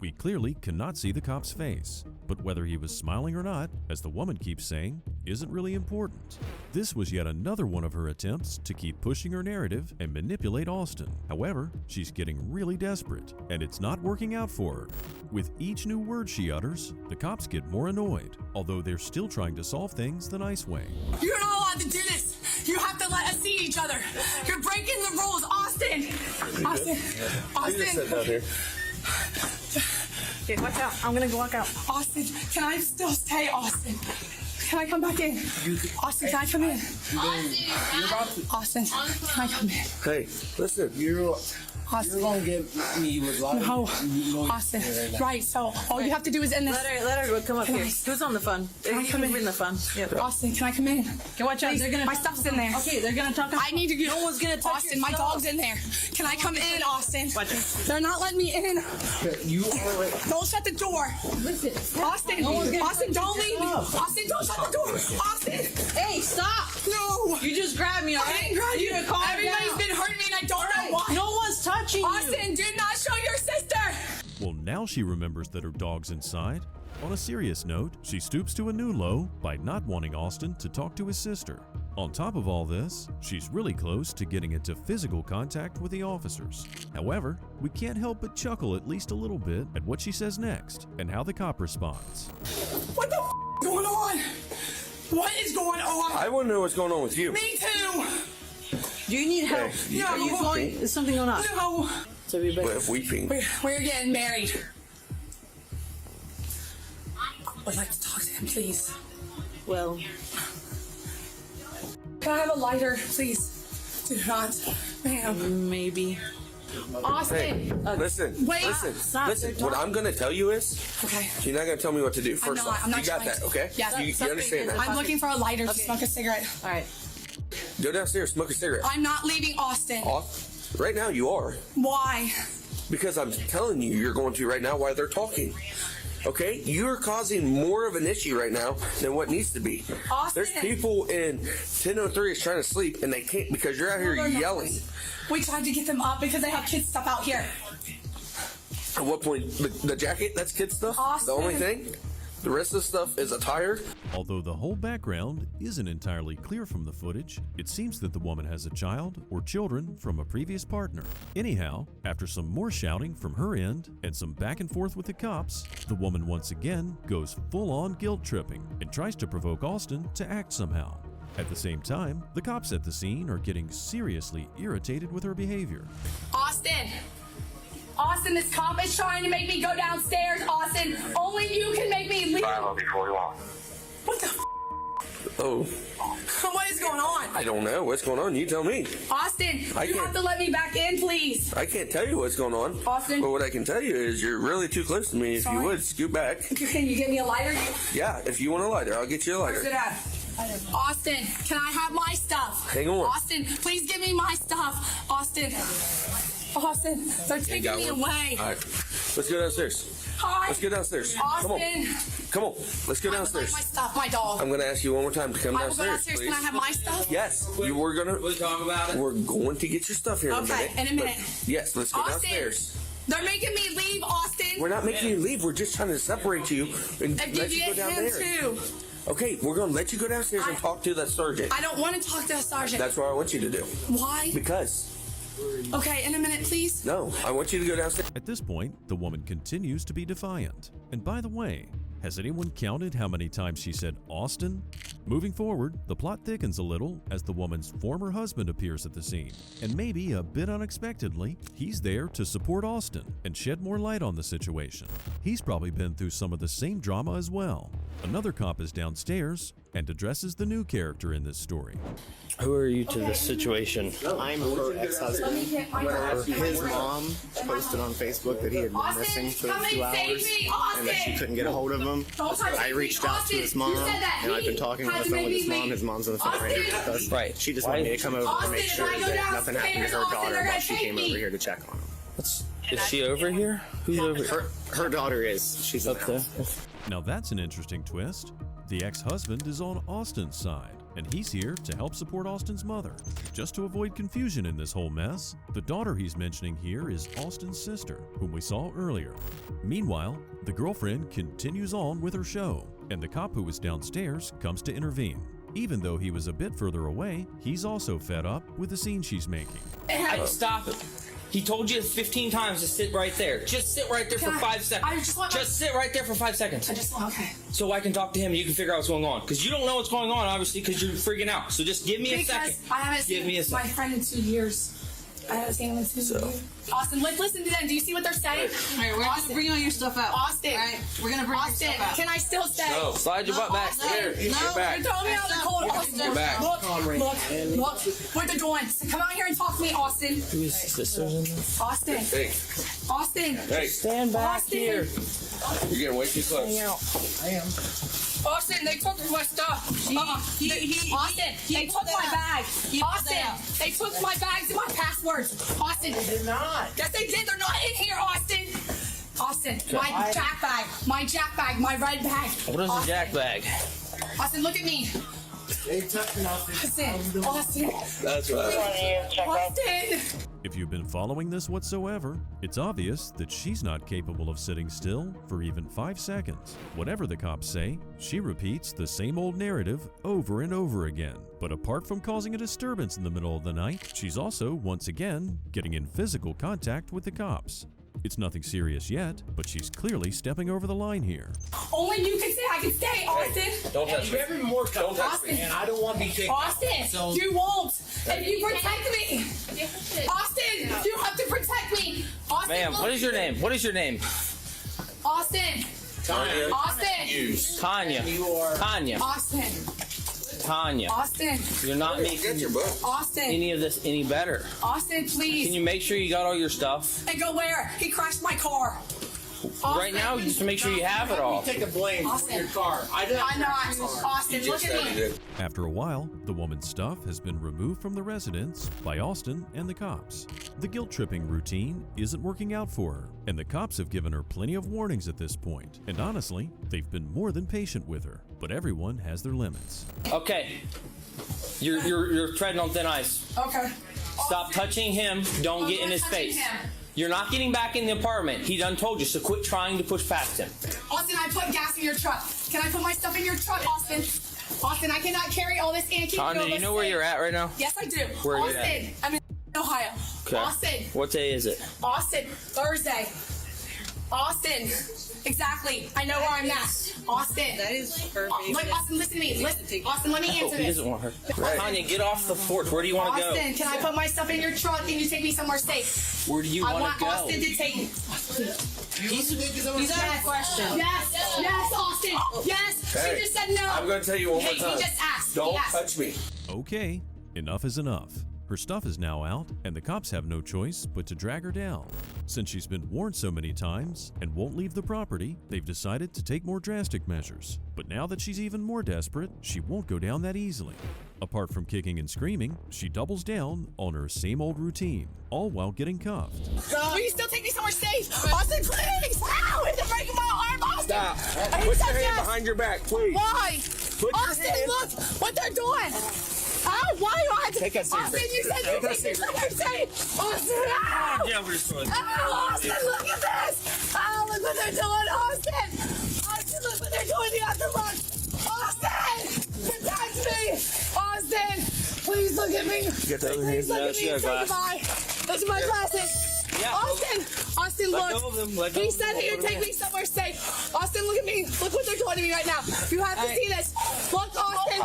We clearly cannot see the cop's face, but whether he was smiling or not, as the woman keeps saying, isn't really important. This was yet another one of her attempts to keep pushing her narrative and manipulate Austin. However, she's getting really desperate, and it's not working out for her. With each new word she utters, the cops get more annoyed, although they're still trying to solve things the nice way. You're not allowed to do this. You have to let us see each other. You're breaking the rules, Austin. Austin. You just sit down here. Okay, watch out. I'm gonna walk out. Austin, can I still stay, Austin? Can I come back in? Austin, can I come in? Austin, can I come in? Hey, listen, Austin. You're gonna get me with a lot No, Austin. Right, so all you have to do is end this. Let her come up here. Who's on the phone? Can I come in? The phone. Yeah. Austin, can I come in? Okay, watch out. They're gonna. My stuff's in there. Okay, they're gonna talk. I need to get. No one's gonna touch Austin, my dog's in there. Can I come in, Austin? Watch it. They're not letting me in. You are. Don't shut the door. Listen, Austin. Austin, don't leave me. Austin, don't shut the door. Austin. Hey, stop. No. You just grabbed me, all right? I didn't grab you. Everybody's been hurting me and I don't know why. No one's touching you. Austin, do not show your sister. Well, now she remembers that her dog's inside. On a serious note, she stoops to a new low by not wanting Austin to talk to his sister. On top of all this, she's really close to getting into physical contact with the officers. However, we can't help but chuckle at least a little bit at what she says next and how the cop responds. What the is going on? What is going on? I want to know what's going on with you. Me too. Do you need help? Hey, Are you going? Is something going on? No. So We're weeping. We're getting married. I'd like to talk to him, please. Well, can I have a lighter, please? Do not, ma'am. Maybe. Austin. Hey, listen. Wait. Listen. What I'm gonna tell you is, okay. You're not gonna tell me what to do. First off, I'm not you got trying that, to. okay? Yes. You understand that? I'm looking for a lighter to smoke a cigarette. All right. Go downstairs, smoke a cigarette. I'm not leaving Austin. Right now, you are. Why? Because I'm telling you, you're going to right now while they're talking. Okay? You're causing more of an issue right now than what needs to be. Austin. There's people in 1003 is trying to sleep and they can't because you're out here yelling. We tried to get them up because they have kids stuff out here. At what point? The jacket? That's kid stuff? Austin. The only thing? The rest of the stuff is attire? Although the whole background isn't entirely clear from the footage, it seems that the woman has a child or children from a previous partner. Anyhow, after some more shouting from her end and some back and forth with the cops, the woman once again goes full-on guilt tripping and tries to provoke Austin to act somehow. At the same time, the cops at the scene are getting seriously irritated with her behavior. Austin! Austin, this cop is trying to make me go downstairs. Austin, only you can make me leave. What the f? Oh. What is going on? I don't know. What's going on? You tell me. Austin, you have to let me back in, please. I can't tell you what's going on. Austin. But what I can tell you is you're really too close to me. If you would, scoot back. Can you get me a lighter? Yeah, if you want a lighter, I'll get you a lighter. Where's it at? Austin, can I have my stuff? Hang on. Austin, please give me my stuff. Austin, they're taking me away. All right, let's go downstairs. Hi. Let's go downstairs. Austin. Come on. Let's go downstairs. My stuff, my dog. I'm going to ask you one more time to come I will go downstairs, downstairs. please. Can I have my stuff? Yes, we're going to get your stuff here in a minute. Okay, in a minute. But yes, let's go Austin, downstairs. They're making me leave, Austin. We're not making you leave. We're just trying to separate you and let you go down there. Too. Okay, we're going to let you go downstairs and talk to that sergeant. I don't want to talk to a sergeant. That's what I want you to do. Why? Because. Okay, in a minute, please. No, I want you to go downstairs. At this point, the woman continues to be defiant. And by the way, has anyone counted how many times she said Austin? Moving forward, the plot thickens a little as the woman's former husband appears at the scene. And maybe a bit unexpectedly, he's there to support Austin and shed more light on the situation. He's probably been through some of the same drama as well. Another cop is downstairs and addresses the new character in this story. Who are you to this situation? I'm her ex-husband. His mom posted on Facebook that he had been missing for 2 hours and that she couldn't get a hold of him. I reached out to his mom and I've been talking on the phone with his mom. His mom's on the phone right here with us. Right. She just wanted me to come over and make sure that nothing happened to her daughter while she came over here to check on him. Is she over here? Who's over here? Her daughter is. She's up there. Now that's an interesting twist. The ex-husband is on Austin's side, and he's here to help support Austin's mother. Just to avoid confusion in this whole mess, the daughter he's mentioning here is Austin's sister, whom we saw earlier. Meanwhile, the girlfriend continues on with her show, and the cop who was downstairs comes to intervene. Even though he was a bit further away, he's also fed up with the scene she's making. Stop it. He told you 15 times to sit right there. Just sit right there for 5 seconds. Just sit right there for 5 seconds. Okay. So I can talk to him and you can figure out what's going on. Because you don't know what's going on, obviously, because you're freaking out. So just give me a second. I haven't seen my friend in 2 years. I haven't seen him in 2 years. Austin, listen to them. Do you see what they're saying? All right, we're going to bring all your stuff out. Austin. All right, we're going to bring your stuff out. Can I still stay? No. Slide your butt back. Austin, Here, no, back. you're telling me out of the cold, Austin. You're back. Look what they're doing. So come out here and talk to me, Austin. Whose sister's in there? Austin. Hey. Austin. Hey. Stand back Austin. here. You're getting way too close. I am. Austin, they took my stuff. Austin, they took my bag. Austin, they took my bags and my passwords. Austin, they did not. Yes, they did. They're not in here, Austin. Austin, my jack bag, my red bag. What is a jack bag? Austin, look at me. Austin. That's right. Austin. If you've been following this whatsoever, it's obvious that she's not capable of sitting still for even 5 seconds. Whatever the cops say, she repeats the same old narrative over and over again. But apart from causing a disturbance in the middle of the night, she's also, once again, getting in physical contact with the cops. It's nothing serious yet, but she's clearly stepping over the line here. Only you can say I can stay, Austin. Hey, don't touch me. Every more don't touch me. And I don't want to be kicked. Austin, So you won't. If you protect me. Austin, you have to protect me. Austin, Ma'am, what is your name? What is your name? Austin. Tanya. Austin. Tanya. You are. Tanya. Austin. Tanya. Austin. You're not making Austin. any of this any better. Austin, please. Can you make sure you got all your stuff? And go where? He crashed my car. Right now, just to make sure you have it all. Take the blame for your car. I'm not. Austin, look at me. After a while, the woman's stuff has been removed from the residence by Austin and the cops. The guilt-tripping routine isn't working out for her, and the cops have given her plenty of warnings at this point. And honestly, they've been more than patient with her, but everyone has their limits. Okay, you're treading on thin ice. Okay. Stop touching him. Don't get in his face. You're not getting back in the apartment. He done told you, so quit trying to push past him. Austin, I put gas in your truck. Can I put my stuff in your truck, Austin? Austin, I cannot carry all this antique. Tanya, do you know where you're at right now? Yes, I do. Where are you Austin, at? I'm in Ohio. Okay. Austin. What day is it? Austin, Thursday. Austin. Exactly. I know where I'm at. Austin. That is perfect. Look, Austin, listen to me. Listen. Austin, let me answer He this. doesn't want her. Tanya, get off the porch. Where do you want to go? Austin, can I put my stuff in your truck and you take me somewhere safe? Where do you want to go? I want Austin to take me. He's out of question. Yes, Austin. Yes. Hey, She just said no. I'm going to tell you one more time. He just asked. Don't touch me. Okay, enough is enough. Her stuff is now out, and the cops have no choice but to drag her down. Since she's been warned so many times and won't leave the property, they've decided to take more drastic measures. But now that she's even more desperate, she won't go down that easily. Apart from kicking and screaming, she doubles down on her same old routine, all while getting cuffed. Will you still take me somewhere safe? Austin, please! Ow! It's breaking my arm, Austin! Stop. Put your hand behind your back, please. Why? Put your Austin, hand. look what they're doing! Ow, why do I have to... Take a cigarette. Austin, you said you take me somewhere safe! Austin, ow! Yeah, we're just going. Ow, Austin, look at this! Ow, look what they're doing, Austin! Austin, look what they're doing, the aftermarket! Austin! Protect me! Austin! Please look at me! Get the other hand. Please look at me! Say goodbye! Those are my glasses! Yeah. Austin, Let look. go of them. He said that you'd take me somewhere safe. Austin, look at me. Look what they're doing to me right now. You have to see this. Look, Austin.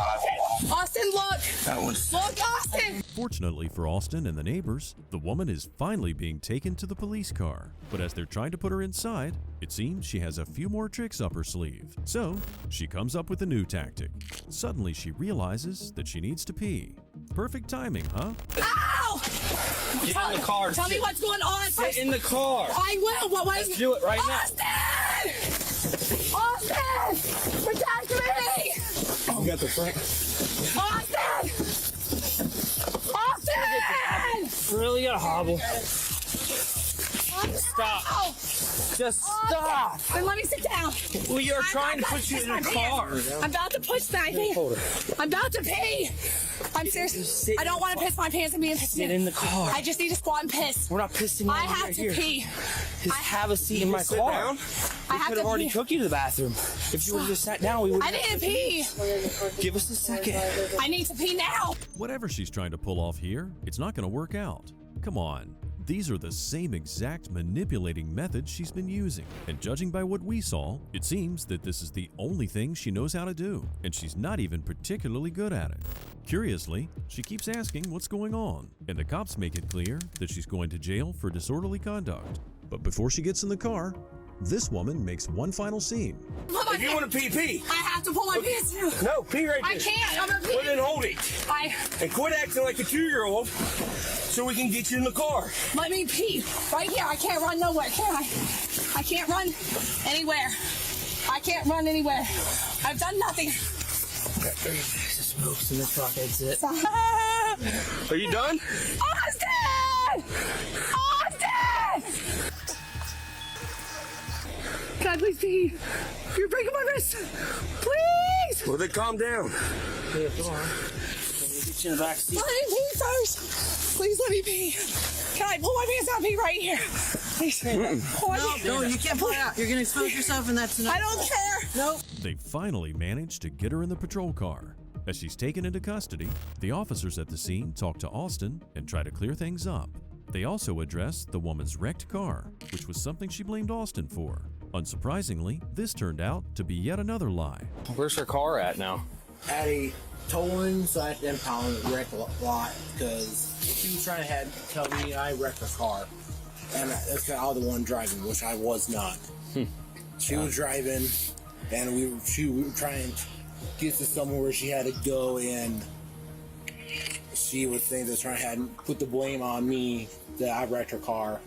Austin, look. That one's... Look, Austin. Fortunately for Austin and the neighbors, the woman is finally being taken to the police car. But as they're trying to put her inside, it seems she has a few more tricks up her sleeve. So, she comes up with a new tactic. Suddenly, she realizes that she needs to pee. Perfect timing, huh? Ow! Get in the car. Tell me what's going on. Sit in the car. I will. What was... Let's do it right now. Austin! Protect me! You got the front. Austin! Austin! Really gotta hobble. Stop. Just stop. Then let me sit down. We are trying to put you in the car. I'm about to push my pants. I'm about to pee. I'm serious. I don't want to piss my pants and be in piss. Get in the car. I just need to squat and piss. We're not pissing. I have to pee. Just have a seat in my car. I We have could to have already pee. took you to the bathroom. If you would have just sat down, we would. I need to pee. Give us a second. I need to pee now. Whatever she's trying to pull off here, it's not going to work out. Come on. These are the same exact manipulating methods she's been using. And judging by what we saw, it seems that this is the only thing she knows how to do, and she's not even particularly good at it. Curiously, she keeps asking what's going on, and the cops make it clear that she's going to jail for disorderly conduct. But before she gets in the car, this woman makes one final scene. If you want to pee, pee. I have to pull my pants down. No, pee right there. I can't. I'm gonna pee. Put it and hold it. And quit acting like a 2-year-old so we can get you in the car. Let me pee. Right here. I can't run nowhere, can I? I can't run anywhere. I can't run anywhere. I've done nothing. Got 3 bags of smokes in the truck. That's it. Are you done? Austin! Austin! Can I please pee? You're breaking my wrist. Please! Well, then calm down. Yeah, come on. Get you in the back seat. Let me pee first. Please let me pee. Can I pull my pants out and pee right here? Please. No, you can't pull it out. You're going to expose yourself, and that's enough. I don't care. Nope. They finally managed to get her in the patrol car. As she's taken into custody, the officers at the scene talk to Austin and try to clear things up. They also address the woman's wrecked car, which was something she blamed Austin for. Unsurprisingly, this turned out to be yet another lie. Where's her car at now? At a towing/impound wreck lot because she was trying to tell me I wrecked her car. And that's because I was the one driving, which I was not. She was driving, and we were trying gets to somewhere where she had to go and she was saying that trying to put the blame on me that I wrecked her car,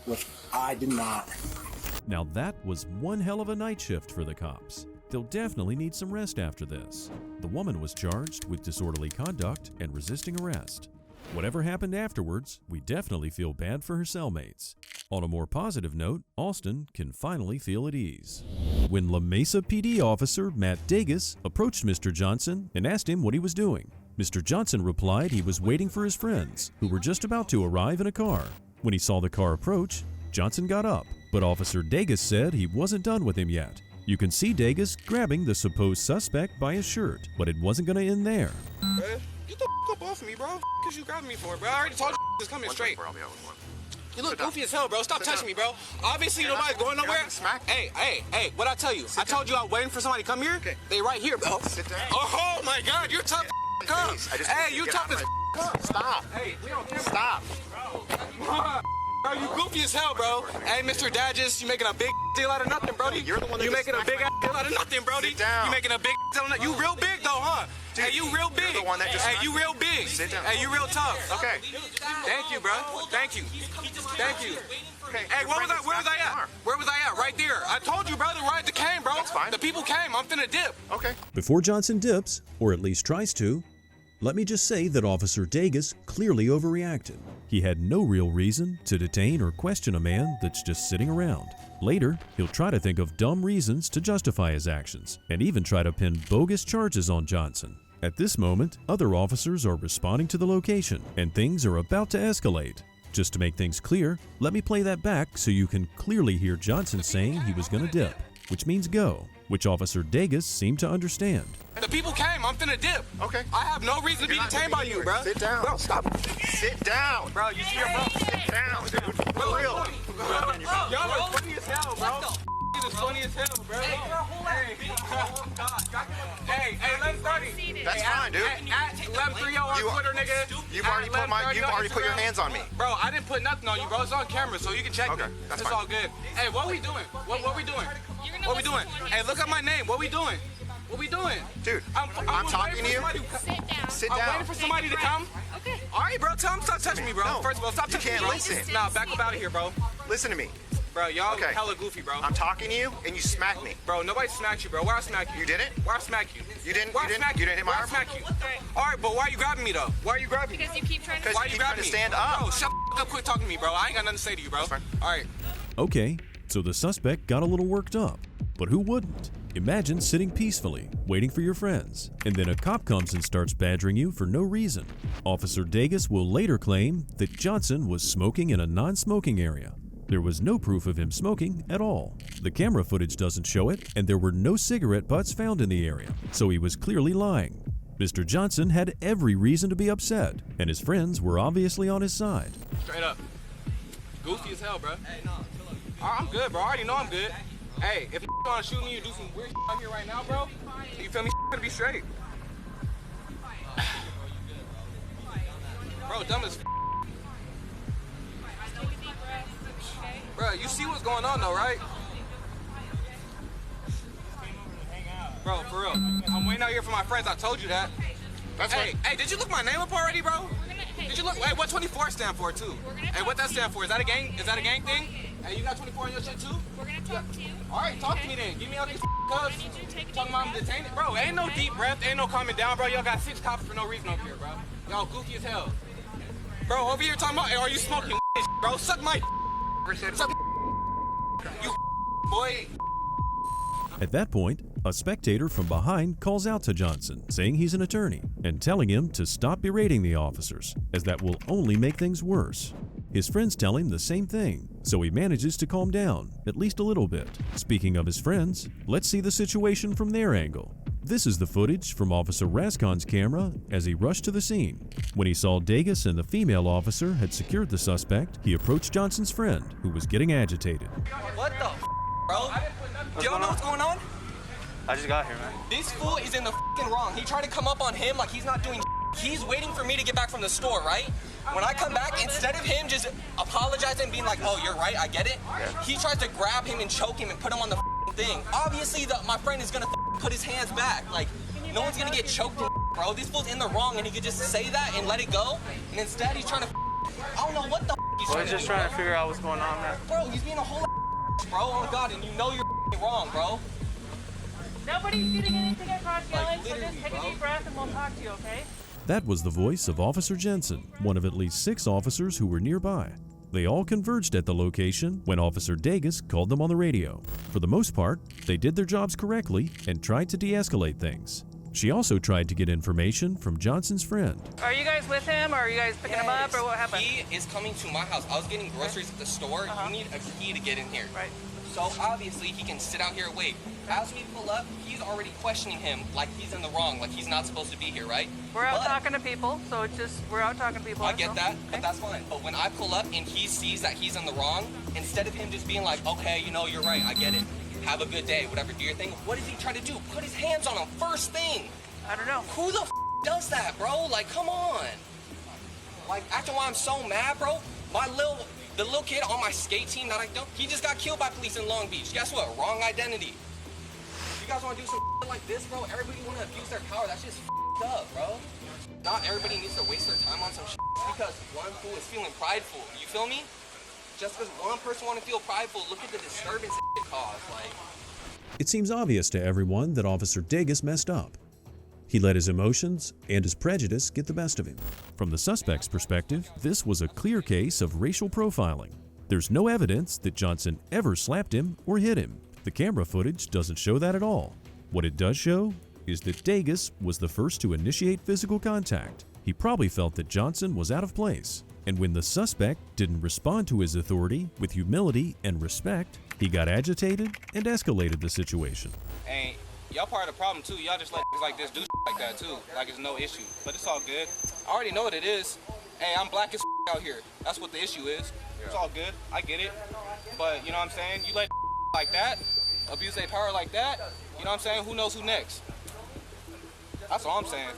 which I did not. Now that was one hell of a night shift for the cops. They'll definitely need some rest after this. The woman was charged with disorderly conduct and resisting arrest. Whatever happened afterwards, we definitely feel bad for her cellmates. On a more positive note, Austin can finally feel at ease. When La Mesa PD officer Matt Dagas approached Mr. Johnson and asked him what he was doing, Mr. Johnson replied he was waiting for his friends, who were just about to arrive in a car. When he saw the car approach, Johnson got up, but Officer Dagas said he wasn't done with him yet. You can see Dagas grabbing the supposed suspect by his shirt, but it wasn't going to end there. Get the up off me, bro. Cause you grabbing me for it, bro. I already told you just come here straight. You look goofy as hell, bro. Stop touching me, bro. Obviously, nobody's going nowhere. Hey, what I tell you? I told you I was waiting for somebody to come here. Okay. They right here, bro. Sit down. Oh my God, you're tough. Come. Hey, you tough as come. Stop. Hey, we don't care. Stop. Bro, you goofy as hell, bro. Hey, Mr. Dadges, you making a big deal out of nothing, Brody. You're the one that you making a big deal out of nothing, Brody. Sit down. You making a big deal out of nothing. You real big though, huh? Dude, hey, you real big. You're the one that just hey, you real big. Sit down. Hey, you real tough. Okay. Thank you, bro. Thank you. Thank you. Okay. Hey, where was I at? Where was I at? Right there. I told you, bro, the ride came, bro. That's fine. The people came. I'm finna dip. Okay. Before Johnson dips, or at least tries to, let me just say that Officer Dagas clearly overreacted. He had no real reason to detain or question a man that's just sitting around. Later, he'll try to think of dumb reasons to justify his actions, and even try to pin bogus charges on Johnson. At this moment, other officers are responding to the location, and things are about to escalate. Just to make things clear, let me play that back so you can clearly hear Johnson saying he was gonna dip, which means go, which Officer Dagas seemed to understand. The people came. I'm finna dip. Okay. I have no reason to be detained by you, bro. Sit down. Bro, stop. Sit down. Bro, you see your bro? Sit down, dude. For real. Y'all are funny as hell, bro. This is funny as hell, bro. Hey, let's start it. That's fine, dude. At 1130 on Twitter, nigga. You've already put your hands on me. Bro, I didn't put nothing on you, bro. It's on camera, so you can check okay, it. That's it's fine. all good. Hey, what we doing? What we doing? What we doing? Hey, look at my name. What we doing? What we doing? Dude, I'm talking to you. Sit down. I'm waiting for somebody to come. Okay. All right, bro. Tell him stop touching me, bro. No, First of all, stop touching me. You can't listen. Nah, back up out of here, bro. Listen to me. Bro, y'all hella goofy, bro. I'm talking to you, and you smacked me. Bro, nobody smacked you, bro. Where I smack you? You didn't? Where I smack you? You didn't? Where I smack you? You didn't hit my Where I arm? smack you? All right, but why are you grabbing me, though? Why are you grabbing me? Because you keep trying to. Because Why you you keep trying grabbing to me? stand up. Bro, shut the up. Quit talking to me, bro. I ain't got nothing to say to you, bro. That's fine. All right. Okay, so the suspect got a little worked up, but who wouldn't? Imagine sitting peacefully, waiting for your friends, and then a cop comes and starts badgering you for no reason. Officer Dagas will later claim that Johnson was smoking in a non-smoking area. There was no proof of him smoking at all. The camera footage doesn't show it, and there were no cigarette butts found in the area, so he was clearly lying. Mr. Johnson had every reason to be upset, and his friends were obviously on his side. Straight up. Goofy as hell, bro. Hey, no, chill out. I'm good, bro. I already know I'm good. Hey, if you want to shoot me or do some weird shit out here right now, bro, you feel me? Gonna be straight. Bro, dumb as Bro, you see what's going on though, right? Bro, for real. I'm waiting out here for my friends. I told you that. That's hey, did you look my name up already, bro? Did you look? Hey, what 24 stand for too? Hey, what that stand for? Is that a gang? Is that a gang thing? Hey, you got 24 on your shit too? We're gonna talk to you. All right, talk to me then. Give me all these cubs. Talking about I'm detained. Bro, ain't no deep breath. Ain't no calming down, bro. Y'all got 6 cops for no reason over here, bro. Y'all goofy as hell. Bro, over here talking about, hey, are you smoking, bro? Suck my suck you boy. At that point, a spectator from behind calls out to Johnson, saying he's an attorney, and telling him to stop berating the officers, as that will only make things worse. His friends tell him the same thing, so he manages to calm down, at least a little bit. Speaking of his friends, let's see the situation from their angle. This is the footage from Officer Rascon's camera as he rushed to the scene. When he saw Dagas and the female officer had secured the suspect, he approached Johnson's friend, who was getting agitated. What the bro? Do y'all know what's going on? I just got here, man. This fool is in the wrong. He tried to come up on him like he's not doing. He's waiting for me to get back from the store, right? When I come back, instead of him just apologizing and being like, oh, you're right, I get it, he tries to grab him and choke him and put him on the thing. Obviously, my friend is gonna put his hands back. Like, no one's gonna get choked, bro. This fool's in the wrong, and he could just say that and let it go. And instead, he's trying to. I don't know what the he's trying to do. He's just trying to figure out what's going on, man. Bro, he's being a whole bro. Oh my God, and you know you're wrong, bro. Nobody's getting anything across, yelling, so just take a deep breath and we'll talk to you, okay? That was the voice of Officer Jensen, one of at least 6 officers who were nearby. They all converged at the location when Officer Davis called them on the radio. For the most part, they did their jobs correctly and tried to de-escalate things. She also tried to get information from Johnson's friend. Are you guys with him, or are you guys picking him up, or what happened? He is coming to my house. I was getting groceries at the store. You need a key to get in here. Right. So obviously he can sit out here and wait. As we pull up, he's already questioning him like he's in the wrong, like he's not supposed to be here, right? We're out talking to people, so it's just, we're out talking to people. I get that, but that's fine. But when I pull up and he sees that he's in the wrong, instead of him just being like, okay, you know, you're right, I get it. Have a good day, whatever, do your thing. What does he try to do? Put his hands on him first thing. I don't know. Who the does that, bro? Like, come on. Like, after why I'm so mad, bro, the little kid on my skate team that I don't, he just got killed by police in Long Beach. Guess what? Wrong identity. You guys want to do some like this, bro? Everybody want to abuse their power. That's just up, bro. Not everybody needs to waste their time on some shit because one fool is feeling prideful. You feel me? Just because one person want to feel prideful, look at the disturbance it caused. Like, It seems obvious to everyone that Officer Davis messed up. He let his emotions and his prejudice get the best of him. From the suspect's perspective, this was a clear case of racial profiling. There's no evidence that Johnson ever slapped him or hit him. The camera footage doesn't show that at all. What it does show is that Davis was the first to initiate physical contact. He probably felt that Johnson was out of place, and when the suspect didn't respond to his authority with humility and respect, he got agitated and escalated the situation. Hey, y'all part of the problem too. Y'all just let like this do like that too. Like it's no issue, but it's all good. I already know what it is. Hey, I'm black as out here. That's what the issue is. It's all good. I get it. But you know what I'm saying? You let like that, abuse their power like that, you know what I'm saying? Who knows who next? That's all I'm saying.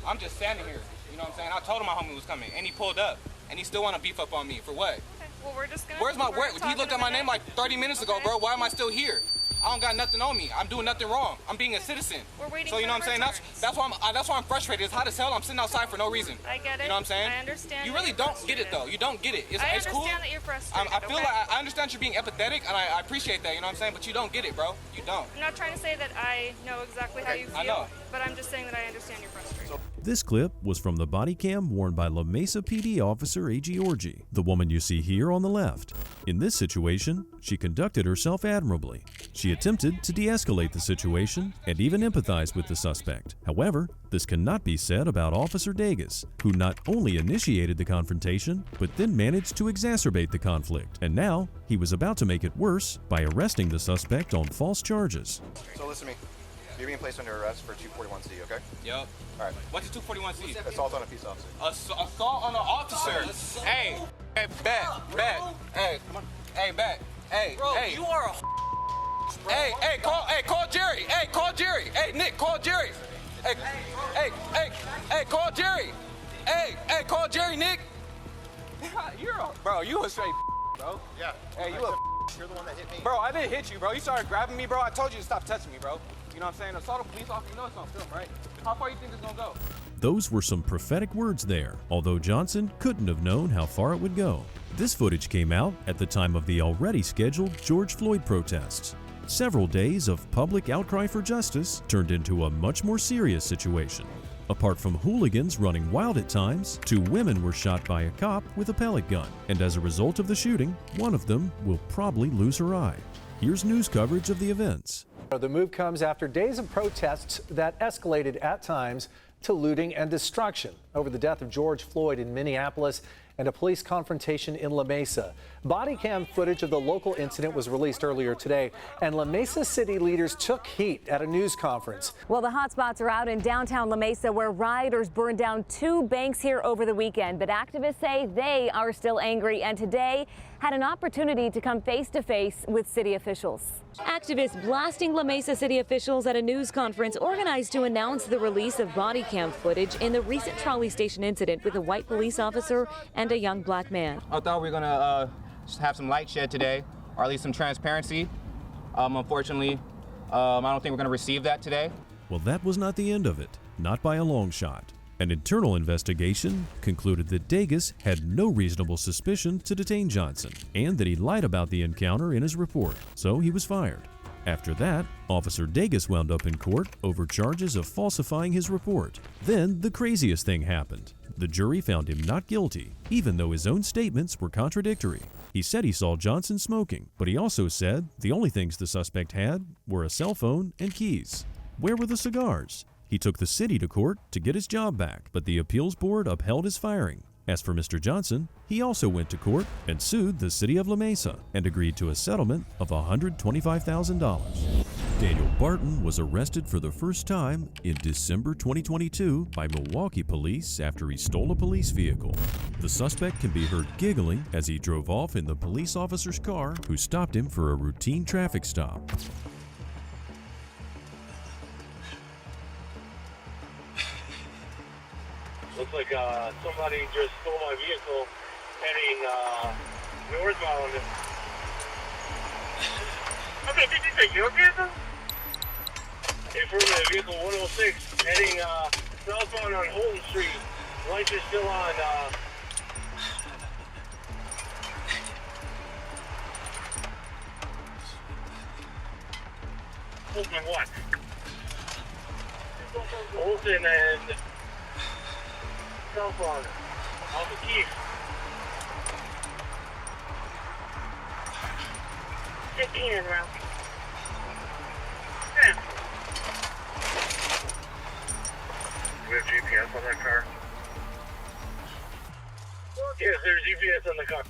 I'm just standing here. You know what I'm saying? I told him my homie was coming, and he pulled up, and he still want to beef up on me for what? Okay. Well, we're just gonna. Where's my where? He looked at my name like 30 minutes ago, bro. Why am I still here? I don't got nothing on me. I'm doing nothing wrong. I'm being a citizen. We're waiting. So you know what I'm saying? That's why I'm frustrated. It's hot as hell. I'm sitting outside for no reason. I get it. You know what I'm saying? I understand. You really don't get it though. You don't get it. It's cool. I understand that you're frustrated. I feel like I understand you're being empathetic, and I appreciate that. You know what I'm saying? But you don't get it, bro. You don't. I'm not trying to say that I know exactly how you feel. I know. But I'm just saying that I understand your frustration. This clip was from the body cam worn by La Mesa PD officer A.G. Orgy, the woman you see here on the left. In this situation, she conducted herself admirably. She attempted to de-escalate the situation and even empathize with the suspect. However, this cannot be said about Officer Davis, who not only initiated the confrontation, but then managed to exacerbate the conflict. And now, he was about to make it worse by arresting the suspect on false charges. So listen to me. You're being placed under arrest for 241C, okay? Yup. All right. What's the 241C? Assault on a peace officer. Assault on an officer. Hey, bet. Hey, come on. Hey, bet. Hey, bro, hey. you are a Call Jerry. Hey, call Jerry. Hey, Nick, call Jerry. Hey, call Jerry. Hey, call Jerry, Nick. You a straight bro. Yeah. Hey, you're the one that hit me. Bro, I didn't hit you, bro. You started grabbing me, bro. I told you to stop touching me, bro. You know what I'm saying? Assault a police officer, you know it's on film, right? How far you think it's gonna go? Those were some prophetic words there, although Johnson couldn't have known how far it would go. This footage came out at the time of the already scheduled George Floyd protests. Several days of public outcry for justice turned into a much more serious situation. Apart from hooligans running wild at times, 2 women were shot by a cop with a pellet gun, and as a result of the shooting, one of them will probably lose her eye. Here's news coverage of the events. The move comes after days of protests that escalated at times to looting and destruction over the death of George Floyd in Minneapolis and a police confrontation in La Mesa. Body cam footage of the local incident was released earlier today, and La Mesa city leaders took heat at a news conference. Well, the hot spots are out in downtown La Mesa, where rioters burned down 2 banks here over the weekend. But activists say they are still angry, and today had an opportunity to come face-to-face with city officials. Activists blasting La Mesa city officials at a news conference organized to announce the release of body cam footage in the recent trolley station incident with a white police officer and a young black man. I thought we were gonna have some light shed today, or at least some transparency. Unfortunately, I don't think we're going to receive that today. Well, that was not the end of it, not by a long shot. An internal investigation concluded that Degas had no reasonable suspicion to detain Johnson and that he lied about the encounter in his report, so he was fired. After that, Officer Degas wound up in court over charges of falsifying his report. Then the craziest thing happened. The jury found him not guilty, even though his own statements were contradictory. He said he saw Johnson smoking, but he also said the only things the suspect had were a cell phone and keys. Where were the cigars? He took the city to court to get his job back, but the appeals board upheld his firing. As for Mr. Johnson, he also went to court and sued the city of La Mesa and agreed to a settlement of $125,000. Daniel Barton was arrested for the first time in December 2022 by Milwaukee police after he stole a police vehicle. The suspect can be heard giggling as he drove off in the police officer's car, who stopped him for a routine traffic stop. Looks like somebody just stole my vehicle heading northbound. Okay, did you take your vehicle? In front of vehicle 106 heading southbound on Holton Street. Lights are still on. Holton what? Holton and southbound on the Keith. In route. Yeah. Do we have GPS on that car? Yes, there's GPS on the car.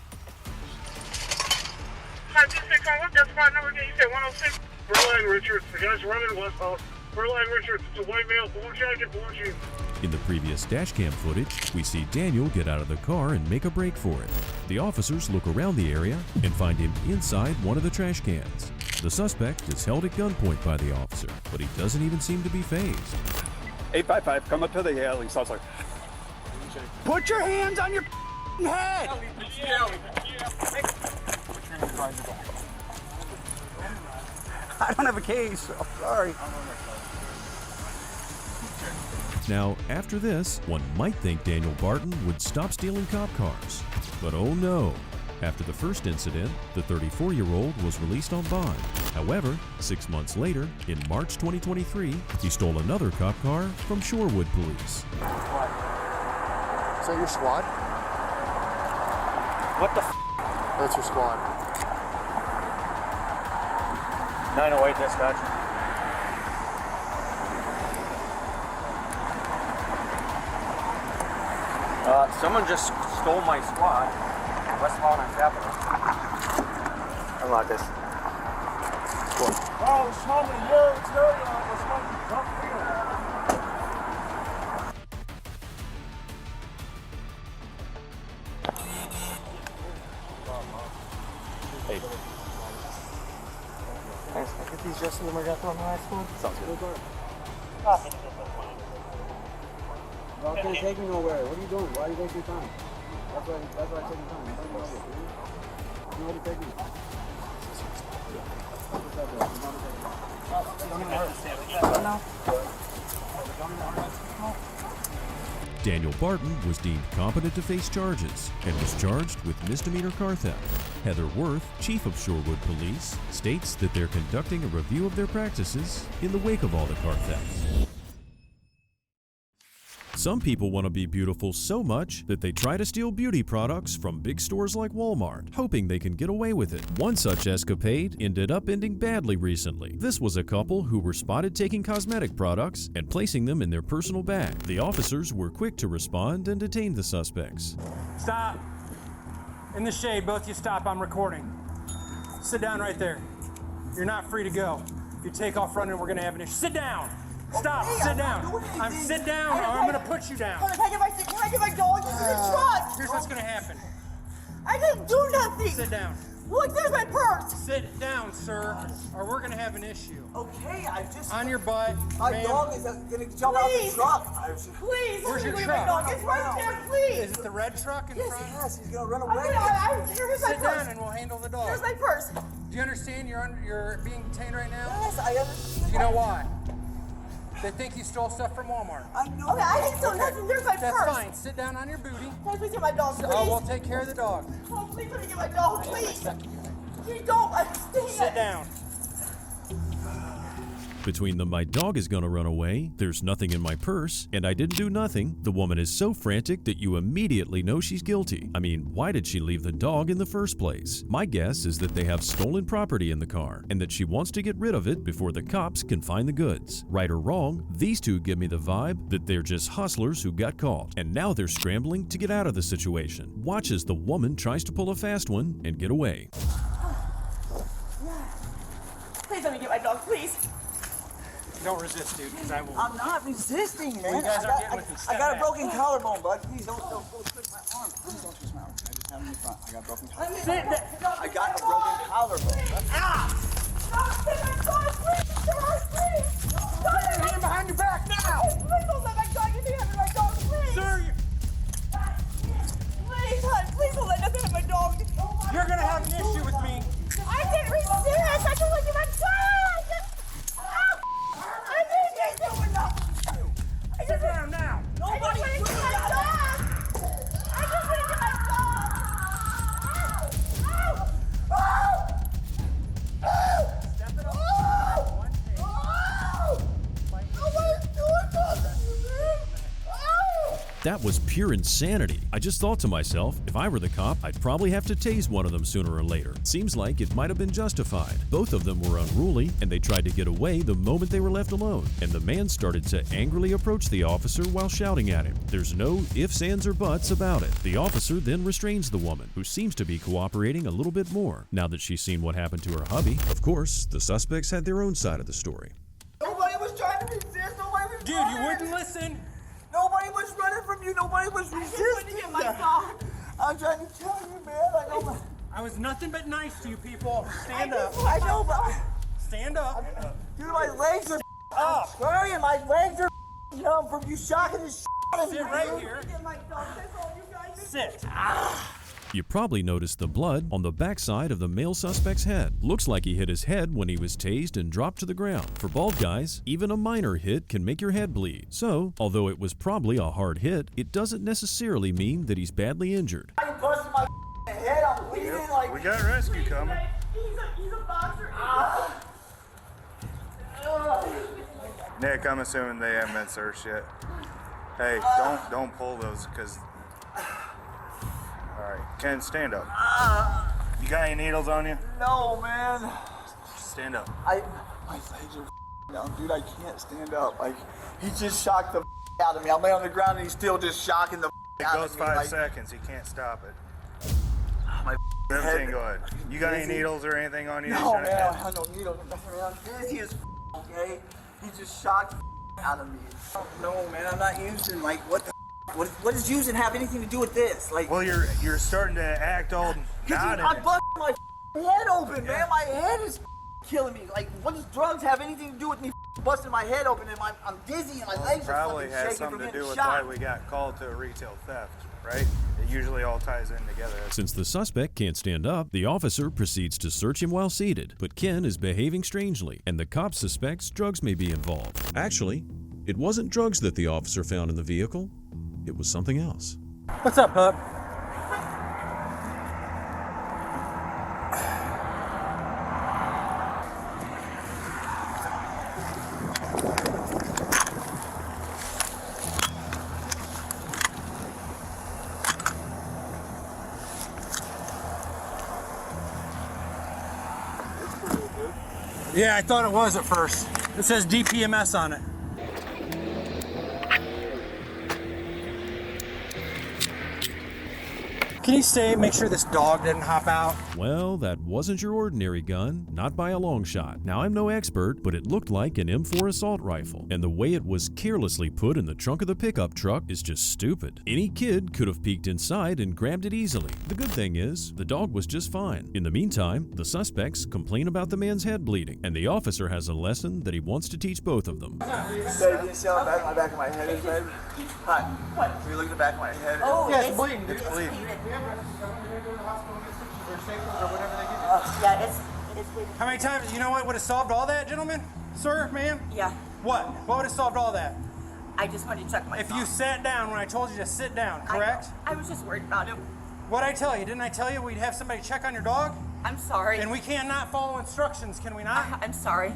Hi, this is what that's my number again. You said 106. Berline Richards, the guy's running westbound. Berline Richards, it's a white male, blue jacket, blue jeans. In the previous dashcam footage, we see Daniel get out of the car and make a break for it. The officers look around the area and find him inside one of the trash cans. The suspect is held at gunpoint by the officer, but he doesn't even seem to be fazed. 855, come up to the alley, Southside. Put your hands on your head! I don't have a case, so sorry. Now, after this, one might think Daniel Barton would stop stealing cop cars. But oh no. After the first incident, the 34-year-old was released on bond. However, 6 months later, in March 2023, he stole another cop car from Shorewood Police. Is that your squad? What the f? That's your squad. 908 dispatch. Someone just stole my squad. Westbound and Capitol. Unlock this. Oh, it's coming here. It's very on. It's coming. Jump here. Hey. Thanks. Get these just in the Margaret on high school. Sounds good. Y'all can't take me nowhere. What are you doing? Why are you wasting time? That's why I'm taking time. I'm taking over. You know what to take me. Daniel Barton was deemed competent to face charges and was charged with misdemeanor car theft. Heather Worth, chief of Shorewood Police, states that they're conducting a review of their practices in the wake of all the car thefts. Some people want to be beautiful so much that they try to steal beauty products from big stores like Walmart, hoping they can get away with it. One such escapade ended up ending badly recently. This was a couple who were spotted taking cosmetic products and placing them in their personal bag. The officers were quick to respond and detain the suspects. Stop. In the shade, both you stop. I'm recording. Sit down right there. You're not free to go. If you take off running, we're going to have an issue. Sit down. Stop. Hey, sit down. Sit down or I'm going to put you down. Can I get my dog? This is a truck. Here's what's going to happen. I didn't do nothing. Sit down. Look, there's my purse. Sit down, sir, or we're gonna have an issue. Okay, I just... On your butt, My man. dog is gonna jump out the truck. Please, Where's your my truck? dog. It's right there, please. Is it the red truck in front? Yes, he's gonna run away. Here's my Sit purse. down and we'll handle the dog. Here's my purse. Do you understand you're being detained right now? Yes, I understand. Do you know why? They think you stole stuff from Walmart. I know. Okay, I didn't steal nothing. There's my That's purse. fine. Sit down on your booty. Can I please get my dog, please? Oh, we'll take care of the dog. Oh, please let me get my dog, please. You don't understand. Sit down. Between the "my dog is gonna run away," "there's nothing in my purse," and "I didn't do nothing," the woman is so frantic that you immediately know she's guilty. I mean, why did she leave the dog in the first place? My guess is that they have stolen property in the car and that she wants to get rid of it before the cops can find the goods. Right or wrong, these two give me the vibe that they're just hustlers who got caught, and now they're scrambling to get out of the situation. Watch as the woman tries to pull a fast one and get away. Please let me get my dog, please. Don't resist, dude, because I will. I'm not resisting, man. Well, you guys aren't getting with me. I got a Step broken back. collarbone, bud. Please don't twist my arm. Please don't twist my arm. I just have it in front. I got a broken collarbone. I got a broken collarbone. Ah! Stop! Get my dog, please! Please! Put your hand behind your back now! Please don't let my dog get me having my dog, please! Sir, please, hon, please don't let nothing hit my dog. You're gonna have an issue with me. I didn't resist! I just want to get my dog! I didn't get someone else! Sit down now. Nobody put my dog! I just want to get my dog! Ow! Ow! Ow! Step it up. Ow! Ow! Nobody's doing nothing to me! Ow! That was pure insanity. I just thought to myself, if I were the cop, I'd probably have to tase one of them sooner or later. Seems like it might have been justified. Both of them were unruly, and they tried to get away the moment they were left alone. And the man started to angrily approach the officer while shouting at him. There's no ifs, ands, or buts about it. The officer then restrains the woman, who seems to be cooperating a little bit more, now that she's seen what happened to her hubby. Of course, the suspects had their own side of the story. Nobody was trying to resist. Nobody was Dude, running. you wouldn't listen. Nobody was running from you. Nobody was resisting. My dog. I'm trying to tell you, man. I know I was nothing but nice to you people. Stand up. I know, but Stand up. dude, my legs are Up. sorry, and my legs are numb from you shocking the shit out of me. Sit right here. Get my dog. That's all you guys do. Sit. You probably noticed the blood on the backside of the male suspect's head. Looks like he hit his head when he was tased and dropped to the ground. For bald guys, even a minor hit can make your head bleed. So, although it was probably a hard hit, it doesn't necessarily mean that he's badly injured. I'm busting my head. I'm bleeding like. We got rescue coming. He's a boxer. Nick, I'm assuming they haven't been searched yet. Hey, don't pull those, because... Alright, Ken, stand up. You got any needles on you? No, man. Stand up. My legs are down, dude. I can't stand up. Like, he just shocked the out of me. I'm laying on the ground and he's still just shocking the It out goes of me. 5 like, seconds. He can't stop it. My Everything head- go ahead. You got any Dizzy. needles or anything on you? No, man. I have no needles. Nothing around. Dizzy as okay? He just shocked the out of me. No, man. I'm not using, like, what the what does using have anything to do with this? Like, Well, you're starting to act all not in I it. busted my head open, man. My head is killing me. Like, what does drugs have anything to do with me busting my head open and I'm dizzy and my legs are Probably fucking has shaking something from to getting do with shot. why we got called to a retail theft, right? It usually all ties in together. Since the suspect can't stand up, the officer proceeds to search him while seated. But Ken is behaving strangely, and the cop suspects drugs may be involved. Actually, it wasn't drugs that the officer found in the vehicle. It was something else. What's up, pup? Yeah, I thought it was at first. It says DPMS on it. Can you stay, make sure this dog didn't hop out? Well, that wasn't your ordinary gun, not by a long shot. Now, I'm no expert, but it looked like an M4 assault rifle, and the way it was carelessly put in the trunk of the pickup truck is just stupid. Any kid could have peeked inside and grabbed it easily. The good thing is, the dog was just fine. In the meantime, the suspects complain about the man's head bleeding, and the officer has a lesson that he wants to teach both of them. Babe, you see how bad my back of my head is, babe? Hi. What? Can you look at the back of my head? Oh, yeah, it's bleeding. It's bleeding. Yeah, it's bleeding. How many times, you know what would have solved all that, gentlemen? Sir, ma'am? Yeah. What? What would have solved all that? I just wanted to check my If you sat down when I told you to sit down, correct? I was just worried about him. What'd I tell you? Didn't I tell you we'd have somebody check on your dog? I'm sorry. And we cannot follow instructions, can we not? I'm sorry.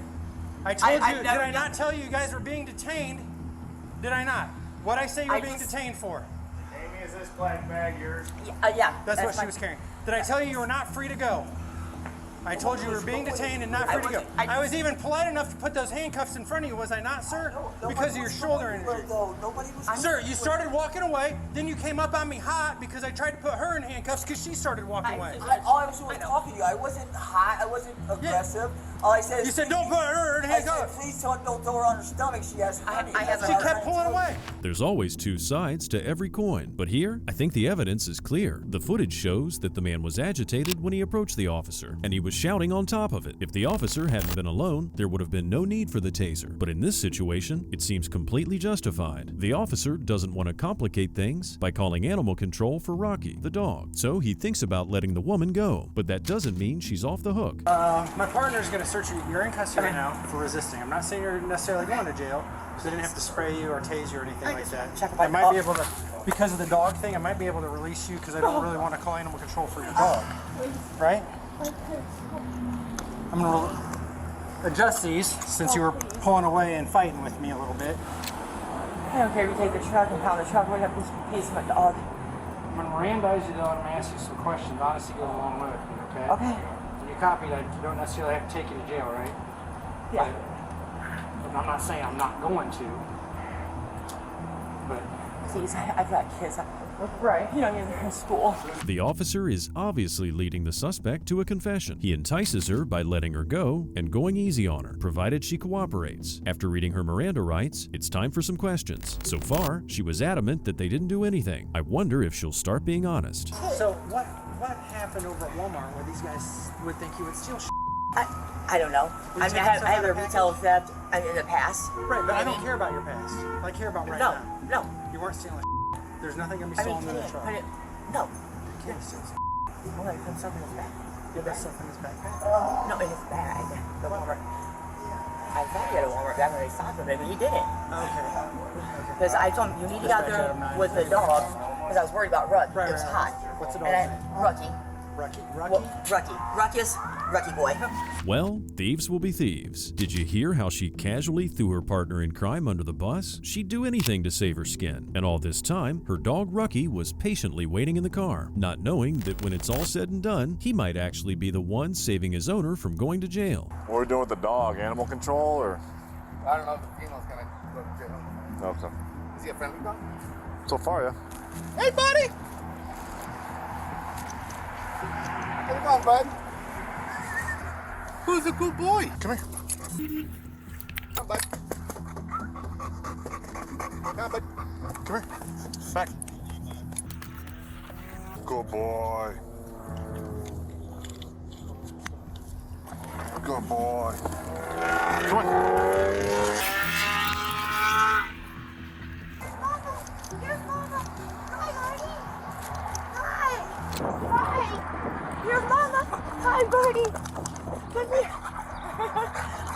I told you, did I not tell you you guys were being detained? Did I not? What'd I say you were being detained for? Amy, is this black bag yours? Yeah. That's what she was carrying. Did I tell you you were not free to go? I told you you were being detained and not free to go. I was even polite enough to put those handcuffs in front of you, was I not, sir? Because of your shoulder injury. Sir, you started walking away, then you came up on me hot because I tried to put her in handcuffs because she started walking away. All I was doing was talking to you. I wasn't hot. I wasn't aggressive. All I said is... You said, don't put her in handcuffs. I said, please don't throw her on her stomach. She has honey. She kept pulling away. There's always two sides to every coin, but here, I think the evidence is clear. The footage shows that the man was agitated when he approached the officer, and he was shouting on top of it. If the officer hadn't been alone, there would have been no need for the taser. But in this situation, it seems completely justified. The officer doesn't want to complicate things by calling animal control for Rocky, the dog. So he thinks about letting the woman go, but that doesn't mean she's off the hook. My partner's going to search you. You're in custody now for resisting. I'm not saying you're necessarily going to jail, because they didn't have to spray you or tase you or anything like that. I might be able to, because of the dog thing, I might be able to release you because I don't really want to call animal control for your dog. Right? I'm going to adjust these since you were pulling away and fighting with me a little bit. I don't care if you take the truck and pound the truck. What happens to piece of my dog? I'm going to Mirandize you though, and I'm going to ask you some questions. Honesty goes a long way with me, okay? Okay. When you copy that, you don't necessarily have to take you to jail, right? Yeah. But I'm not saying I'm not going to. But please, I've got kids. Right. You know, you're in school. The officer is obviously leading the suspect to a confession. He entices her by letting her go and going easy on her, provided she cooperates. After reading her Miranda rights, it's time for some questions. So far, she was adamant that they didn't do anything. I wonder if she'll start being honest. So what happened over at Walmart where these guys would think you would steal shit? I don't know. I mean, I have a retail theft in the past. Right, but I don't care about your past. I care about right now. No. You weren't stealing shit. There's nothing going to be stolen in the truck. No. You can't steal shit. Well, I put something in his bag. You have stuff in his backpack? No, in his bag. The Walmart. I thought he had a Walmart bag when they stopped him, but he didn't. Okay. Because I told him, you need to get out there with the dog, because I was worried about Ruck. It was hot. What's the dog's name? Rucky. Rucky? Ruckus. Rucky boy. Well, thieves will be thieves. Did you hear how she casually threw her partner in crime under the bus? She'd do anything to save her skin. And all this time, her dog Rucky was patiently waiting in the car, not knowing that when it's all said and done, he might actually be the one saving his owner from going to jail. What are we doing with the dog? Animal control or? I don't know if the female's gonna go to jail. Okay. Is he a friendly dog? So far, yeah. Hey, buddy! Come on, bud. Who's a good boy? Come here. Come, bud. Come, bud. Come here. Back. Good boy. Good boy. Come on. Here's Mama. Hi, Birdie. Come here.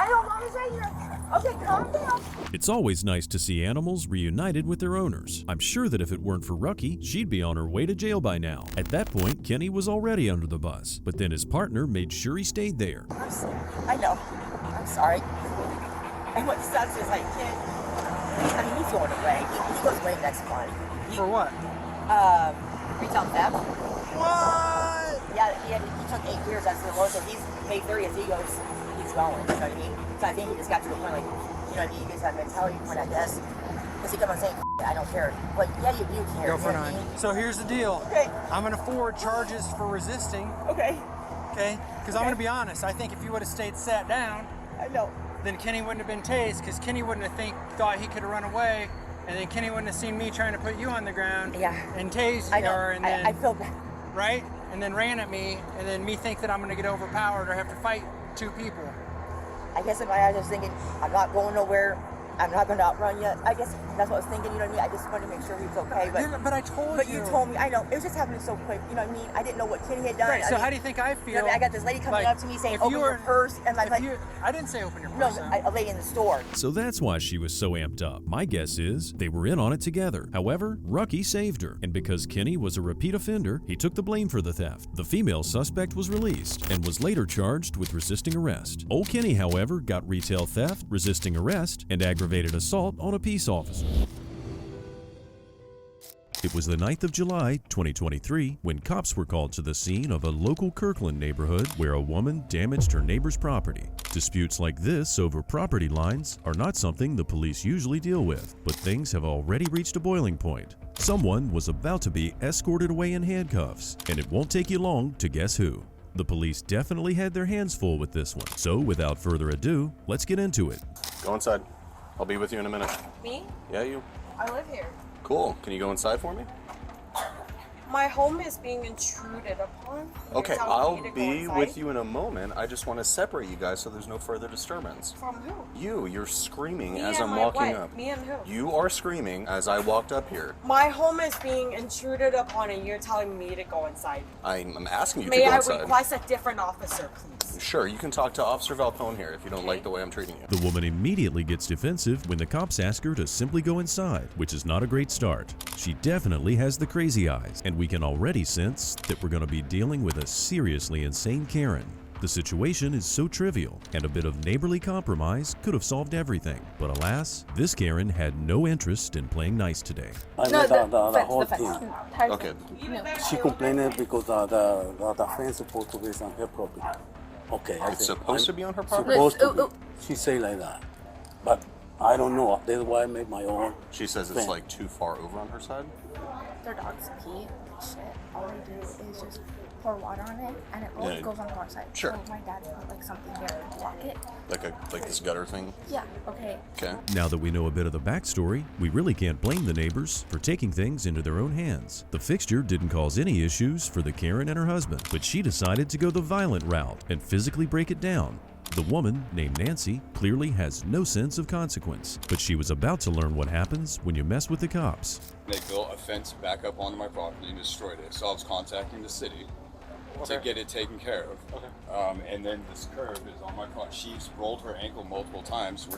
I know Mama's right here. Okay, calm down. It's always nice to see animals reunited with their owners. I'm sure that if it weren't for Rucky, she'd be on her way to jail by now. At that point, Kenny was already under the bus, but then his partner made sure he stayed there. I'm sorry. I know. I'm sorry. And what sucks is I can't. I mean, he's going away. He goes away next month. For what? Retail theft. What? Yeah, he took 8 years. That's the most. So he's May 30th. He's going. You know what I mean? So I think he just got to the point, like, you know, you guys have mentality point, I guess. Because he kept on saying I don't care. But yeah, you do care. Go for 9. So here's the deal. Okay. I'm gonna forward charges for resisting. Okay. Okay? Because I'm gonna be honest, I think if you would have stayed sat down, I know. Then Kenny wouldn't have been tased, because Kenny wouldn't have thought he could have run away, and then Kenny wouldn't have seen me trying to put you on the ground and tase her, and then I feel bad. Right? And then ran at me, and then me think that I'm gonna get overpowered or have to fight 2 people. I guess in my eyes I was thinking, I'm not going nowhere. I'm not going to outrun you. I guess that's what I was thinking, you know what I mean? I just wanted to make sure he was okay. But I told you. But you told me, I know. It was just happening so quick, you know what I mean? I didn't know what Kenny had done. Right, so how do you think I feel? You know, I got this lady coming up to me saying, open your purse. And I'm like, I didn't say open your purse. No, a lady in the store. So that's why she was so amped up. My guess is they were in on it together. However, Rucky saved her, and because Kenny was a repeat offender, he took the blame for the theft. The female suspect was released and was later charged with resisting arrest. Old Kenny, however, got retail theft, resisting arrest, and aggravated assault on a peace officer. It was the 9th of July, 2023, when cops were called to the scene of a local Kirkland neighborhood where a woman damaged her neighbor's property. Disputes like this over property lines are not something the police usually deal with, but things have already reached a boiling point. Someone was about to be escorted away in handcuffs, and it won't take you long to guess who. The police definitely had their hands full with this one. So without further ado, let's get into it. Go inside. I'll be with you in a minute. Me? Yeah, you. I live here. Cool. Can you go inside for me? My home is being intruded upon. Okay, You're telling I'll me to go be inside? with you in a moment. I just want to separate you guys so there's no further disturbance. From who? You're screaming Me as and I'm my walking wife. up. Me and who? You are screaming as I walked up here. My home is being intruded upon and you're telling me to go inside. I'm asking you May to go I inside. request a different officer, please? Sure, you can talk to Officer Valpone here if you don't like the way I'm treating you. The woman immediately gets defensive when the cops ask her to simply go inside, which is not a great start. She definitely has the crazy eyes, and we can already sense that we're going to be dealing with a seriously insane Karen. The situation is so trivial, and a bit of neighborly compromise could have solved everything. But alas, this Karen had no interest in playing nice today. I met the whole team. Okay. She complained because the fence is supposed to be on her property. Okay, I It's said, supposed to be on her property? Supposed to be. She say like that, but I don't know. That's why I make my own. She says it's fence. like too far over on her side? Their dogs pee, shit. All they do is just pour water on it, and it always goes on the wrong side. Sure. So my dad put like something there to block it. Like this gutter thing? Yeah. Okay. Okay. Now that we know a bit of the backstory, we really can't blame the neighbors for taking things into their own hands. The fixture didn't cause any issues for the Karen and her husband, but she decided to go the violent route and physically break it down. The woman, named Nancy, clearly has no sense of consequence, but she was about to learn what happens when you mess with the cops. They built a fence back up onto my property and destroyed it, so I was contacting the city to get it taken care of. Okay. And then this curb is on my property. She's rolled her ankle multiple times.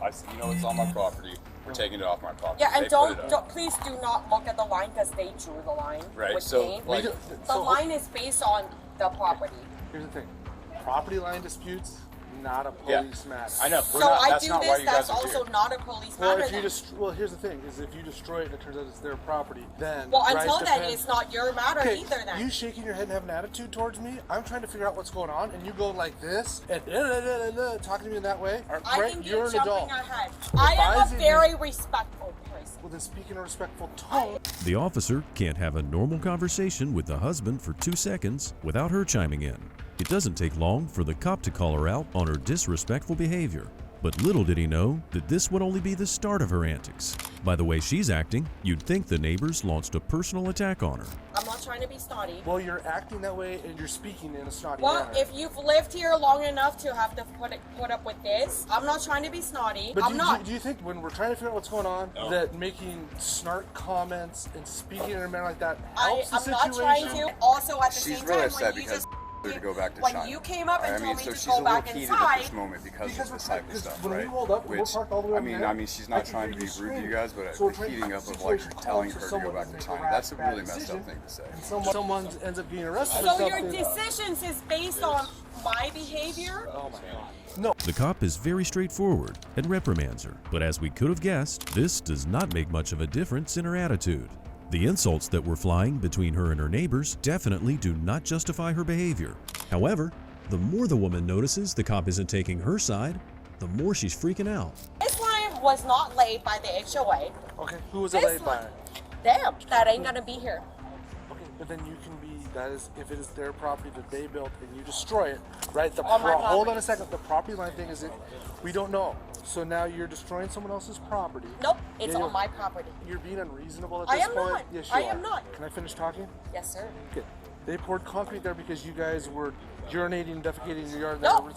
I said, you know, it's on my property. We're taking it off my property. Yeah, and They put it up. please do not look at the line because they drew the line. Right, with so, paint. like- the line is based on the property. Here's the thing. Property line disputes, not a police matter. I know. So I do this, that's also not a police Well, matter if you then. well, here's the thing: is if you destroy it and it turns out it's their property, then Well, right, until then, depends- it's not your matter Okay, either then. You shaking your head and have an attitude towards me. I'm trying to figure out what's going on, and you go like this and talking to me in that way. I right? think You're you're an jumping adult. ahead. I am Advise a you- very respectful person. Well, then speak in a respectful tone. The officer can't have a normal conversation with the husband for 2 seconds without her chiming in. It doesn't take long for the cop to call her out on her disrespectful behavior. But little did he know that this would only be the start of her antics. By the way she's acting, you'd think the neighbors launched a personal attack on her. I'm not trying to be snotty. Well, you're acting that way and you're speaking in a snotty Well, manner. if you've lived here long enough to have to put up with this, I'm not trying to be snotty. But I'm not. do you think when we're trying to figure out what's going on, that making snark comments and speaking in a manner like that helps the I'm situation? not trying to. Also, at the She's same really time, upset when you because just to go back to when China. you came up and I mean, told me so to she's go a little back heated inside, at this moment because of this type of stuff, when we right? rolled up, we were parked all the way I over mean, there. she's not trying to be rude to you guys, but So we're the trying to heating keep up the of like situation telling calm her for to go back someone to to China. make a That's a bad really messed up decision. thing to say. And someone ends up getting arrested. So for your something. decisions is based on my behavior? Oh my god. No. The cop is very straightforward and reprimands her, but as we could have guessed, this does not make much of a difference in her attitude. The insults that were flying between her and her neighbors definitely do not justify her behavior. However, the more the woman notices the cop isn't taking her side, the more she's freaking out. It's why I'm was not laid by the HOA. Okay, who was it laid by? Them. That ain't gonna be here. Okay, but then you can be, that is, if it is their property that they built and you destroy it, right? Hold on a second, the property line thing is, we don't know. So now you're destroying someone else's property. Nope, it's on my property. You're being unreasonable at I this am point? not. Yes, I you am are. not. Can I finish talking? Yes, sir. Okay. They poured concrete there because you guys were urinating, defecating in your yard. No,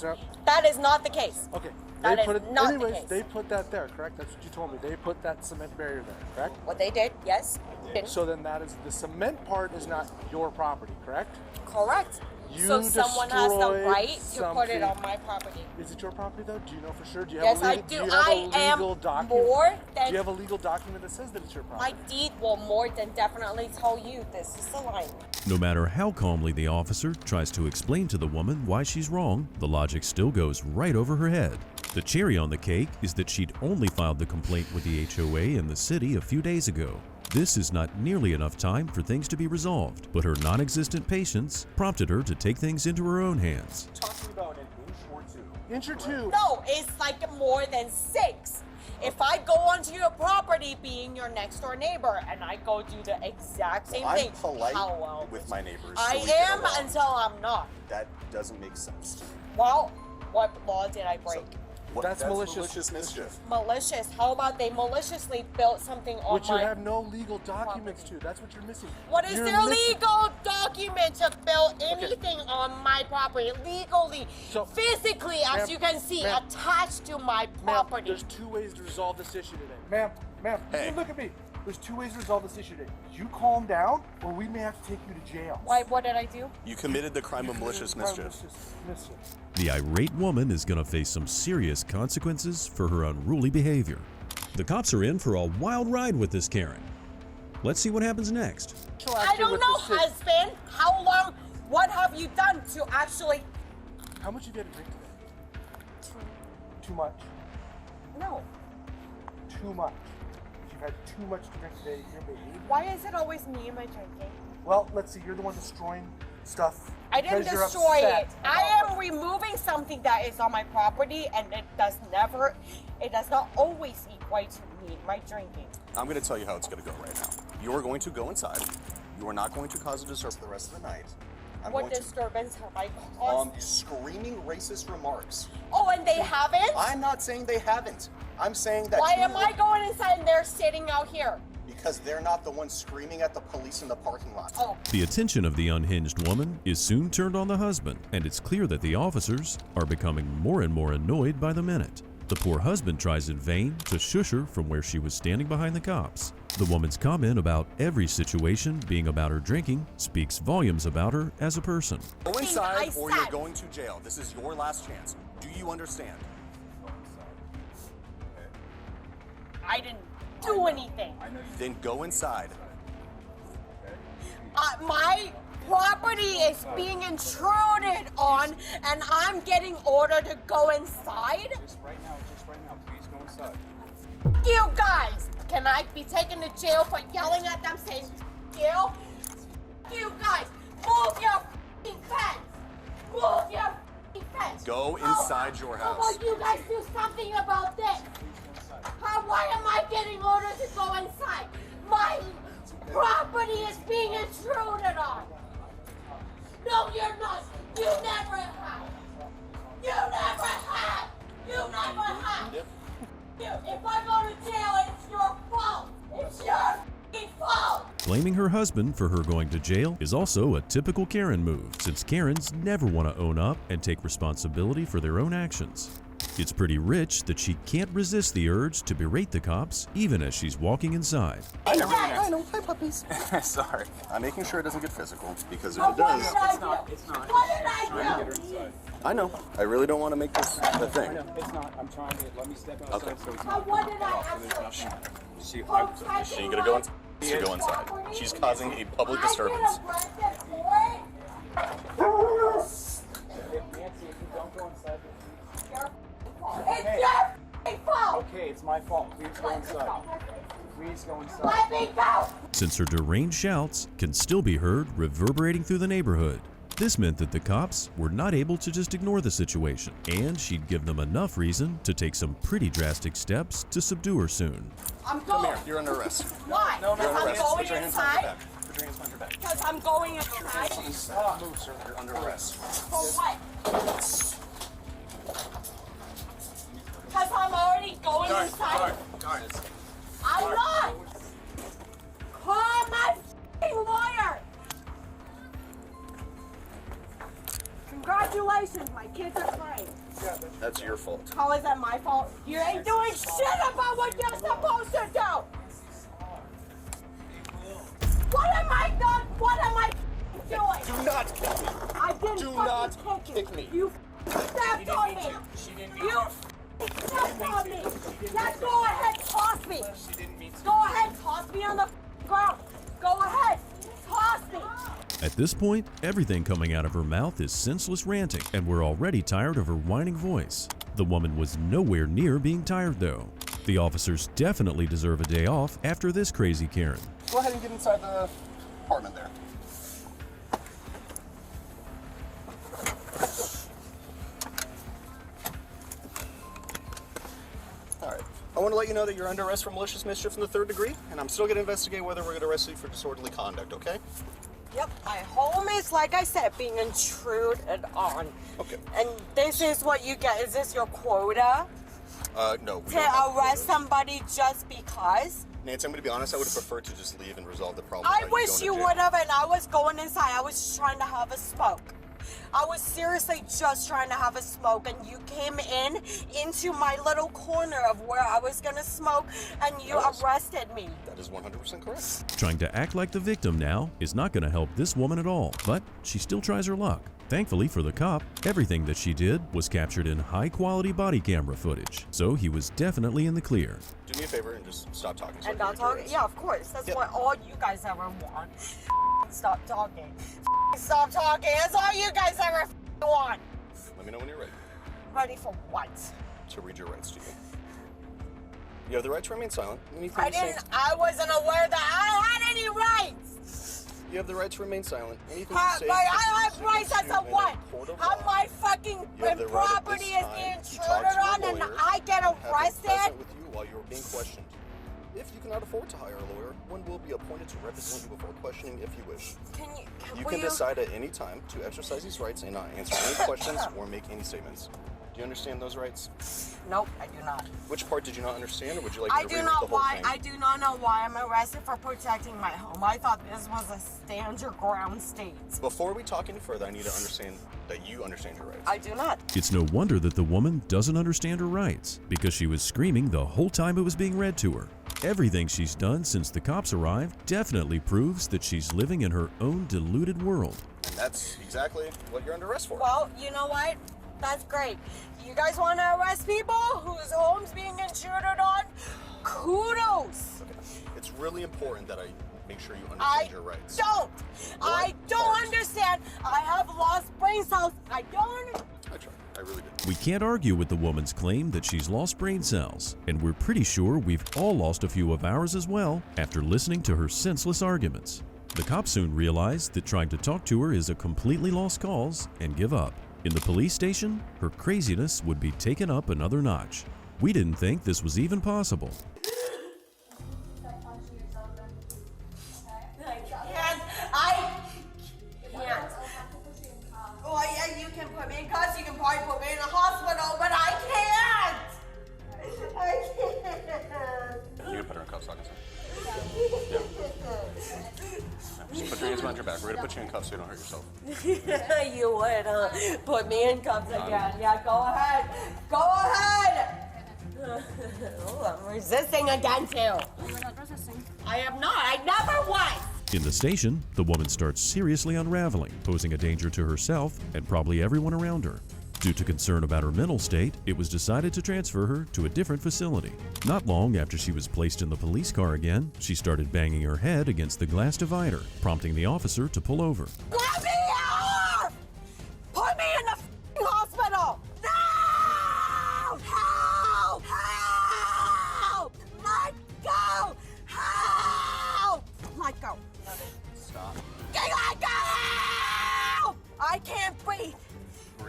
that is not the case. Okay. That is not anyways, the case. they put that there, correct? That's what you told me. They put that cement barrier there, correct? What they did, yes. So then that is, the cement part is not your property, correct? Correct. You So someone has the destroyed right to put it something. on my property. Is it your property though? Do you know for sure? Do you Yes, have a I legal, do. you have I a am legal document? more than- Do you have a legal document that says that it's your property? My deed will more than definitely tell you this is the line. No matter how calmly the officer tries to explain to the woman why she's wrong, the logic still goes right over her head. The cherry on the cake is that she'd only filed the complaint with the HOA in the city a few days ago. This is not nearly enough time for things to be resolved, but her non-existent patience prompted her to take things into her own hands. Talking about an inch or two. Inch or two? No, it's like more than 6. If I go onto your property being your next door neighbor and I go do the exact same thing, I'm polite how with my neighbors. I so we get am along. until I'm not. That doesn't make sense to me. Well, what law did I break? That's malicious mischief. Malicious. How about they maliciously built something on Which you my... have no legal documents to. That's what you're missing. What is You're their missing- legal document to build anything on my property legally, physically, as Ma'am, you can see, ma'am. attached to my property? There's 2 ways to resolve this issue today. Ma'am, Hey. look at me. There's 2 ways to resolve this issue today. You calm down, or we may have to take you to jail. Why? What did I do? You committed the crime of malicious mischief. The irate woman is going to face some serious consequences for her unruly behavior. The cops are in for a wild ride with this Karen. Let's see what happens next. I don't know, husband. How long? What have you done to actually? How much have you had to drink today? Too much. No. Too much. If you've had too much to drink today, you're behaving. Why is it always me and my drinking? Well, let's see. You're the one destroying stuff. I didn't because you're destroy upset it. I am removing something that is on my property, and it does not always equate to me, my drinking. I'm going to tell you how it's going to go right now. You are going to go inside. You are not going to cause a disturbance for the rest of the night. What disturbance have I caused? Screaming racist remarks. Oh, and they haven't? I'm not saying they haven't. I'm saying that. Why am I going inside and they're sitting out here? Because they're not the ones screaming at the police in the parking lot. Oh. The attention of the unhinged woman is soon turned on the husband, and it's clear that the officers are becoming more and more annoyed by the minute. The poor husband tries in vain to shush her from where she was standing behind the cops. The woman's comment about every situation being about her drinking speaks volumes about her as a person. Go inside or you're going to jail. This is your last chance. Do you understand? I didn't do anything. Then go inside. My property is being intruded on, and I'm getting ordered to go inside? Just right now, please go inside. You guys! Can I be taken to jail for yelling at them saying, "Jail"? You guys! Move your f***ing fence! Move your f***ing fence! Go inside your How house. about you guys do something about this? Why am I getting orders to go inside? My property is being intruded on! No, you're not! You never have! You never have! You never have! If I go to jail, it's your fault! It's your f***ing fault! Blaming her husband for her going to jail is also a typical Karen move, since Karens never want to own up and take responsibility for their own actions. It's pretty rich that she can't resist the urge to berate the cops even as she's walking inside. I know. Hi, puppies. Sorry. I'm making sure it doesn't get physical, because if it What does... did I do? What did I do? I know. I really don't want to make this a thing. It's not. I'm trying to. Let me step outside Okay. so it's What did I actually do? She gonna go inside. She go inside. She's causing a public disturbance. Nancy, if you don't go inside, It's your f***ing fault! okay, it's my fault. Please go inside. Please go inside. Let me go! Since her deranged shouts can still be heard reverberating through the neighborhood. This meant that the cops were not able to just ignore the situation, and she'd give them enough reason to take some pretty drastic steps to subdue her soon. I'm Come going. here. You're under arrest. Why? You're Because under I'm arrest. going Put your hands on your inside. back. Put your hands on your back. Because I'm going inside. Move, sir. You're under arrest. For what? Because I'm already going inside. Guards. I'm not. Call my f***ing lawyer. Congratulations, my kids are crying. That's your fault. How is that my fault? You ain't doing shit about what you're supposed to do. What am I done? What am I doing? Do not kick me. I didn't Do fucking not kick kick me. You stepped on me. You stepped on me. Now go ahead, toss me. Go ahead, toss me on the ground. Go ahead, toss me. At this point, everything coming out of her mouth is senseless ranting, and we're already tired of her whining voice. The woman was nowhere near being tired, though. The officers definitely deserve a day off after this crazy Karen. Go ahead and get inside the apartment there. Alright. I want to let you know that you're under arrest for malicious mischief in the 3rd degree, and I'm still going to investigate whether we're going to arrest you for disorderly conduct, okay? Yep, my home is, like I said, being intruded on. Okay. And this is what you get. Is this your quota? No. We To don't have arrest quotas. somebody just because? Nancy, I'm going to be honest, I would have preferred to just leave and resolve the problem. I without wish going to you jail. would have, and I was going inside. I was trying to have a smoke. I was seriously just trying to have a smoke, and you came into my little corner of where I was gonna smoke, and you arrested me. That is 100% correct. Trying to act like the victim now is not going to help this woman at all, but she still tries her luck. Thankfully for the cop, everything that she did was captured in high-quality body camera footage, so he was definitely in the clear. Do me a favor and just stop talking. So And I not can read your talking? rights. Yeah, of course. That's Yep. what all you guys ever want. Stop talking. Stop talking. That's all you guys ever want. Let me know when you're ready Ready for what? to read your rights to you. You have the right to remain silent. Anything I you say- didn't. I wasn't aware that I had any rights. You have the right to remain silent. Anything But you say. I have rights as a what? How my fucking You have the right at property this is being time to talk intruded to a on, and lawyer I get and have them arrested. present with you while you are being questioned. If you cannot afford to hire a lawyer, one will be appointed to represent you before questioning if you wish. You can decide at any time to exercise these rights and not answer any questions or make any statements. Do you understand those rights? Nope, I do not. Which part did you not understand, or would you like I me to do reread not the whole why. thing? I do not know why I'm arrested for protecting my home. I thought this was a stand your ground state. Before we talk any further, I need to understand that you understand your rights. I do not. It's no wonder that the woman doesn't understand her rights, because she was screaming the whole time it was being read to her. Everything she's done since the cops arrived definitely proves that she's living in her own deluded world. And that's exactly what you're under arrest for. Well, you know what? That's great. You guys want to arrest people whose homes being intruded on? Kudos. Okay. It's really important that I make sure you understand I your rights. don't. I don't understand. I have lost brain cells. I don't. I tried. I really did. We can't argue with the woman's claim that she's lost brain cells, and we're pretty sure we've all lost a few of ours as well after listening to her senseless arguments. The cops soon realized that trying to talk to her is a completely lost cause and give up. In the police station, her craziness would be taken up another notch. We didn't think this was even possible. I can't. Well, yeah, you can put me in cuffs. You can probably put me in a hospital, but I can't. I can't. You can put her in cuffs, like I said. Yeah. Just put your hands behind your back. We're going to put you in cuffs so you don't hurt yourself. You would, huh? Put me in cuffs again. Yeah, go ahead. Go ahead. Oh, I'm resisting again, too. You're not resisting. I am not. I never was. In the station, the woman starts seriously unraveling, posing a danger to herself and probably everyone around her. Due to concern about her mental state, it was decided to transfer her to a different facility. Not long after she was placed in the police car again, she started banging her head against the glass divider, prompting the officer to pull over. Let me out! Put me in the f***ing hospital! No! Help! Help! Let go! Help! Let go. Stop. Let go! I can't breathe.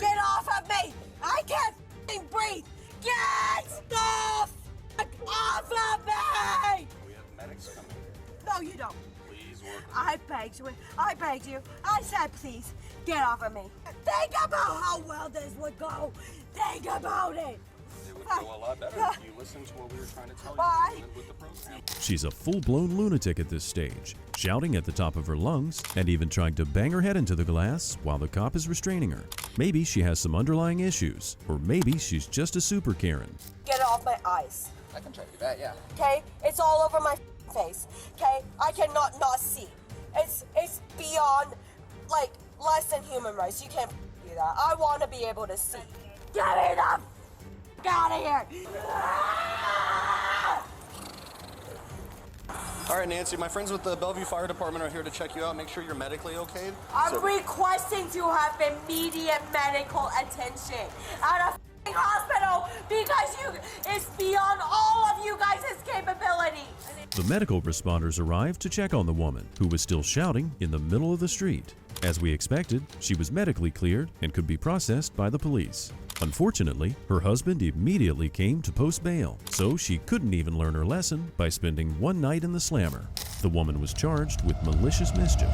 Get off of me. I can't f***ing breathe. Get the f*** off of me. We have medics coming. No, you don't. Please work. I begged you. I begged you. I said, please, get off of me. Think about how well this would go. Think about it. It would go a lot better if you listened to what we were trying to tell you with the program. She's a full-blown lunatic at this stage, shouting at the top of her lungs and even trying to bang her head into the glass while the cop is restraining her. Maybe she has some underlying issues, or maybe she's just a super Karen. Get off my eyes. I can try to do that, yeah. Okay? It's all over my face. Okay? I cannot not see. It's beyond, like, less than human rights. You can't do that. I want to be able to see. Get me the f*** out of here! All right, Nancy, my friends with the Bellevue Fire Department are here to check you out, make sure you're medically okay. I'm requesting to have immediate medical attention at a f***ing hospital because it's beyond all of you guys' capability. The medical responders arrived to check on the woman, who was still shouting in the middle of the street. As we expected, she was medically cleared and could be processed by the police. Unfortunately, her husband immediately came to post bail, so she couldn't even learn her lesson by spending one night in the slammer. The woman was charged with malicious mischief.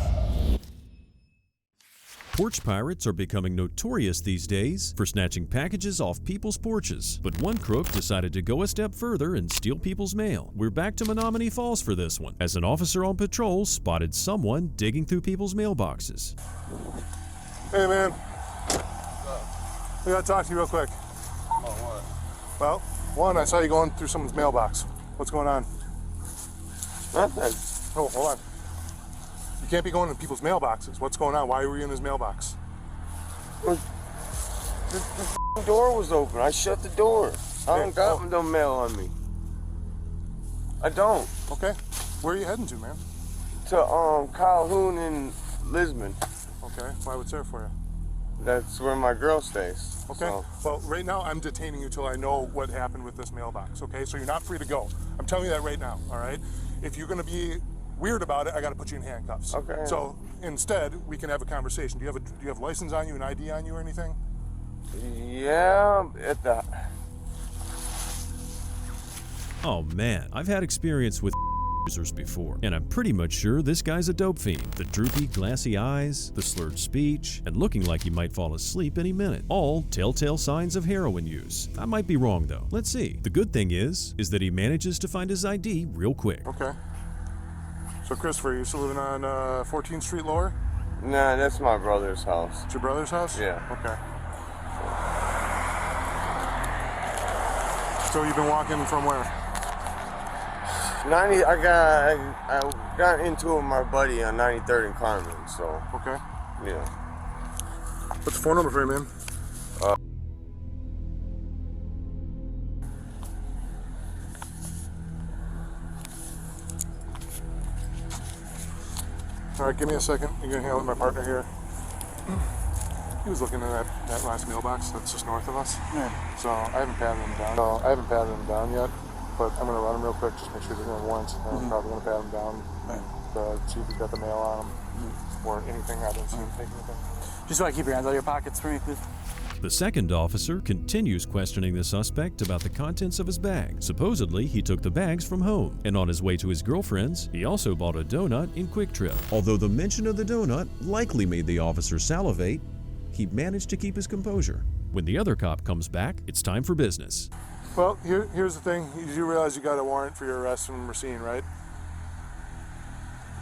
Porch pirates are becoming notorious these days for snatching packages off people's porches, but one crook decided to go a step further and steal people's mail. We're back to Menominee Falls for this one, as an officer on patrol spotted someone digging through people's mailboxes. Hey, man. We gotta talk to you real quick. About what? Well, one, I saw you going through someone's mailbox. What's going on? Nothing. Oh, hold on. You can't be going in people's mailboxes. What's going on? Why were you in his mailbox? The door was open. I shut the door. I don't got no mail on me. I don't. Okay. Where are you heading to, man? To Calhoun and Lisbon. Okay. Why? What's there for you? That's where my girl stays. Okay. So. Well, right now I'm detaining you till I know what happened with this mailbox. Okay. So you're not free to go. I'm telling you that right now. All right. If you're gonna be weird about it, I got to put you in handcuffs. Okay. So instead, we can have a conversation. Do you have license on you, an ID on you, or anything? Yeah, at the. Oh man, I've had experience with users before, and I'm pretty much sure this guy's a dope fiend. The droopy, glassy eyes, the slurred speech, and looking like he might fall asleep any minute. All telltale signs of heroin use. I might be wrong though. Let's see. The good thing is that he manages to find his ID real quick. Okay. So Christopher, you still living on 14th Street Lower? Nah, that's my brother's house. It's your brother's house? Yeah. Okay. So you've been walking from where? 90. I got into it with my buddy on 93rd and Carmen. So. Okay. Yeah. What's the phone number for you, man? All right, give me a second. You're gonna handle it with my partner here. He was looking at that last mailbox that's just north of us. Yeah. So I haven't patted him down. Yet, but I'm gonna run him real quick, just make sure they're going once. I'm probably gonna pat him down to see if he's got the mail on him or anything. I didn't see him take anything. Just want to keep your hands out of your pockets for me, please. The second officer continues questioning the suspect about the contents of his bag. Supposedly, he took the bags from home, and on his way to his girlfriend's, he also bought a donut in Quick Trip. Although the mention of the donut likely made the officer salivate, he managed to keep his composure. When the other cop comes back, it's time for business. Well, here's the thing. You do realize you got a warrant for your arrest from Racine, right?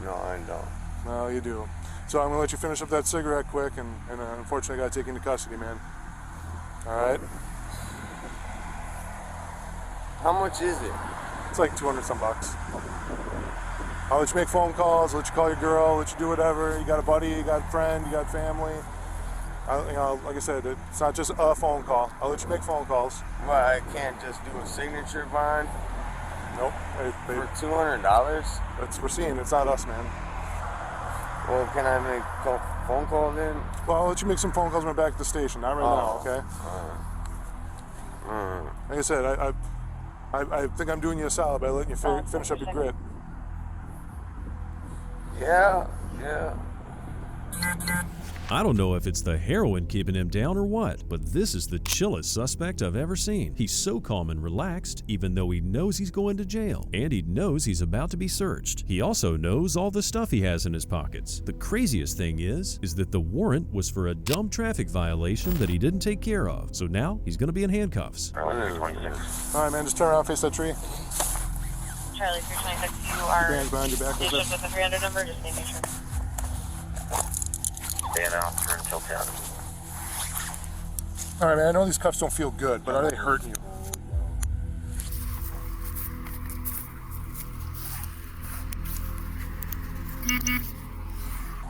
No, I don't. No, you do. So I'm gonna let you finish up that cigarette quick, and unfortunately I gotta take you into custody, man. All right. How much is it? It's like 200 some bucks. I'll let you make phone calls, let you call your girl, let you do whatever. You got a buddy, you got a friend, you got family. Like I said, it's not just a phone call. I'll let you make phone calls. Well, I can't just do a signature bond. Nope. For $200? That's Racine. It's not us, man. Well, can I make a phone call then? Well, I'll let you make some phone calls when we're back at the station. Not right now, okay? Like I said, I think I'm doing you a solid by letting you finish up your grit. Yeah. I don't know if it's the heroin keeping him down or what, but this is the chillest suspect I've ever seen. He's so calm and relaxed, even though he knows he's going to jail, and he knows he's about to be searched. He also knows all the stuff he has in his pockets. The craziest thing is that the warrant was for a dumb traffic violation that he didn't take care of. So now he's going to be in handcuffs. All right, man, just turn around, face that tree. Charlie 326, you are Hands behind your back. stationed with the 300 number, just making sure. Stand out for until 10. All right, man, I know these cuffs don't feel good, but are they hurting you?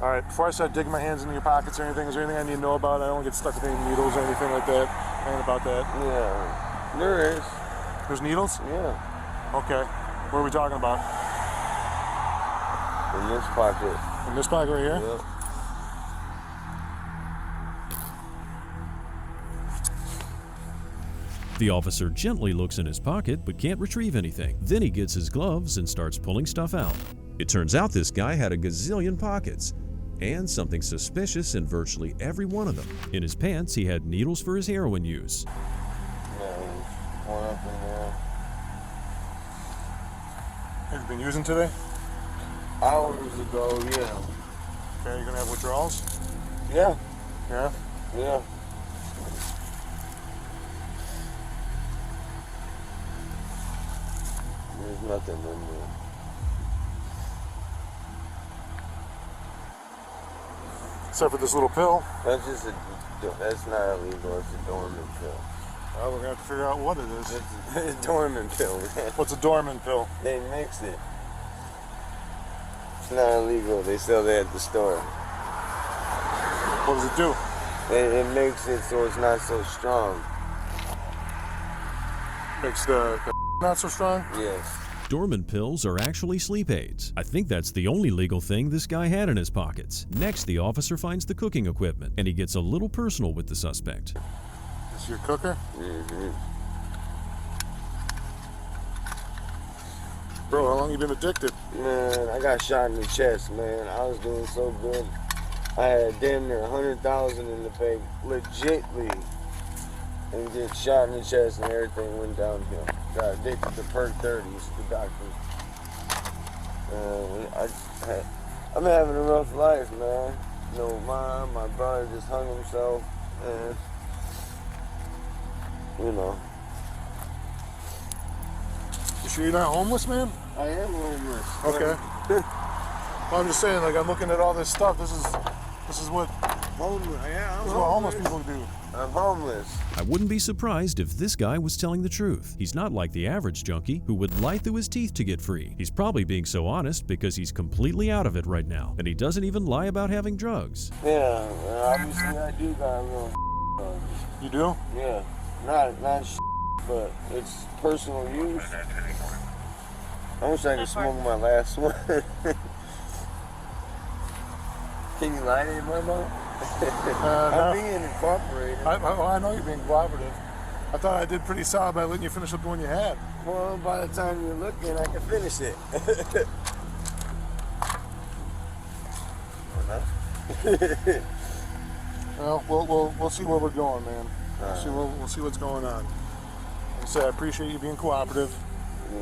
All right, before I start digging my hands into your pockets or anything, is there anything I need to know about? I don't want to get stuck with any needles or anything like that. Anything about that? Yeah, there is. There's needles? Yeah. Okay. What are we talking about? In this pocket. In this pocket right here? Yeah. The officer gently looks in his pocket but can't retrieve anything. Then he gets his gloves and starts pulling stuff out. It turns out this guy had a gazillion pockets and something suspicious in virtually every one of them. In his pants, he had needles for his heroin use. Yeah, one up in there. Have you been using today? Hours ago, yeah. Okay, you gonna have withdrawals? Yeah. Yeah? Yeah. There's nothing in there. Except for this little pill. That's just that's not illegal, it's a dormant pill. Well, we're gonna have to figure out what it is. It's a dormant pill, man. What's a dormant pill? They mix it. It's not illegal, they sell that at the store. What does it do? It makes it so it's not so strong. Makes the not so strong? Yes. Dormant pills are actually sleep aids. I think that's the only legal thing this guy had in his pockets. Next, the officer finds the cooking equipment, and he gets a little personal with the suspect. This your cooker? Mm-hmm. Bro, how long you been addicted? Man, I got shot in the chest, man. I was doing so good. I had damn near 100,000 in the bank, legitly, and get shot in the chest and everything went downhill. Got addicted to perk 30s, the doctor. I've been having a rough life, man. No mom, my brother just hung himself, and you know. You sure you're not homeless, man? I am homeless. Okay. Well, I'm just saying, like, I'm looking at all this stuff. This is what homeless. Yeah, this is what homeless people do. I'm homeless. I wouldn't be surprised if this guy was telling the truth. He's not like the average junkie who would lie through his teeth to get free. He's probably being so honest because he's completely out of it right now, and he doesn't even lie about having drugs. Yeah, obviously I do got a little drugs. You do? Yeah, not but it's personal use. I wish I could smoke my last one. Can you lie to anybody about it? I'm being cooperative. I know you're being cooperative. I thought I did pretty solid by letting you finish up the one you had. Well, by the time you're looking, I can finish it. Well, we'll see where we're going, man. We'll see what's going on. Like I said, I appreciate you being cooperative.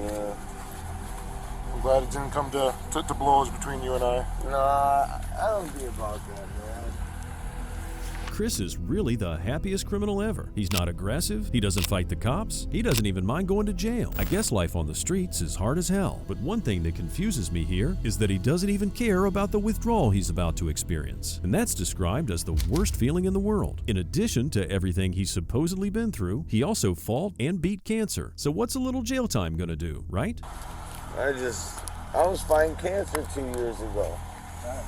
Yeah. I'm glad it didn't come to blows between you and I. No, I don't be about that, man. Chris is really the happiest criminal ever. He's not aggressive, he doesn't fight the cops, he doesn't even mind going to jail. I guess life on the streets is hard as hell. But one thing that confuses me here is that he doesn't even care about the withdrawal he's about to experience. And that's described as the worst feeling in the world. In addition to everything he's supposedly been through, he also fought and beat cancer. So what's a little jail time gonna do, right? I was fighting cancer 2 years ago.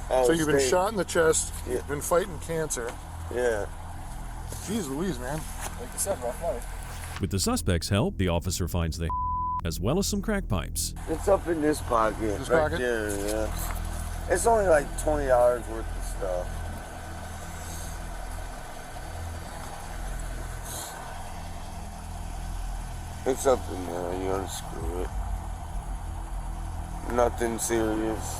So you've been shot in the chest, you've been fighting cancer. Yeah. Jeez Louise, man. Like you said, rough life. With the suspect's help, the officer finds the as well as some crack pipes. It's up in this pocket. This right pocket? there, yeah. It's only like $20 worth of stuff. It's up in there, you unscrew it. Nothing serious.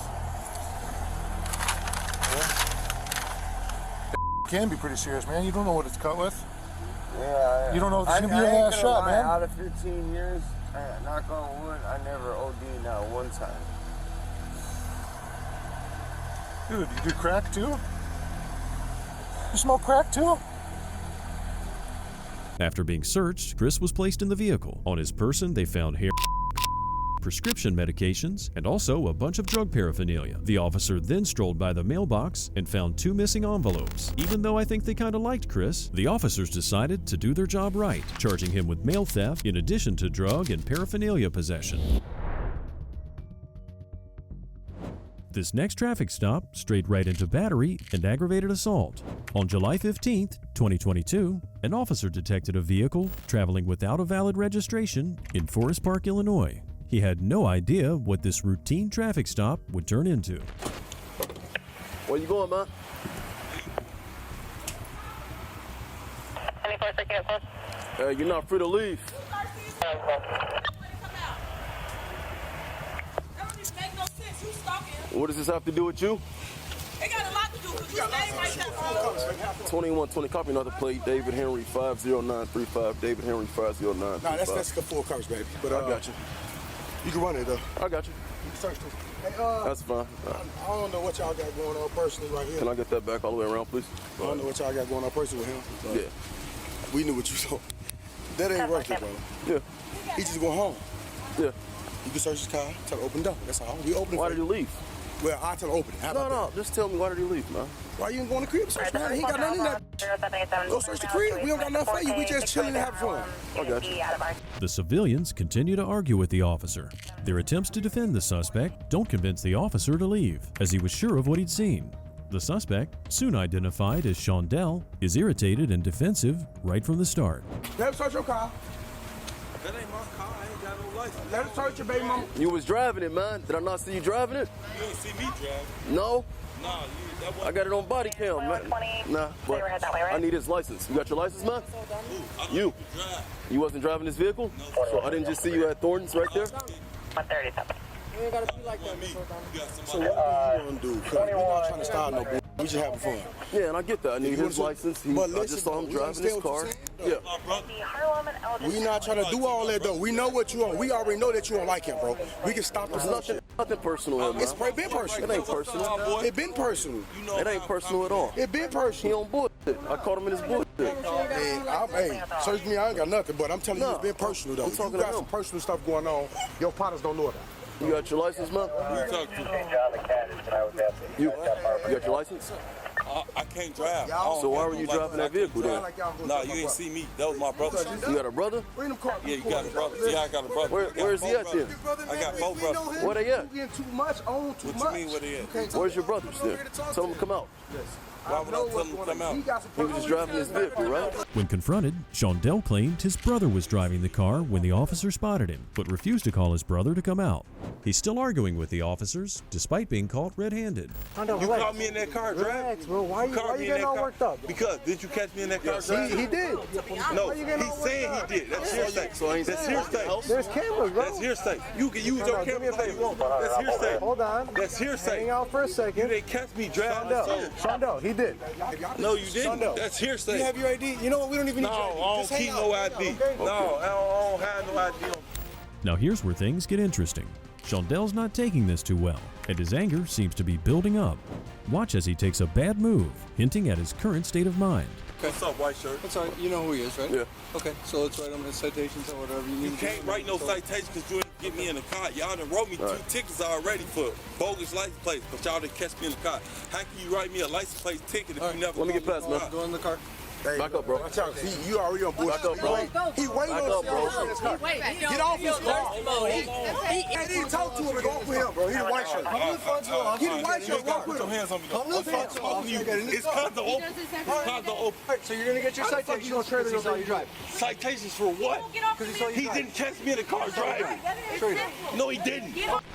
can be pretty serious, man. You don't know what it's cut with. Yeah. You don't know if it's going to be your last shot, man. Out of 15 years, knock on wood, I never OD'd not one time. Dude, you do crack too? You smoke crack too? After being searched, Chris was placed in the vehicle. On his person, they found hair, prescription medications, and also a bunch of drug paraphernalia. The officer then strolled by the mailbox and found 2 missing envelopes. Even though I think they kind of liked Chris, the officers decided to do their job right, charging him with mail theft in addition to drug and paraphernalia possession. This next traffic stop strayed right into battery and aggravated assault. On July 15th, 2022, an officer detected a vehicle traveling without a valid registration in Forest Park, Illinois. He had no idea what this routine traffic stop would turn into. Where you going, man? You're not free to leave. What does this have to do with you? It got a lot to do with you. Stay right there. 2120, copy another plate, David Henry 50935, David Henry 50935. Nah, that's the full coverage, baby. But I got you. You can run it, though. I got you. You can search this. Hey, that's fine. I don't know what y'all got going on personally right here. Can I get that back all the way around, please? I don't know what y'all got going on personally with him. Yeah. We knew what you saw. That ain't working, bro. Yeah. He just going home. Yeah. You can search his car, tell him to open the door. That's all. We open it. Why did he leave? Well, I tell him open it. No. Just tell me why did he leave, man? Why you ain't going to the crib? Search, man. He ain't got nothing in that. Go search the crib. We don't got nothing for you. We just chilling and having fun. I got you. The civilians continue to argue with the officer. Their attempts to defend the suspect don't convince the officer to leave, as he was sure of what he'd seen. The suspect, soon identified as Shondell, is irritated and defensive right from the start. Let him search your car. That ain't my car. I ain't got no license. Let him search your baby mama. You was driving it, man. Did I not see you driving it? You didn't see me drive. No. Nah, I got it on Bodycam, man. Nah, but I need his license. You got your license, man? You? You wasn't driving this vehicle? So I didn't just see you at Thornton's right there? 137. You ain't gotta be like that, Mr. So what do you want to do? Because we're not trying to start no bull. We just having fun. Yeah, and I get that. I need his license. I just saw him driving his car. Yeah. We not trying to do all that, though. We know what you on. We already know that you don't like him, bro. We can stop this. Nothing personal, man. It's been personal. It ain't personal. It been personal. It ain't personal at all. It been personal. He on bullshit. I caught him in his bullshit. Hey, search me. I ain't got nothing, but I'm telling you, it's been personal, though. I'm talking you got some personal stuff going on. Your partners don't know about it. You got your license, man? You got your license? I can't drive. So why were you driving that vehicle then? No, you didn't see me. That was my brother. You got a brother? Yeah, you got a brother. Yeah, I got a brother. Where is he at then? I got both brothers. Where they at? You getting too much, on too much. What you mean where they at? Where's your brothers then? Tell them to come out. Why would I tell them to come out? He was just driving his vehicle, right? When confronted, Shondell claimed his brother was driving the car when the officer spotted him, but refused to call his brother to come out. He's still arguing with the officers, despite being caught red-handed. You caught me in that car driving? Relax, bro. Why you getting all worked up? Because, did you catch me in that car driving? He did. No, he's saying he did. That's hearsay. That's hearsay. There's cameras, bro. That's hearsay. You can use your camera if you want. That's hearsay. Hold on. That's hearsay. Hang out for a second. You didn't catch me driving. Shondell, he did. No, you didn't. That's hearsay. You have your ID? You know what? We don't even need your ID. No, I don't keep no ID. No, I don't have no ID. Now here's where things get interesting. Shondell's not taking this too well, and his anger seems to be building up. Watch as he takes a bad move, hinting at his current state of mind. What's up, white shirt? That's all right. You know who he is, right? Yeah. Okay, so let's write him his citations or whatever you need. You can't write no citations because you didn't get me in the car. Y'all done wrote me 2 tickets already for bogus license plates, but y'all didn't catch me in the car. How can you write me a license plate ticket if you never... Let me get past, man. Go in the car. Hey, back up, bro. Watch out. You already on bullshit. Back up, bro. He waiting on you. Get off his car. He didn't talk to him and go off with him, bro. He the white shirt. He the white shirt. Walk with him. Put your hands on me. It's condo open. It's condo open. So you're going to get your citation. You don't trailer until you drive. Citations for what? He didn't catch me in the car driving. No, he didn't.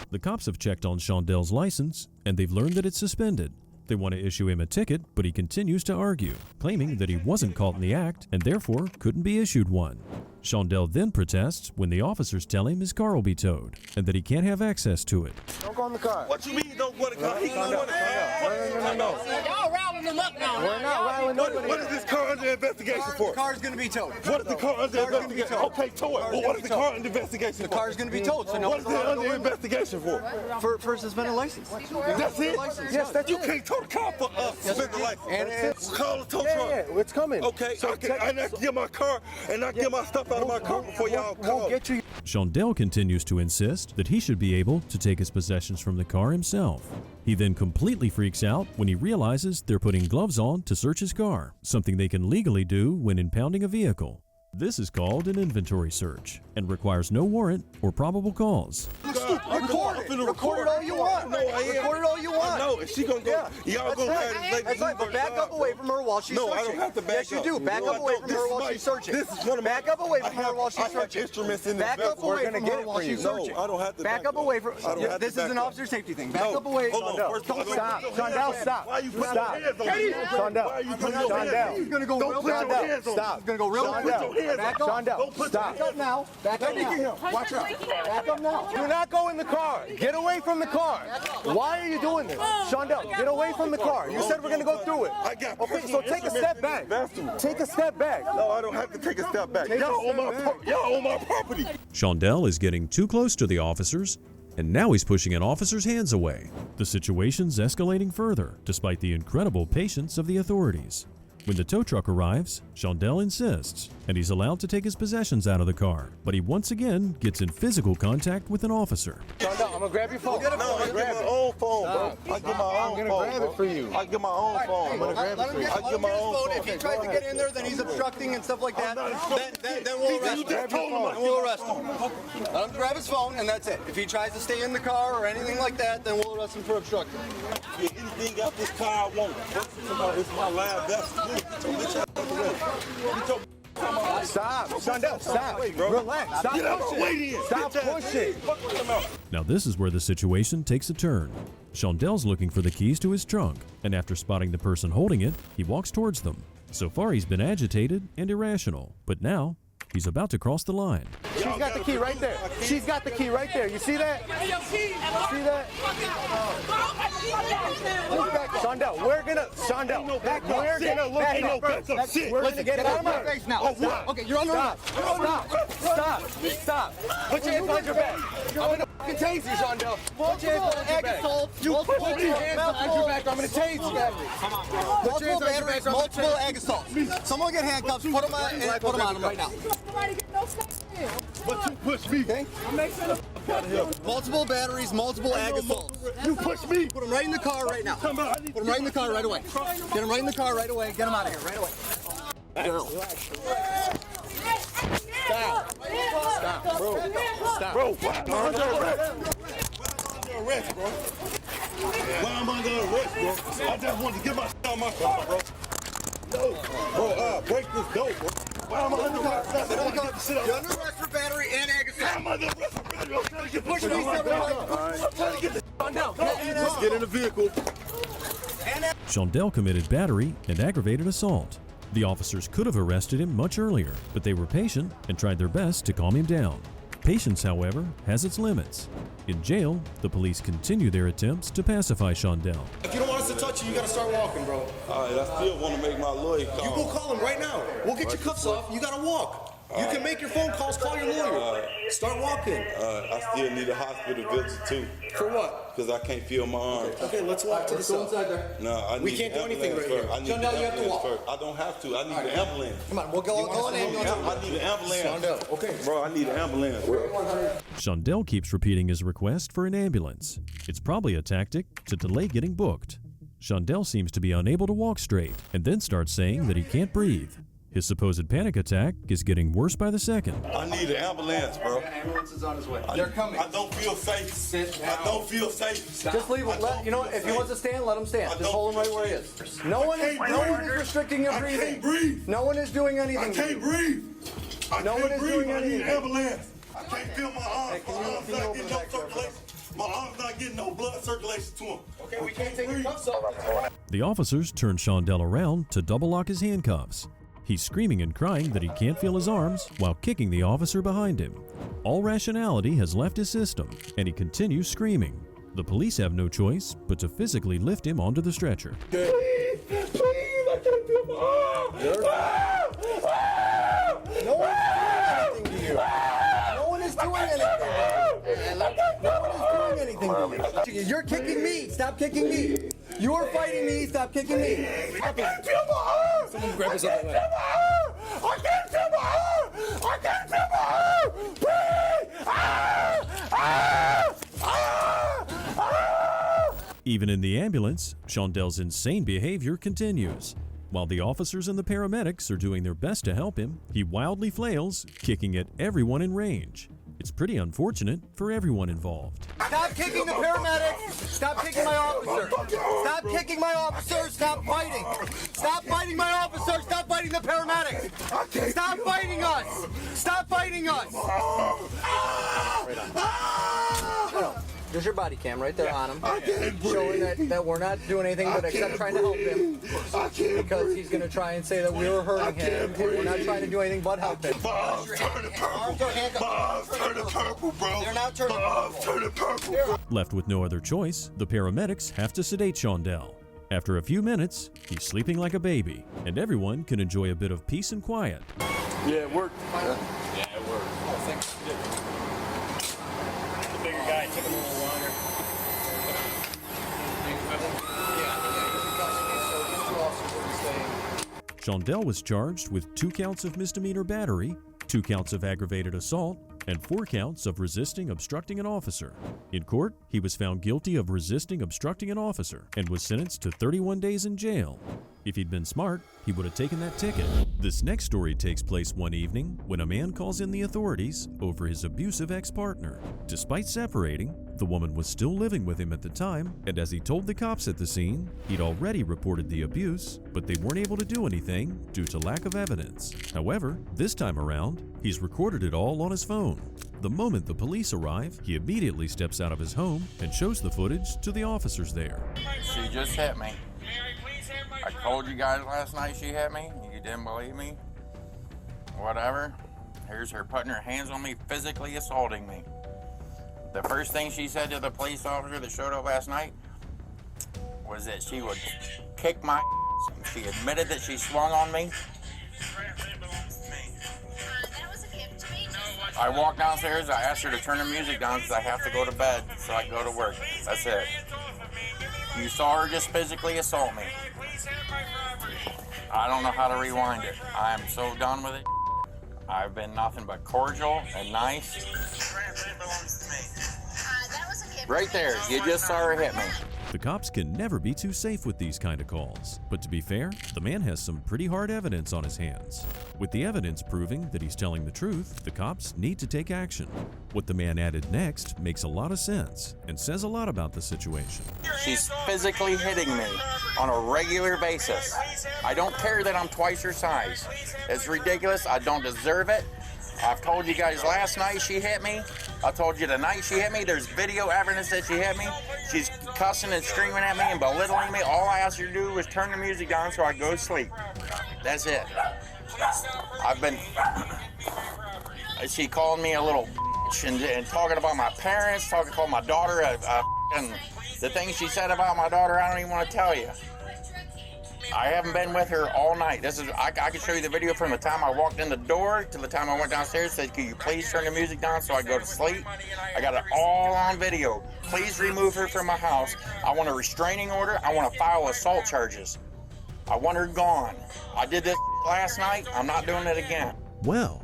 The cops have checked on Shondell's license, and they've learned that it's suspended. They want to issue him a ticket, but he continues to argue, claiming that he wasn't caught in the act and therefore couldn't be issued one. Shondell then protests when the officers tell him his car will be towed and that he can't have access to it. Don't go in the car. What you mean don't go in the car? He can go in the car. No. Y'all around riling them up now. We're not riling nobody. What is this car under investigation for? The car's gonna be towed. What is the car under investigation? Okay, tow it. Well, what is the car under investigation for? The car's gonna be towed. So no. What is it under investigation for? For suspended license. That's it? Yes, that's You can't tow the car for us. Suspended license. And it's Call the tow truck. Yeah, it's coming. Okay, So I can get my car and I get my stuff out of my car before y'all We'll call. get you. Chandel continues to insist that he should be able to take his possessions from the car himself. He then completely freaks out when he realizes they're putting gloves on to search his car, something they can legally do when impounding a vehicle. This is called an inventory search and requires no warrant or probable cause. record it all you want. No, I am. Record it all you want. No, and she gonna go. Y'all gonna try to make That's right, but back up away from her while she's No, searching. I don't have to back Yes, you up. do. Back No, up I away don't. from This her is while my- she's searching. This is one of my. Back up away from her while she's I have searching. instruments in the Back up away from her while she's No, searching. I don't have to. Back up away from. I don't have to This is back an up. officer safety thing. Back No, up away. hold on. First of all, Stop. Chandel, stop. Why you putting your Stop. hands on me? Chandel. Why are you putting your hands on me? He's gonna go Don't real put your fast. hands on me. Stop. He's gonna go real Don't fast. put your hands Back on up. me. Don't put Stop. Back up now. Back up now. Watch out. Back up now. Do not go in the car. Get away from the car. Why are you doing this? Chandel, get away from the car. You said we're going to go through it. I got Okay, so take a step back. Take a step back. No, I don't have to take a step back. Take a Y'all step on back. y'all on my property. Chandel is getting too close to the officers, and now he's pushing an officer's hands away. The situation's escalating further, despite the incredible patience of the authorities. When the tow truck arrives, Chandel insists, and he's allowed to take his possessions out of the car, but he once again gets in physical contact with an officer. Chandel, I'm going to grab your phone. No, I get my own phone, bro. I get my own phone. I'm going to grab it for you. I get my own phone. I'm gonna grab it for you. I get my own phone. If he tries to get in there, then he's obstructing and stuff like that. Then we'll arrest him. just told him Then we'll arrest him. Let him grab his phone, and that's it. If he tries to stay in the car or anything like that, then we'll arrest him for obstructing. Get anything out this car I want. It's my live vest. Stop. Chandel, stop. Relax. Stop Get out my way pushing. then. Stop pushing. Now this is where the situation takes a turn. Chandel's looking for the keys to his trunk, and after spotting the person holding it, he walks towards them. So far he's been agitated and irrational, but now he's about to cross the line. She's got the key right there. She's got the key right there. You see that? See that? Chandel, we're gonna look We're gonna get it out of my face now. Okay, you're on the run. Stop. Put your hands behind your back. I'm gonna fucking tase you, Chandel. Put your hands behind your back. Put your hands behind your back. I'm gonna tase you. Put your hands behind your back. Multiple egg assaults. Someone get handcuffs. Put them on him right now. But you push me. Okay? Multiple batteries, multiple egg assaults. You push me. Put him right in the car right now. Put him right in the car right away. Get him right in the car right away. Get him out of here right away. Stop, bro. Stop. Bro, why am I under arrest, bro? Why am I under arrest, bro? I just wanted to get my shit out my car, bro. No, bro, break this door, bro. Why am I under arrest? You're under arrest for battery and egg assault. I'm under arrest for battery. I'm trying to get Push me, I'm trying to get this on down. Let's get in the vehicle. Chandel committed battery and aggravated assault. The officers could have arrested him much earlier, but they were patient and tried their best to calm him down. Patience, however, has its limits. In jail, the police continue their attempts to pacify Chandel. If you don't want us to touch you, you gotta start walking, bro. All right, I still want to make my lawyer call. You go call him right now. We'll get your cuffs off. You gotta walk. You can make your phone calls, call your lawyer. Start walking. I still need a hospital visit too. For what? Because I can't feel my arms. Okay, let's walk to the cell. inside there. No, We can't do anything right here. I need Chandel, the you have to ambulance walk. first. I don't have to. I need the ambulance. Come on, we'll go an ambulance. I need an ambulance. Chandel, okay. Bro, I need an ambulance. Chandel keeps repeating his request for an ambulance. It's probably a tactic to delay getting booked. Chandel seems to be unable to walk straight and then starts saying that he can't breathe. His supposed panic attack is getting worse by the second. I need an ambulance, bro. Ambulance is on his way. They're coming. I don't feel safe. Sit down. I don't feel safe. Just leave him. You know what? If he wants to stand, let him stand. Just hold him right where he is. No one is restricting your breathing. I can't breathe. No one is doing anything. I can't breathe. No one is doing I need anything. an ambulance. I can't feel my arms. My arms not getting no circulation. My arms not getting no blood circulation to them. Okay, we can't take your cuffs off. The officers turn Chandel around to double lock his handcuffs. He's screaming and crying that he can't feel his arms while kicking the officer behind him. All rationality has left his system, and he continues screaming. The police have no choice but to physically lift him onto the stretcher. Please, No one is doing anything to you. No one is doing anything to you. You're kicking me. Stop kicking me. You are fighting me. Stop kicking me. I can't feel my arm. Someone grab us I up can't the feel my arm. I can't feel my arm. I can't feel my arm. Please. Even in the ambulance, Shondell's insane behavior continues. While the officers and the paramedics are doing their best to help him, he wildly flails, kicking at everyone in range. It's pretty unfortunate for everyone involved. Stop kicking the paramedics! Stop kicking my officer! Stop kicking my officer! Stop fighting! Stop fighting my officer! Stop fighting the paramedics! Stop fighting us! Stop fighting us! There's your body cam right there on him, showing that we're not doing anything but except trying to help him, because he's going to try and say that we were hurting him, and we're not trying to do anything but help him. Mom's turning purple. Mom's turning purple, bro. They're not turning Mom's turning purple. Left with no other choice, the paramedics have to sedate Shondell. After a few minutes, he's sleeping like a baby, and everyone can enjoy a bit of peace and quiet. Yeah, it worked. Yeah, it worked. Oh, thanks. The bigger guy took him a little longer. Shondell was charged with 2 counts of misdemeanor battery, 2 counts of aggravated assault, and 4 counts of resisting obstructing an officer. In court, he was found guilty of resisting obstructing an officer and was sentenced to 31 days in jail. If he'd been smart, he would have taken that ticket. This next story takes place one evening when a man calls in the authorities over his abusive ex-partner. Despite separating, the woman was still living with him at the time, and as he told the cops at the scene, he'd already reported the abuse, but they weren't able to do anything due to lack of evidence. However, this time around, he's recorded it all on his phone. The moment the police arrive, he immediately steps out of his home and shows the footage to the officers there. She just hit me. I told you guys last night she hit me. You didn't believe me. Whatever. Here's her putting her hands on me, physically assaulting me. The first thing she said to the police officer that showed up last night was that she would kick my ass. She admitted that she swung on me. I walked downstairs, I asked her to turn the music down because I have to go to bed so I can go to work. That's it. You saw her just physically assault me. I don't know how to rewind it. I am so done with it. I've been nothing but cordial and nice. Right there, you just saw her hit me. The cops can never be too safe with these kind of calls. But to be fair, the man has some pretty hard evidence on his hands. With the evidence proving that he's telling the truth, the cops need to take action. What the man added next makes a lot of sense and says a lot about the situation. She's physically hitting me on a regular basis. I don't care that I'm twice her size. It's ridiculous. I don't deserve it. I've told you guys last night she hit me. I told you tonight she hit me. There's video evidence that she hit me. She's cussing and screaming at me and belittling me. All I asked her to do was turn the music down so I go to sleep. That's it. I've been... She called me a little bitch and talking about my parents, called my daughter and the things she said about my daughter, I don't even want to tell you. I haven't been with her all night. I can show you the video from the time I walked in the door to the time I went downstairs. Said, "Can you please turn the music down so I go to sleep?" I got it all on video. Please remove her from my house. I want a restraining order. I want to file assault charges. I want her gone. I did this last night. I'm not doing it again. Well,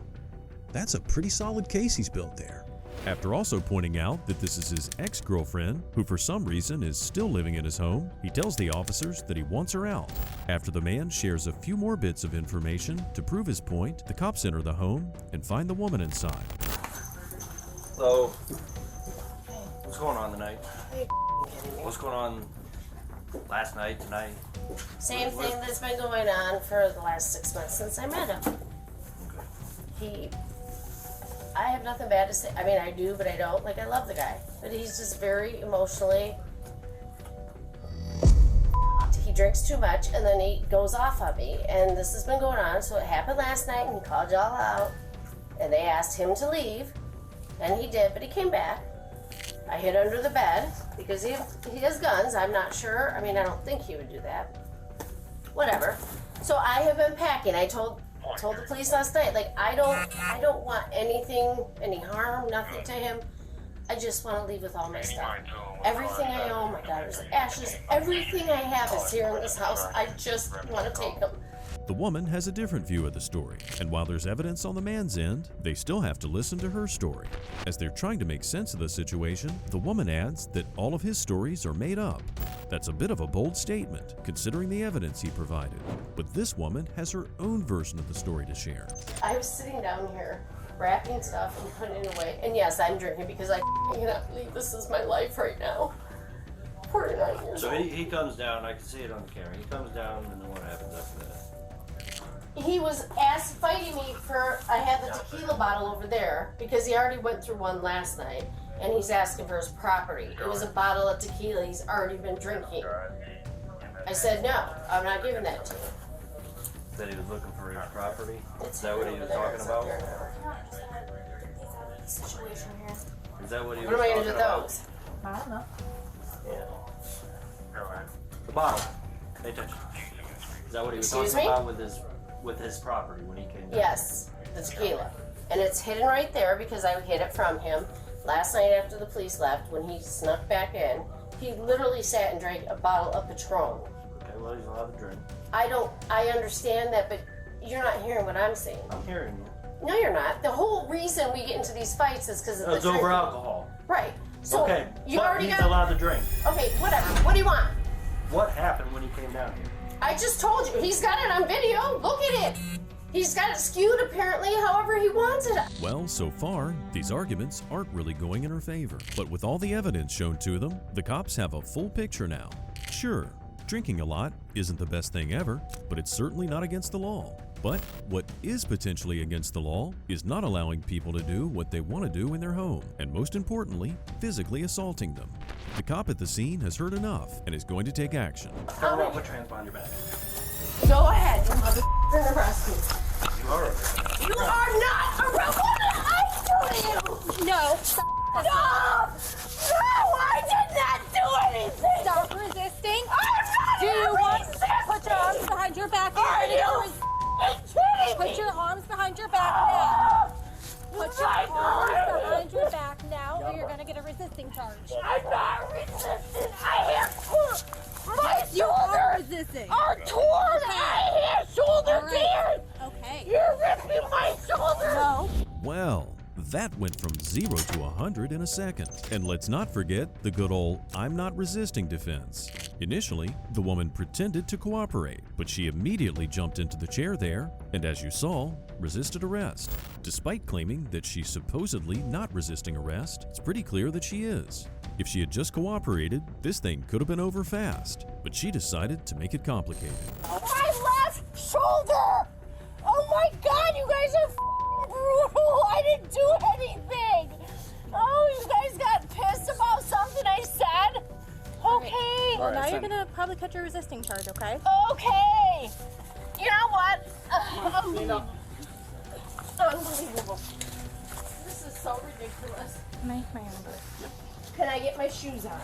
that's a pretty solid case he's built there. After also pointing out that this is his ex-girlfriend, who for some reason is still living in his home, he tells the officers that he wants her out. After the man shares a few more bits of information to prove his point, the cops enter the home and find the woman inside. So, what's going on tonight? What's going on last night, tonight? Same thing that's been going on for the last 6 months since I met him. I have nothing bad to say. I mean, I do, but I don't. Like, I love the guy. But he's just very emotionally... He drinks too much, and then he goes off on me. And this has been going on, so it happened last night, and he called y'all out. And they asked him to leave. And he did, but he came back. I hid under the bed, because he has guns. I'm not sure. I mean, I don't think he would do that. Whatever. So I have been packing. I told the police last night, like, I don't want anything, any harm, nothing to him. I just want to leave with all my stuff. Everything I own, my daughter's ashes, everything I have is here in this house. I just want to take them. The woman has a different view of the story, and while there's evidence on the man's end, they still have to listen to her story. As they're trying to make sense of the situation, the woman adds that all of his stories are made up. That's a bit of a bold statement, considering the evidence he provided. But this woman has her own version of the story to share. I was sitting down here, wrapping stuff and putting it away. And yes, I'm drinking because I cannot believe this is my life right now. 49 years old. So he comes down, I can see it on the camera. He comes down, and then what happens after that? He was fighting me for, I had the tequila bottle over there because he already went through one last night, and he's asking for his property. It was a bottle of tequila he's already been drinking. I said, no, I'm not giving that to you. That he was looking for his property? Is that what he was talking about? Situation here. Is that what he What was am I talking going to do with about? those? I don't know. Yeah. The bottle. Pay attention. Is that what he was Excuse talking me? about with his property when he came down? Yes, the tequila. And it's hidden right there because I hid it from him. Last night after the police left, when he snuck back in, he literally sat and drank a bottle of Patron. Okay, well, he's allowed to drink. I understand that, but you're not hearing what I'm saying. I'm hearing you. No, you're not. The whole reason we get into these fights is because of the It's over drinking. alcohol. Right. So okay, you but already he's got. allowed to drink. Okay, whatever. What do you want? What happened when he came down here? I just told you. He's got it on video. Look at it. He's got it skewed apparently however he wants it. Well, so far, these arguments aren't really going in her favor. But with all the evidence shown to them, the cops have a full picture now. Sure, drinking a lot isn't the best thing ever, but it's certainly not against the law. But what is potentially against the law is not allowing people to do what they want to do in their home, and most importantly, physically assaulting them. The cop at the scene has heard enough and is going to take action. Turn around, put your hands behind your back. Go ahead, you motherfucker, arrest me. You are You are not a rebel. I do you. No. No. No, I did not do anything. Stop resisting. I'm not Do you want resisting. put your arms behind your back? Are you kidding me? Put your arms behind your back now. Put your arms behind your back now, or you're gonna get a resisting charge. I'm not resisting. I have my You are shoulders resisting. are torn. I have shoulder tears. Okay. You're ripping my shoulders. No. Well, that went from 0 to 100 in a second. And let's not forget the good old "I'm not resisting" defense. Initially, the woman pretended to cooperate, but she immediately jumped into the chair there and, as you saw, resisted arrest. Despite claiming that she's supposedly not resisting arrest, it's pretty clear that she is. If she had just cooperated, this thing could have been over fast, but she decided to make it complicated. My left shoulder. Oh my God, you guys are brutal. I didn't do anything. Oh, you guys got pissed about something I said? Okay. Well, now you're gonna probably cut your resisting charge, okay? Okay. You know what? Unbelievable. This is so ridiculous. My number. Can I get my shoes on?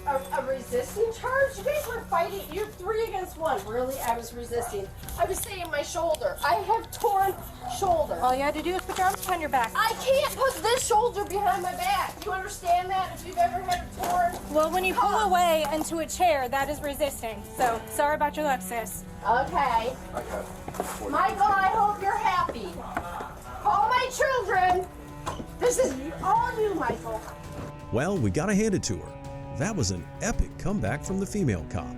A resisting charge? You guys were fighting. You're 3 against 1. Really? I was resisting. I was saying my shoulder. I have torn shoulder. All you had to do is put your arms behind your back. I can't put this shoulder behind my back. You understand that? If you've ever had it torn? Well, when you pull away into a chair, that is resisting. So, sorry about your luck, sis. Okay. Michael, I hope you're happy. Call my children. This is all you, Michael. Well, we gotta hand it to her. That was an epic comeback from the female cop.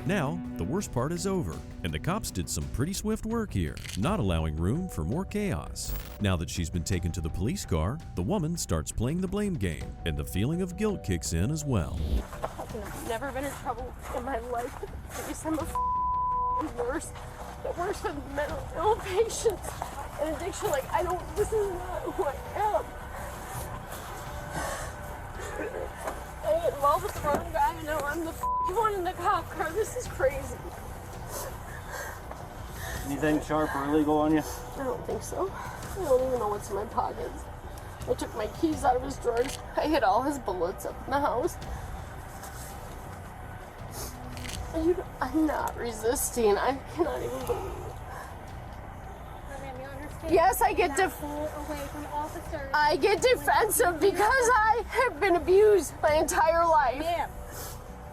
Now, the worst part is over, and the cops did some pretty swift work here, not allowing room for more chaos. Now that she's been taken to the police car, the woman starts playing the blame game, and the feeling of guilt kicks in as well. I've never been in trouble in my life. At least I'm worse. That works with mental ill patients and addiction. Like, this is not who I am. I get involved with the wrong guy, and now I'm the one in the cop car. This is crazy. Anything sharp or illegal on you? I don't think so. I don't even know what's in my pockets. I took my keys out of his drawers. I hid all his bullets up in the house. I'm not resisting. I cannot even believe it. Yes, I get I get defensive because I have been abused my entire life. Ma'am,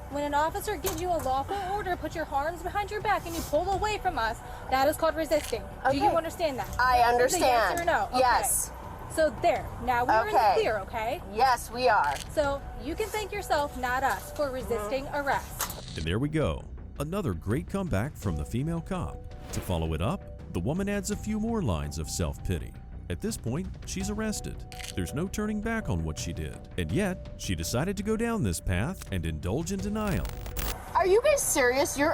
when an officer gives you a lawful order to put your arms behind your back and you pull away from us, that is called resisting. Okay. Do you understand that? I Is it understand. yes or no? Okay. Yes. So there. Now we're in the clear, okay? Yes, we are. So you can thank yourself, not us, for resisting arrest. And there we go. Another great comeback from the female cop. To follow it up, the woman adds a few more lines of self-pity. At this point, she's arrested. There's no turning back on what she did. And yet, she decided to go down this path and indulge in denial. Are you guys serious? You're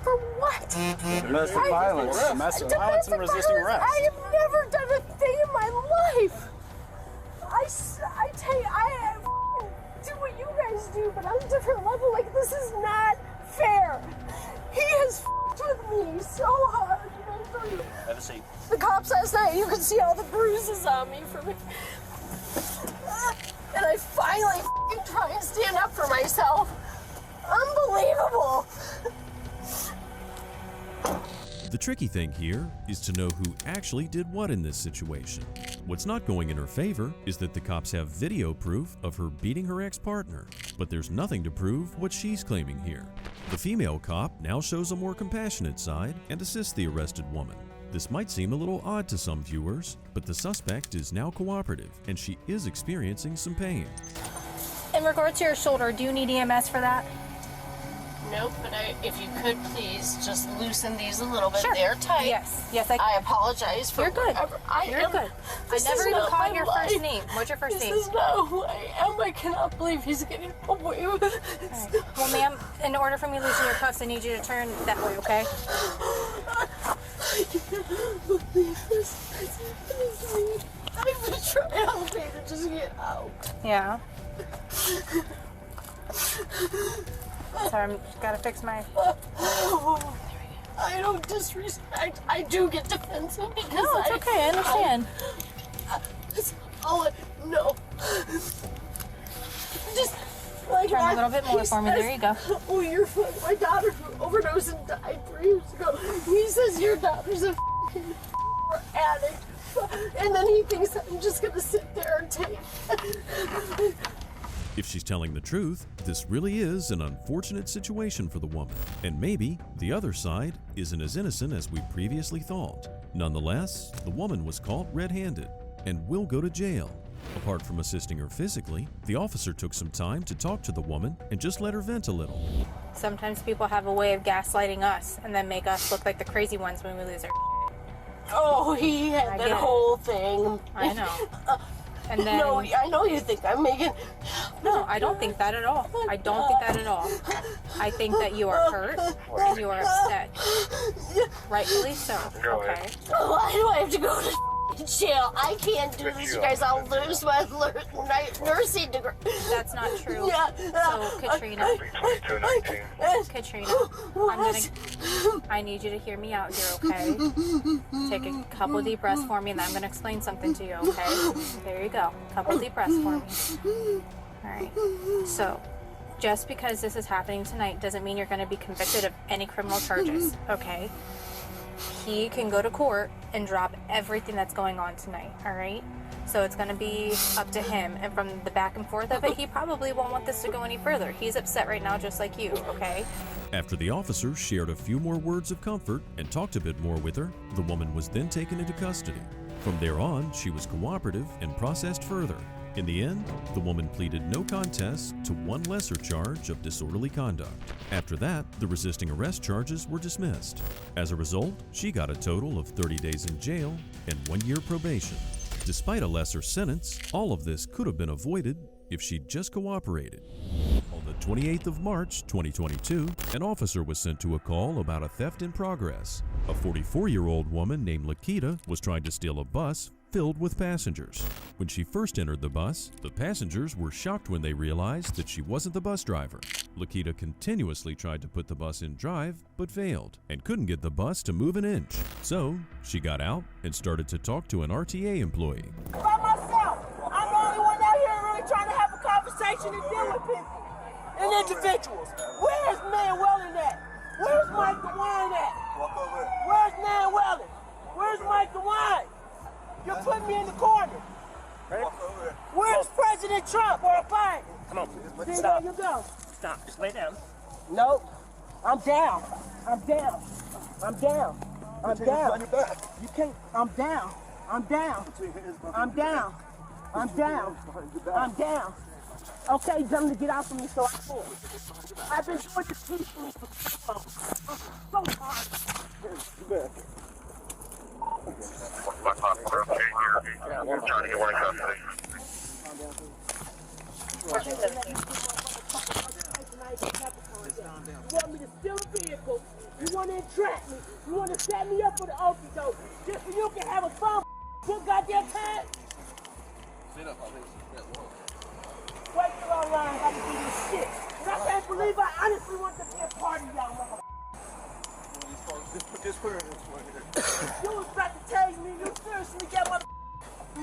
for what? Domestic violence. Domestic violence and resisting arrest. I have never done a thing in my life. I do what you guys do, but on a different level. Like, this is not fair. He has with me so hard. Have a seat. The cops last night, you could see all the bruises on me from it. And I finally try and stand up for myself. Unbelievable. The tricky thing here is to know who actually did what in this situation. What's not going in her favor is that the cops have video proof of her beating her ex-partner, but there's nothing to prove what she's claiming here. The female cop now shows a more compassionate side and assists the arrested woman. This might seem a little odd to some viewers, but the suspect is now cooperative and she is experiencing some pain. In regard to your shoulder, do you need EMS for that? Nope, but if you could please just loosen these a little bit. Sure. They're tight. Yes, I apologize for You're good. You're good. I never even caught your first name. What's your first name? This is not who I am. I cannot believe he's getting away with this. Right. Well, ma'am, in order for me to loosen your cuffs, I need you to turn that way, okay? I cannot believe this. I've been trying all day to just get out. Yeah. Sorry, I've got to fix my... I don't disrespect. I do get defensive because No, it's okay. I understand. No. Just like Turn a little bit more for me. There you go. Oh, your foot. My daughter overdosed and died 3 years ago. He says your daughter's a addict, and then he thinks I'm just gonna sit there and take. If she's telling the truth, this really is an unfortunate situation for the woman, and maybe the other side isn't as innocent as we previously thought. Nonetheless, the woman was caught red-handed and will go to jail. Apart from assisting her physically, the officer took some time to talk to the woman and just let her vent a little. Sometimes people have a way of gaslighting us and then make us look like the crazy ones when we lose our Oh, he had that whole thing. I know. And then, no, I know you think I'm making... No, I don't think that at all. I don't think that at all. I think that you are hurt and you are upset. Rightfully so, okay? Why do I have to go to jail? I can't do this, you guys. I'll lose my nursing degree. That's not true. Yeah. So, Katrina, I need you to hear me out here, okay? Take a couple deep breaths for me, and then I'm going to explain something to you, okay? There you go. Couple deep breaths for me. All right. So, just because this is happening tonight doesn't mean you're going to be convicted of any criminal charges, okay? He can go to court and drop everything that's going on tonight, all right? So it's going to be up to him. And from the back and forth of it, he probably won't want this to go any further. He's upset right now just like you, okay? After the officer shared a few more words of comfort and talked a bit more with her, the woman was then taken into custody. From there on, she was cooperative and processed further. In the end, the woman pleaded no contest to one lesser charge of disorderly conduct. After that, the resisting arrest charges were dismissed. As a result, she got a total of 30 days in jail and 1 year probation. Despite a lesser sentence, all of this could have been avoided if she'd just cooperated. On the 28th of March, 2022, an officer was sent to a call about a theft in progress. A 44-year-old woman named Lakita was trying to steal a bus filled with passengers. When she first entered the bus, the passengers were shocked when they realized that she wasn't the bus driver. Lakita continuously tried to put the bus in drive, but failed, and couldn't get the bus to move an inch. So, she got out and started to talk to an RTA employee. By myself. I'm the only one out here really trying to have a conversation and deal with people. And individuals. Where's Man Weldon at? Where's Mike DeWine at? Walk over here. Where's Man Weldon? Where's Mike DeWine? You're putting me in the corner. Walk over here. Where's President Trump or Biden? Come on. There Stop. you go. Stop. Just lay down. Nope. I'm down. I'm down. I'm down. I'm down. You can't. I'm down. I'm down. I'm down. I'm down. I'm down. Okay, tell them to get out from me so I can. I've been doing this peacefully for so long. So hard. We're trying to get one in custody. You want me to steal a vehicle, you want to entrap me, you want to set me up for the okie doke, just so you can have a fun good goddamn time? Wait till I learn how to do this shit. And I can't believe I honestly want to be a part of y'all, motherfucker. Just put her in this one here. You was about to tell me you seriously got my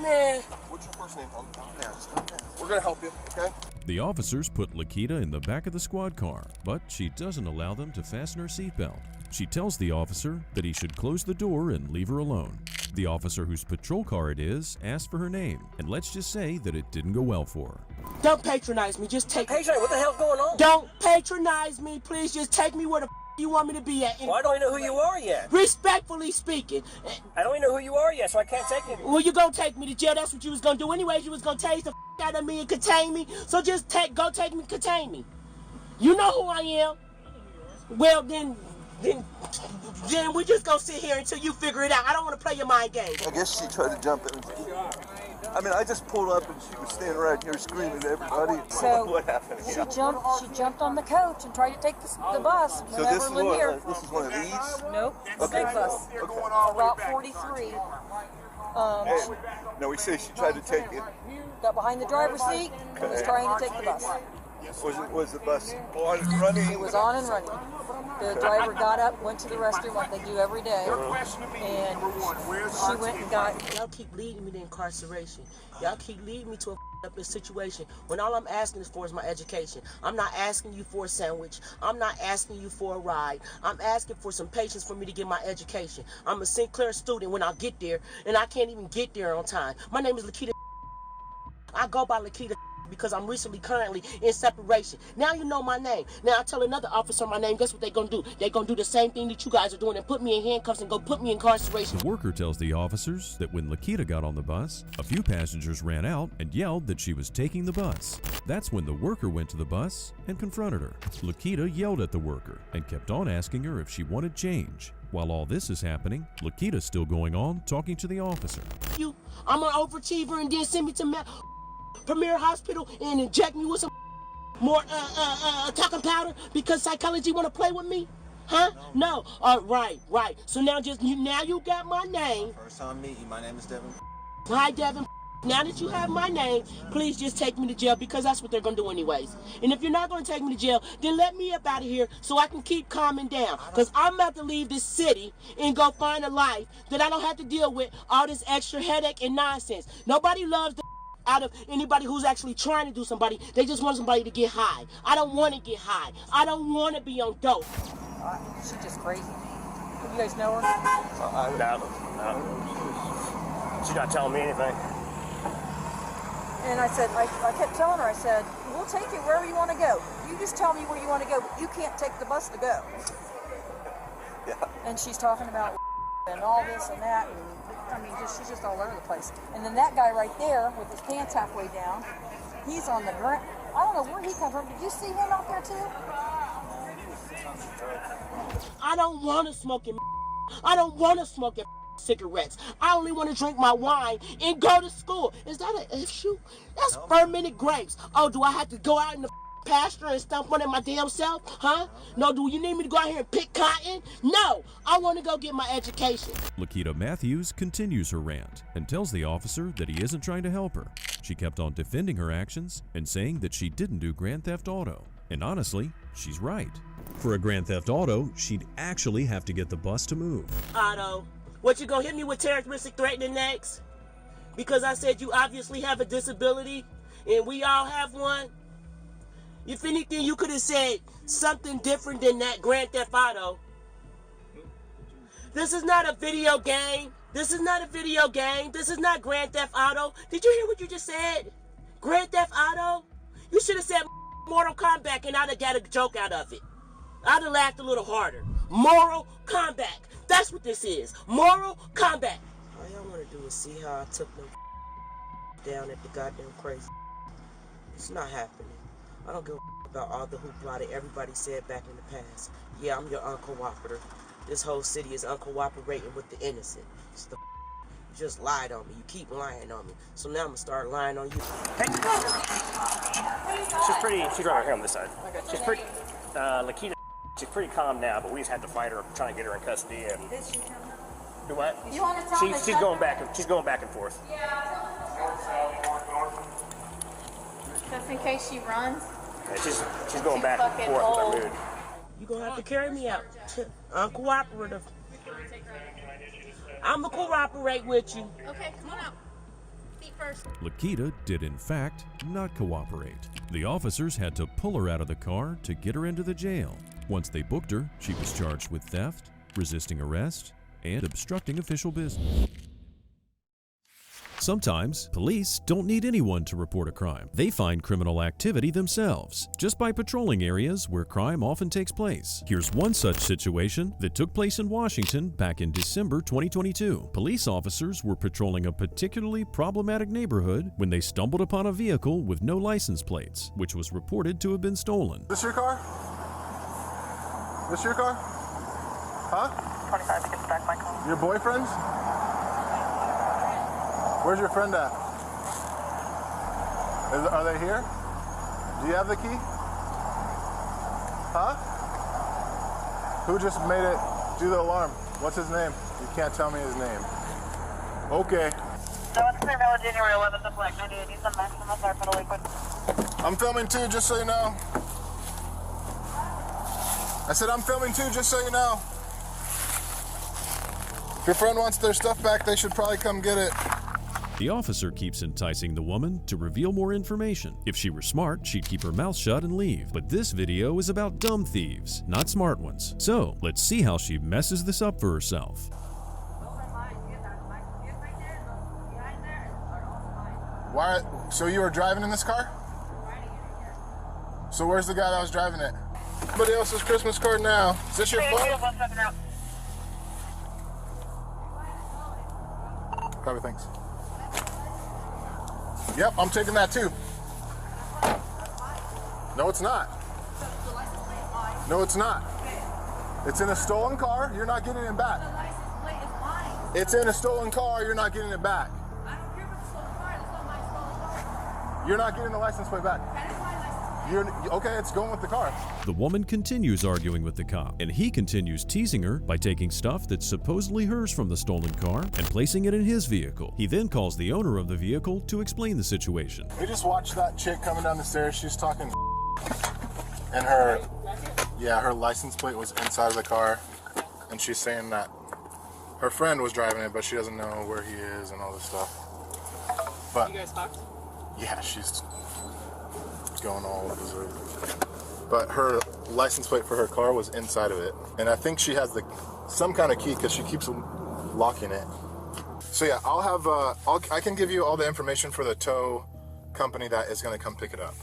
man. What's your first name? Calm down. Just calm down. We're gonna help you, okay? The officers put Lakita in the back of the squad car, but she doesn't allow them to fasten her seatbelt. She tells the officer that he should close the door and leave her alone. The officer whose patrol car it is asks for her name, and let's just say that it didn't go well for her. Don't patronize me, just take me. Patronize? What the hell's going on? Don't patronize me, please just take me where the you want me to be at. Well, I don't even know who you are yet. Respectfully speaking. I don't even know who you are yet, so I can't take you. Well, you gonna take me to jail. That's what you was gonna do anyways. You was gonna tase the out of me and contain me. So just go take me, contain me. You know who I am. Well, then we just gonna sit here until you figure it out. I don't want to play your mind game. I guess she tried to jump in. I mean, I just pulled up and she was standing right here screaming at everybody. So what happened? she jumped on the coach and tried to take the bus. So this is one of these? Nope, it's Okay. a big bus. Route 43. No, we say she tried to take it. Got behind the driver's seat and was trying to take the bus. Was the bus on and running? It was on and running. The driver got up, went to the restroom like they do every day, and she went and got... Y'all keep leading me to incarceration. Y'all keep leading me to a up situation when all I'm asking for is my education. I'm not asking you for a sandwich. I'm not asking you for a ride. I'm asking for some patience for me to get my education. I'm a Sinclair student when I get there, and I can't even get there on time. My name is Lakita. I go by Lakita because I'm currently in separation. Now you know my name. Now I tell another officer my name, guess what they gonna do? They gonna do the same thing that you guys are doing and put me in handcuffs and go put me in incarceration. The worker tells the officers that when Lakita got on the bus, a few passengers ran out and yelled that she was taking the bus. That's when the worker went to the bus and confronted her. Lakita yelled at the worker and kept on asking her if she wanted change. While all this is happening, Lakita's still going on talking to the officer. I'm an overachiever and then send me to Premier Hospital and inject me with some more talcum powder because psychology want to play with me? Huh? No. Right. So now you got my name. First time meeting you. My name is Devin. Hi, Devin. Now that you have my name, please just take me to jail because that's what they're going to do anyways. And if you're not going to take me to jail, then let me up out of here so I can keep calming down. Because I'm about to leave this city and go find a life that I don't have to deal with all this extra headache and nonsense. Nobody loves the out of anybody who's actually trying to do somebody. They just want somebody to get high. I don't want to get high. I don't want to be on dope. She's just crazy. You guys know her? No. She's not telling me anything. And I said, I kept telling her, I said, we'll take you wherever you want to go. You just tell me where you want to go, but you can't take the bus to go. Yeah. And she's talking about and all this and that, and I mean, she's just all over the place. And then that guy right there with his pants halfway down, he's on the ground. I don't know where he come from. Did you see him out there too? I don't want to smoke it. I don't want to smoke it. Cigarettes. I only want to drink my wine and go to school. Is that an issue? That's fermented grapes. Oh, do I have to go out in the pasture and stump on it my damn self? Huh? No, do you need me to go out here and pick cotton? No, I want to go get my education. Lakita Matthews continues her rant and tells the officer that he isn't trying to help her. She kept on defending her actions and saying that she didn't do Grand Theft Auto. And honestly, she's right. For a Grand Theft Auto, she'd actually have to get the bus to move. Otto, what, you gonna hit me with terroristic threatening next? Because I said you obviously have a disability and we all have one? If anything, you could have said something different than that Grand Theft Auto. This is not a video game. This is not a video game. This is not Grand Theft Auto. Did you hear what you just said? Grand Theft Auto? You should have said Mortal Kombat and I'd have got a joke out of it. I'd have laughed a little harder. Mortal Kombat. That's what this is. Mortal Kombat. All y'all want to do is see how I took them down at the goddamn crazy. It's not happening. I don't give a about all the hoopla that everybody said back in the past. Yeah, I'm your uncooperative. This whole city is uncooperating with the innocent. It's the you just lied on me. You keep lying on me. So now I'm gonna start lying on you. Hey. She's right here on this side. She's pretty, Lakita, she's pretty calm now, but we just had to fight her, trying to get her in custody and do what? You want to tell me she's going back and forth. Just in case she runs. Yeah, she's going back and forth with her mood. You're gonna have to carry me out. Uncooperative. I'm gonna cooperate with you. Okay, come on out. Feet first. Lakita did in fact not cooperate. The officers had to pull her out of the car to get her into the jail. Once they booked her, she was charged with theft, resisting arrest, and obstructing official business. Sometimes, police don't need anyone to report a crime. They find criminal activity themselves, just by patrolling areas where crime often takes place. Here's one such situation that took place in Washington back in December 2022. Police officers were patrolling a particularly problematic neighborhood when they stumbled upon a vehicle with no license plates, which was reported to have been stolen. This your car? This your car? Huh? 25 to get back my car. Your boyfriend's? Where's your friend at? Are they here? Do you have the key? Huh? Who just made it do the alarm? What's his name? You can't tell me his name. Okay. So it's clear Village, January 11th of Black 98. Needs a maximum start for the liquid. I'm filming too, just so you know. I said I'm filming too, just so you know. If your friend wants their stuff back, they should probably come get it. The officer keeps enticing the woman to reveal more information. If she were smart, she'd keep her mouth shut and leave. But this video is about dumb thieves, not smart ones. So let's see how she messes this up for herself. Why? So you were driving in this car? So where's the guy that was driving it? Somebody else's Christmas card now. Is this your phone? Copy, thanks. Yep, I'm taking that too. No, it's not. No, it's not. It's in a stolen car. You're not getting it back. The license plate is mine. It's in a stolen car. You're not getting it back. I don't care if it's a stolen car. That's not my stolen car. You're not getting the license plate back. That is my license plate. Okay, it's going with the car. The woman continues arguing with the cop, and he continues teasing her by taking stuff that's supposedly hers from the stolen car and placing it in his vehicle. He then calls the owner of the vehicle to explain the situation. We just watched that chick coming down the stairs. She's talking, and her license plate was inside of the car, and she's saying that her friend was driving it, but she doesn't know where he is and all this stuff. But you guys talked? Yeah, she's going all berserk. But her license plate for her car was inside of it, and I think she has some kind of key because she keeps locking it. So yeah, I'll have I can give you all the information for the tow company that is going to come pick it up.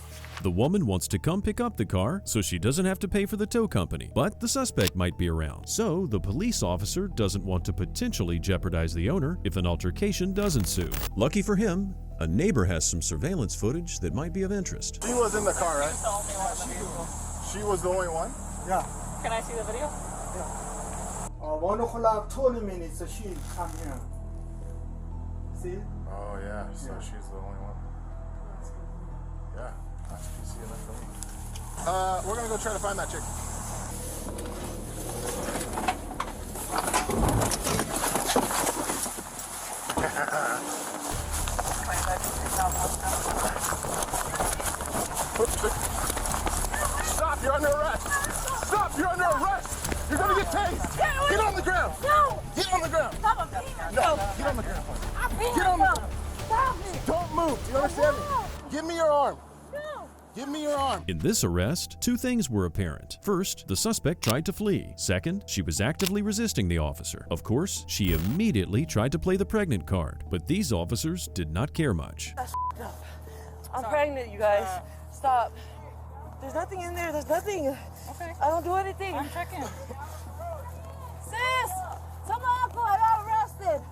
The woman wants to come pick up the car so she doesn't have to pay for the tow company, but the suspect might be around. So the police officer doesn't want to potentially jeopardize the owner if an altercation does ensue. Lucky for him, a neighbor has some surveillance footage that might be of interest. She was in the car, right? She was the only one? Yeah. Can I see the video? Yeah. 1 o'clock, 20 minutes, she come here. See? Oh yeah, so she's the only one. Yeah, nice to see enough for me. We're gonna go try to find that chick. Stop, you're under arrest. Stop, you're under arrest. You're gonna get tased. Get on the ground. No. Get on the ground. Stop him. No, get on the ground. I'm being Get on the ground. Stop me. Don't move. Do you understand me? Give me your arm. No. Give me your arm. In this arrest, two things were apparent. First, the suspect tried to flee. Second, she was actively resisting the officer. Of course, she immediately tried to play the pregnant card, but these officers did not care much. That's up. I'm pregnant, you guys. Stop. There's nothing in there. There's nothing. Okay. I don't do anything. I'm checking. Sis! Tell my uncle I got arrested.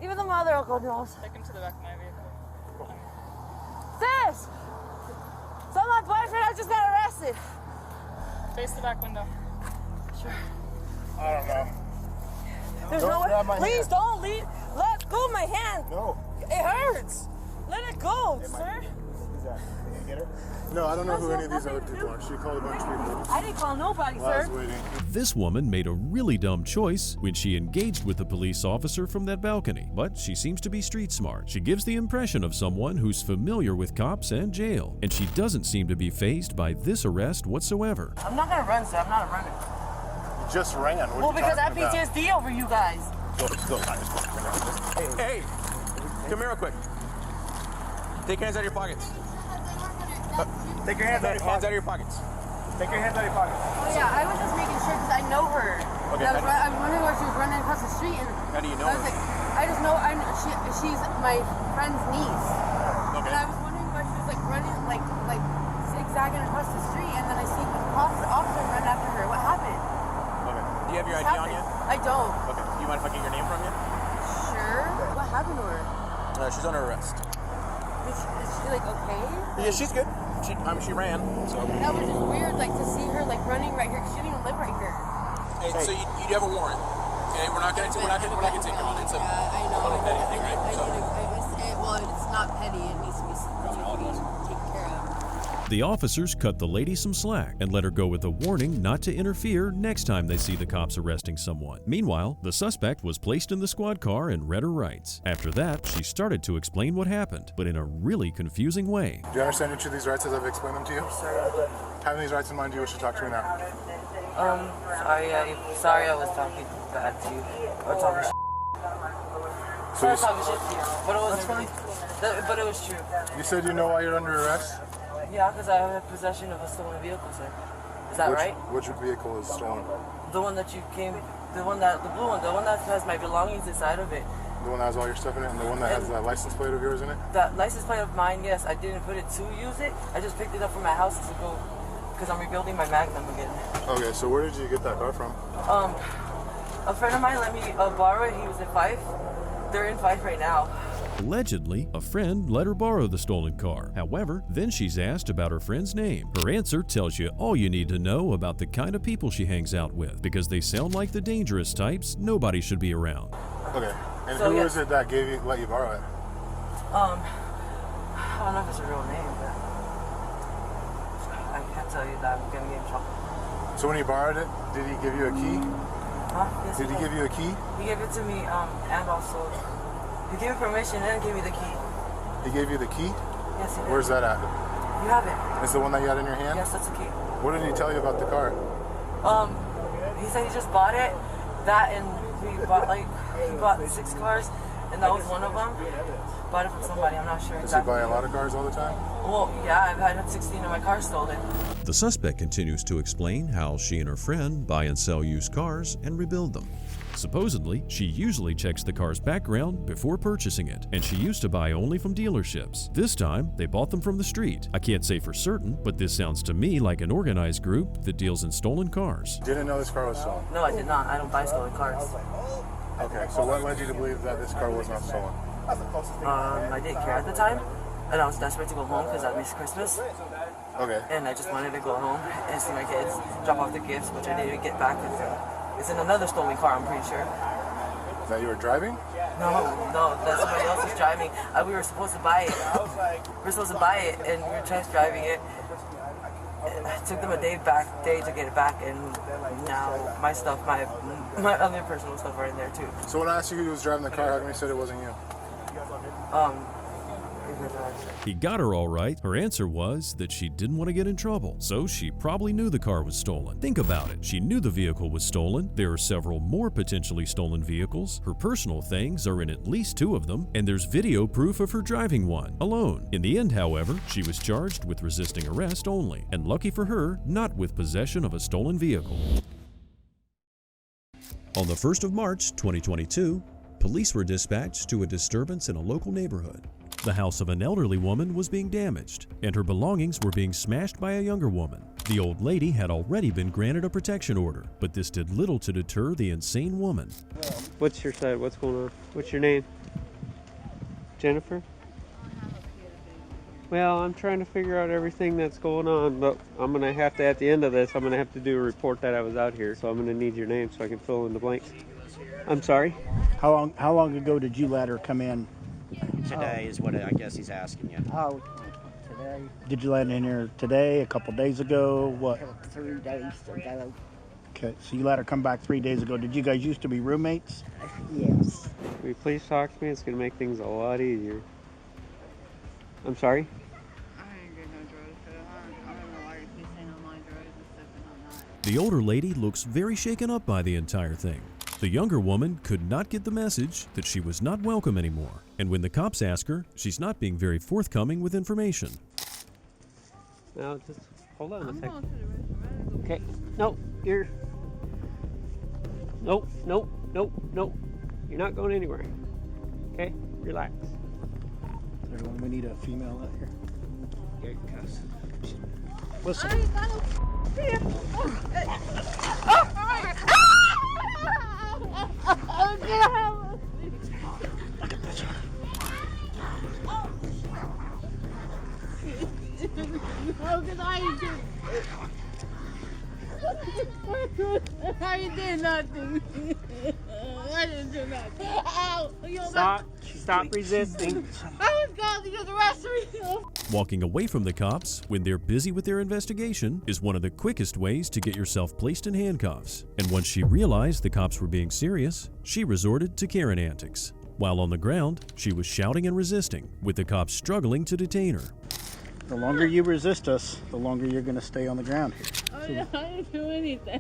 Even though my other uncle knows. Take him to the back of my vehicle. Sis! Tell my boyfriend I just got arrested. Face the back window. Sure. I don't know. There's Don't no way. grab my Please hand. don't leave. Let go of my hand. No. It hurts. Let it go, sir. Who's that? You gonna get her? No, I don't know who any of these other people are. She called a bunch of people. I didn't call nobody, While I was sir. waiting. This woman made a really dumb choice when she engaged with the police officer from that balcony, but she seems to be street smart. She gives the impression of someone who's familiar with cops and jail, and she doesn't seem to be fazed by this arrest whatsoever. I'm not gonna run, sir. I'm not a runner. You just ran. What Well, are you because I have talking about? PTSD over you guys. Hey, come here real quick. Take your hands out of your pockets. Take your hands out of your pockets. Take your hands out of your pockets. Oh yeah, I was just making sure because I know her. Okay, And I was wondering why she was running across the street. And How do you know I was her? like, I just know. She's my friend's niece. Okay. And I was wondering why she was like running, like zigzagging across the street, and then I see the officer run after her. What happened? Okay. Do you have your What ID on happened? you? I don't. Okay. Do you mind if I get your name from you? Sure. What happened to her? She's under arrest. Is she like okay? Yeah, she's good. She ran. So. That was just weird, like to see her like running right here. 'Cause she didn't even live right here. Hey, so you have a warrant. Okay, we're not gonna take her on. It's a I know. petty thing, right? Well, it's not petty. It needs to be taken care of. The officers cut the lady some slack and let her go with a warning not to interfere next time they see the cops arresting someone. Meanwhile, the suspect was placed in the squad car and read her rights. After that, she started to explain what happened, but in a really confusing way. Do you understand each of these rights as I've explained them to you? Having these rights in mind, do you wish to talk to me now? Sorry I was talking bad to you. Or talking shit. So I was talking shit to you. But it wasn't really. But it was true. You said you know why you're under arrest? Yeah, because I have possession of a stolen vehicle, sir. Is that right? Which vehicle is stolen? The one that you came, the blue one, the one that has my belongings inside of it. The one that has all your stuff in it, and the one that has that license plate of yours in it? That license plate of mine, yes. I didn't put it to use it. I just picked it up from my house to go, because I'm rebuilding my Magnum again. Okay, so where did you get that car from? A friend of mine let me borrow it. He was in Fife. They're in Fife right now. Allegedly, a friend let her borrow the stolen car. However, then she's asked about her friend's name. Her answer tells you all you need to know about the kind of people she hangs out with, because they sound like the dangerous types nobody should be around. Okay, and So, who yeah. is it that let you borrow it? I don't know if it's a real name, but I can't tell you that. I'm gonna get in trouble. So when he borrowed it, did he give you a key? Huh? Yes, Did he give you a key? He gave it to me, and also he gave me permission and gave me the key. He gave you the key? Yes, he did. Where's that at? You have it. It's the one that you had in your hand? Yes, that's the key. What did he tell you about the car? He said he just bought it. That and he bought 6 cars, and that was one of them. Bought it from somebody. I'm not sure Does he exactly. buy a lot of cars all the time? Well, yeah, I've had 16 of my cars stolen. The suspect continues to explain how she and her friend buy and sell used cars and rebuild them. Supposedly, she usually checks the car's background before purchasing it, and she used to buy only from dealerships. This time, they bought them from the street. I can't say for certain, but this sounds to me like an organized group that deals in stolen cars. Didn't know this car was stolen? No, I did not. I don't buy stolen cars. Okay, so what led you to believe that this car was not stolen? I didn't care at the time, and I was desperate to go home because I missed Christmas. Okay. And I just wanted to go home and see my kids, drop off the gifts, which I didn't get back. It's in another stolen car, I'm pretty sure. That you were driving? No, that somebody else was driving. We were supposed to buy it. We were supposed to buy it, and we were test driving it. It took them a day to get it back, and now my stuff, my other personal stuff are in there too. So when I asked you who was driving the car, how come you said it wasn't you? He got her all right. Her answer was that she didn't want to get in trouble, so she probably knew the car was stolen. Think about it. She knew the vehicle was stolen. There are several more potentially stolen vehicles. Her personal things are in at least 2 of them, and there's video proof of her driving one alone. In the end, however, she was charged with resisting arrest only, and lucky for her, not with possession of a stolen vehicle. On the 1st of March, 2022, police were dispatched to a disturbance in a local neighborhood. The house of an elderly woman was being damaged, and her belongings were being smashed by a younger woman. The old lady had already been granted a protection order, but this did little to deter the insane woman. What's your side? What's going on? What's your name? Jennifer? Well, I'm trying to figure out everything that's going on, but I'm going to have to, at the end of this, I'm going to have to do a report that I was out here, so I'm going to need your name so I can fill in the blanks. I'm sorry? How long ago did you let her come in? Today is what I guess he's asking you. Oh, today. Did you let her in here today, a couple days ago, what? 3 days ago. Okay, so you let her come back 3 days ago. Did you guys used to be roommates? Yes. Will you please talk to me? It's going to make things a lot easier. I'm sorry? The older lady looks very shaken up by the entire thing. The younger woman could not get the message that she was not welcome anymore, and when the cops ask her, she's not being very forthcoming with information. Now, just hold on a second. Okay, no, you're... Nope. You're not going anywhere. Okay, relax. Everyone, we need a female out here. Here, cuss. Listen. I did nothing. I didn't do nothing. Ow! Stop resisting. I was going to use the restroom. Walking away from the cops when they're busy with their investigation is one of the quickest ways to get yourself placed in handcuffs. And once she realized the cops were being serious, she resorted to Karen antics. While on the ground, she was shouting and resisting, with the cops struggling to detain her. The longer you resist us, the longer you're going to stay on the ground here. Oh, yeah, I didn't do anything.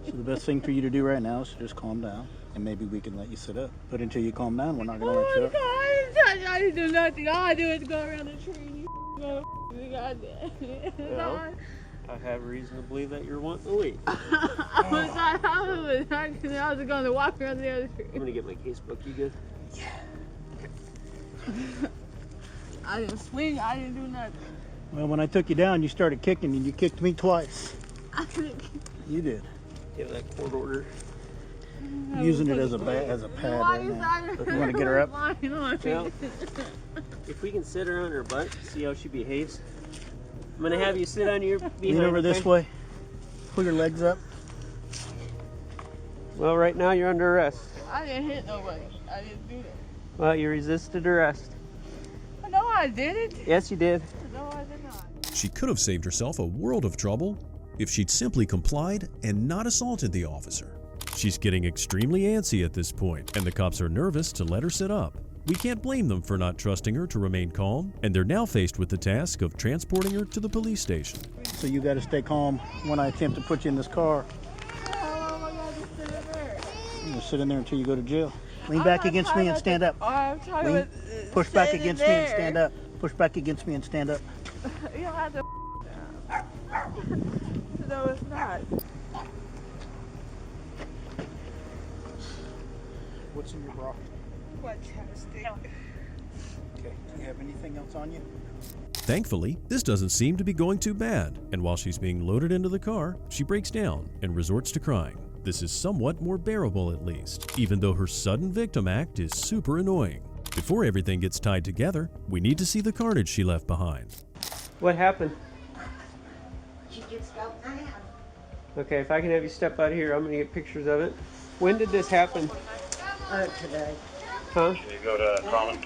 So the best thing for you to do right now is just calm down, and maybe we can let you sit up. But until you calm down, we're not going to let you up. I didn't do nothing. All I do is go around the tree. Well, I have reason to believe that you're wanting to leave. I was going to walk around the other tree. I'm going to get my casebook. You good? Yeah. I didn't swing. I didn't do nothing. Well, when I took you down, you started kicking, and you kicked me twice. You did. You have that court order. I'm using it as a pad right now. You want to get her up? Well, if we can sit her on her butt, see how she behaves. I'm going to have you sit on your behind. Lean over this way. Pull your legs up. Well, right now you're under arrest. I didn't hit nobody. I didn't do that. Well, you resisted arrest. No, I didn't. Yes, you did. No, I did not. She could have saved herself a world of trouble if she'd simply complied and not assaulted the officer. She's getting extremely antsy at this point, and the cops are nervous to let her sit up. We can't blame them for not trusting her to remain calm, and they're now faced with the task of transporting her to the police station. So you got to stay calm when I attempt to put you in this car. How long am I going to sit in there? You're going to sit in there until you go to jail. Lean back against me and stand up. I'm trying to push back against me and stand up. Push back against me and stand up. You don't have to. No, it's not. What's in your bra? What chapstick? Okay. Do you have anything else on you? Thankfully, this doesn't seem to be going too bad, and while she's being loaded into the car, she breaks down and resorts to crying. This is somewhat more bearable at least, even though her sudden victim act is super annoying. Before everything gets tied together, we need to see the carnage she left behind. What happened? She just got mad. Okay, if I can have you step out here, I'm going to get pictures of it. When did this happen? Today. Huh? You go to Common.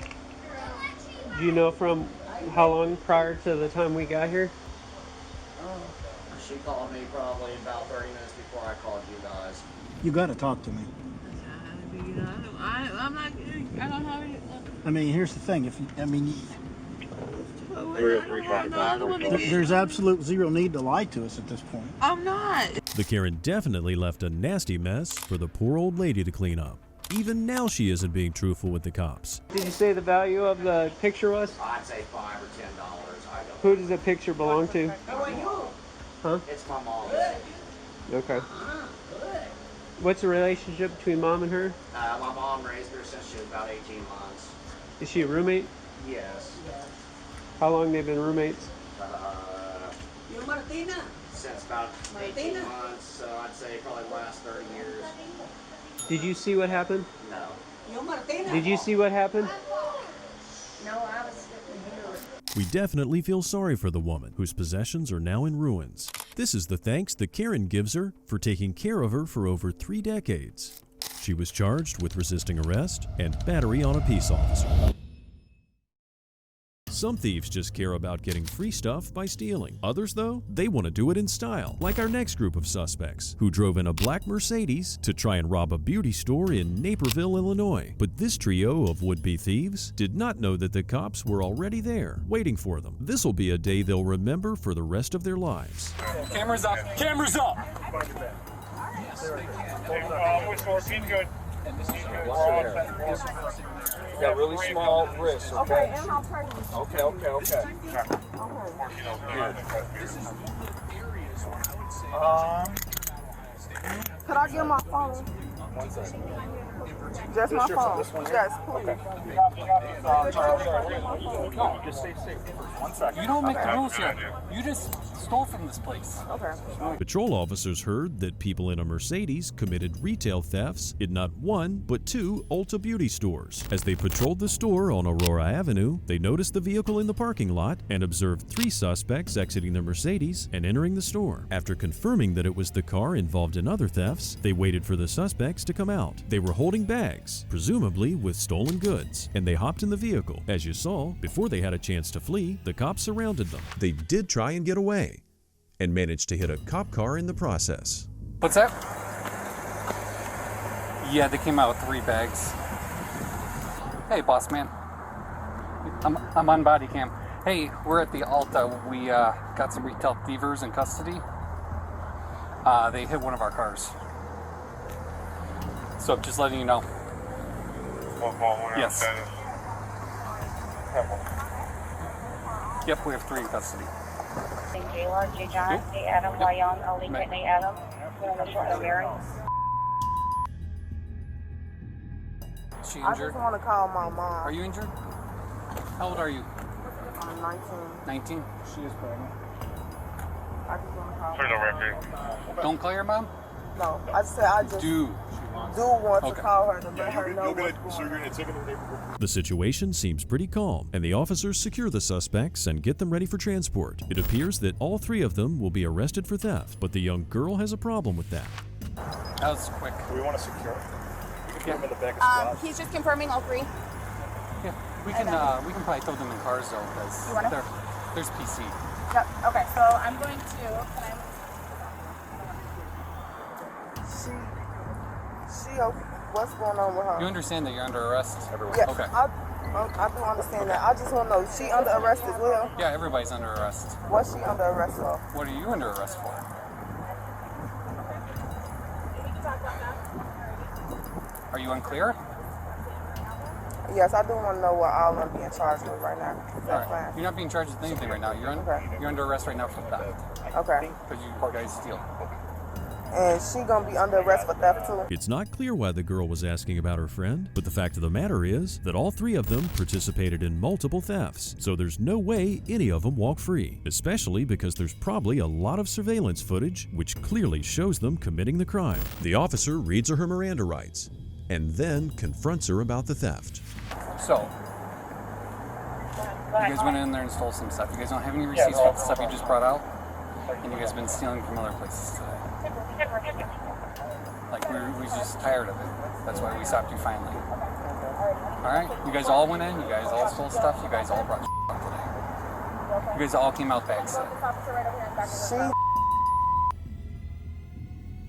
Do you know from how long prior to the time we got here? She called me probably about 30 minutes before I called you guys. You got to talk to me. I'm not. I don't have any. I mean, here's the thing. There's absolute zero need to lie to us at this point. I'm not. The Karen definitely left a nasty mess for the poor old lady to clean up. Even now she isn't being truthful with the cops. Did you say the value of the picture was? I'd say $5 or $10. Who does the picture belong to? Huh? It's my mom. Okay. What's the relationship between mom and her? My mom raised her since she was about 18 months. Is she a roommate? Yes. How long they've been roommates? Since about 18 months, so I'd say probably the last 30 years. Did you see what happened? No. Did you see what happened? No, I was sitting here. We definitely feel sorry for the woman whose possessions are now in ruins. This is the thanks that Karen gives her for taking care of her for over 3 decades. She was charged with resisting arrest and battery on a peace officer. Some thieves just care about getting free stuff by stealing. Others, though, they want to do it in style, like our next group of suspects, who drove in a black Mercedes to try and rob a beauty store in Naperville, Illinois. But this trio of would-be thieves did not know that the cops were already there, waiting for them. This'll be a day they'll remember for the rest of their lives. Cameras up! Cameras up! Good. Got really small wrists, okay? And how pregnant. Okay. Could I get my phone? 1 second. Just my phone. Yes, please. No, just stay safe. 1 second. You don't make the rules here. You just stole from this place. Okay. Patrol officers heard that people in a Mercedes committed retail thefts in not 1, but 2 Ulta beauty stores. As they patrolled the store on Aurora Avenue, they noticed the vehicle in the parking lot and observed 3 suspects exiting the Mercedes and entering the store. After confirming that it was the car involved in other thefts, they waited for the suspects to come out. They were holding bags, presumably with stolen goods, and they hopped in the vehicle. As you saw, before they had a chance to flee, the cops surrounded them. They did try and get away, and managed to hit a cop car in the process. What's that? Yeah, they came out with 3 bags. Hey, boss man. I'm on Bodycam. Hey, we're at the Ulta. We got some retail thievers in custody. They hit one of our cars. So just letting you know. Yes. Yep, we have 3 in custody. Jayla, J. John, A. Adam, Y. Young, Alika, A. Adam, Mary. Is she I injured? just want to call my mom. Are you injured? How old are you? I'm 19. 19? She is pregnant. I just want to call For the my record. mom. Don't call your mom? No, I just said I just do want to call her to let her know what's going on. The situation seems pretty calm, and the officers secure the suspects and get them ready for transport. It appears that all 3 of them will be arrested for theft, but the young girl has a problem with that. That was quick. Do we want to secure? We can put him in the back of squad. He's just confirming all 3. Yeah, we can probably throw them in cars though, because there's PC. Yep. Okay, so I'm going to. She, what's going on with her? You understand that you're under arrest? Everyone. Yes, Okay. I do understand that. I just want to know, she under arrest as well? Yeah, everybody's under arrest. What's she under arrest for? What are you under arrest for? Are you unclear? Yes, I do want to know what all I'm being charged with right now. That's All right. fine. You're not being charged with anything right now. You're under arrest right now for theft. Okay. Because you guys steal. And she gonna be under arrest for theft too? It's not clear why the girl was asking about her friend, but the fact of the matter is that all 3 of them participated in multiple thefts, so there's no way any of them walk free, especially because there's probably a lot of surveillance footage which clearly shows them committing the crime. The officer reads her Miranda rights and then confronts her about the theft. So, you guys went in there and stole some stuff. You guys don't have any receipts for the stuff you just brought out? And you guys have been stealing from other places today. Like, we just tired of it. That's why we stopped you finally. Alright? You guys all went in, you guys all stole stuff, you guys all brought out today. You guys all came out bags.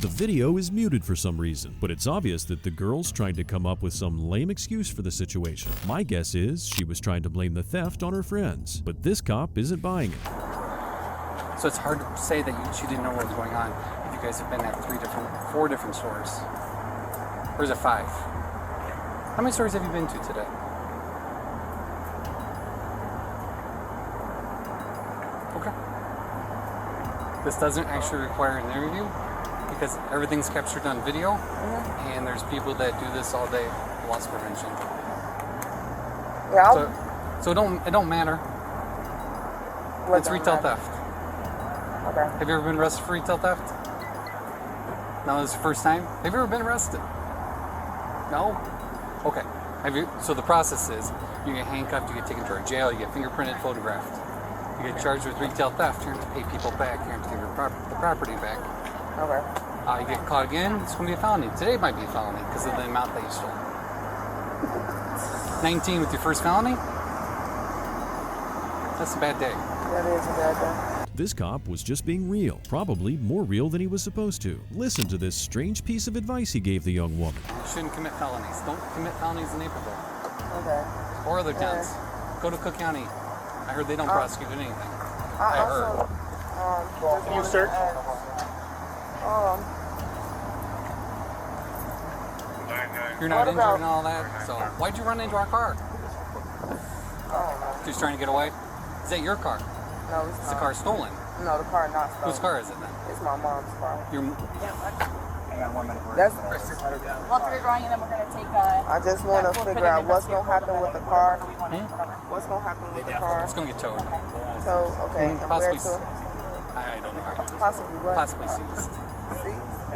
The video is muted for some reason, but it's obvious that the girl's trying to come up with some lame excuse for the situation. My guess is she was trying to blame the theft on her friends, but this cop isn't buying it. So it's hard to say that she didn't know what was going on if you guys have been at 4 different stores. Or is it 5? How many stores have you been to today? Okay. This doesn't actually require an interview because everything's captured on video, and there's people that do this all day, loss prevention. Yeah. So it don't matter. It's retail theft. Okay. Have you ever been arrested for retail theft? No, this is the first time? Have you ever been arrested? No? Okay. So the process is, you get handcuffed, you get taken to a jail, you get fingerprinted, photographed. You get charged with retail theft, you have to pay people back, you have to give the property back. Okay. You get caught again, it's going to be a felony. Today might be a felony because of the amount that you stole. 19 with your first felony? That's a bad day. That is a bad day. This cop was just being real, probably more real than he was supposed to. Listen to this strange piece of advice he gave the young woman. You shouldn't commit felonies. Don't commit felonies in Naperville. Okay. Or other towns. Go to Cook County. I heard they don't prosecute anything. I heard. Can you search? You're not injured and all that, so why'd you run into our car? Just trying to get away? Is that your car? No, it's Is the car stolen? No, the car not stolen. Whose car is it then? It's my mom's car. Your... That's. Well, if you're going, and then we're going to take a... I just want to figure out what's going to happen with the car. Hmm? What's going to happen with the car? It's going to get towed. So, okay. Possibly. I don't know. Possibly what? Possibly seized.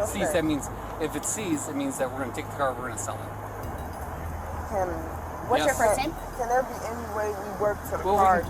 Seized, that means, if it's seized, it means that we're going to take the car, we're going to sell it. What's your first name? Can there be any way we work to the car?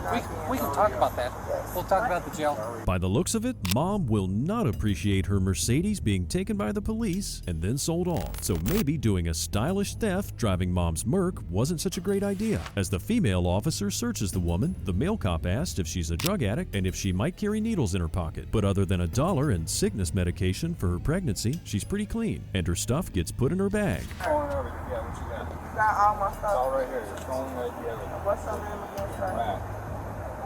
We can talk about that. Yes. We'll talk about the jail. By the looks of it, Mom will not appreciate her Mercedes being taken by the police and then sold off. So maybe doing a stylish theft driving Mom's Merc wasn't such a great idea. As the female officer searches the woman, the male cop asked if she's a drug addict and if she might carry needles in her pocket. But other than $1 and sickness medication for her pregnancy, she's pretty clean, and her stuff gets put in her bag. Got all my stuff. It's all right here. It's only right the other. What's your name again, sir? Matt.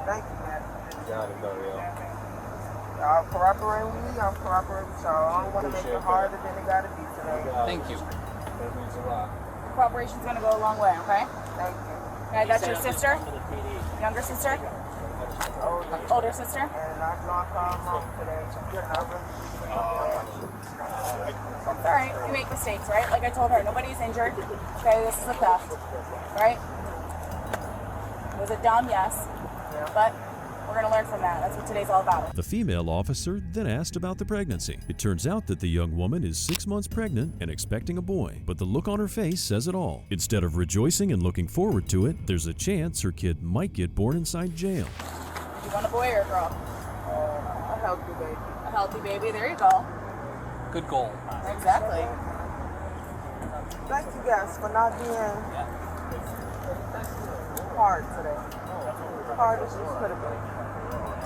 Thank you, Matt. Got it, buddy. Y'all cooperate with me, I'm cooperating with y'all. I don't want to make it harder than it got to be today. Thank you. That means a lot. Cooperation's going to go a long way, okay? Thank you. Okay, that's your sister? Younger sister? Older sister? And I know I called mom today. It's alright, you make mistakes, right? Like I told her, nobody's injured. Okay, this is a theft, right? Was it dumb? Yes. But we're going to learn from that. That's what today's all about. The female officer then asked about the pregnancy. It turns out that the young woman is 6 months pregnant and expecting a boy, but the look on her face says it all. Instead of rejoicing and looking forward to it, there's a chance her kid might get born inside jail. You want a boy or a girl? A healthy baby. A healthy baby, there you go. Good goal. Exactly. Thank you guys for not being hard today. Hard as you could have been.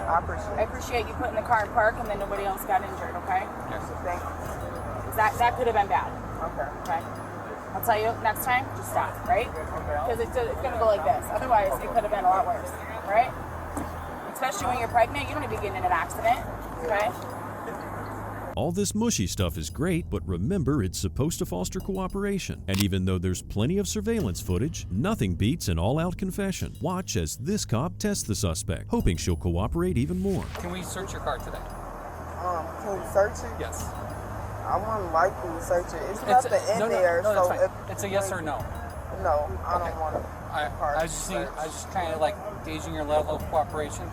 I appreciate you putting the car in park and then nobody else got injured, okay? Yes. Thank you. That could have been bad. Okay. Okay. I'll tell you next time, just stop, right? Because it's going to go like this. Otherwise, it could have been a lot worse, right? Especially when you're pregnant, you don't need to be getting in an accident, okay? All this mushy stuff is great, but remember it's supposed to foster cooperation. And even though there's plenty of surveillance footage, nothing beats an all-out confession. Watch as this cop tests the suspect, hoping she'll cooperate even more. Can we search your car today? Can we search it? Yes. I wouldn't like to search it. It's nothing in there. No, so that's fine. It's a yes or no. No, I don't want to. I was just kind of like gauging your level of cooperation.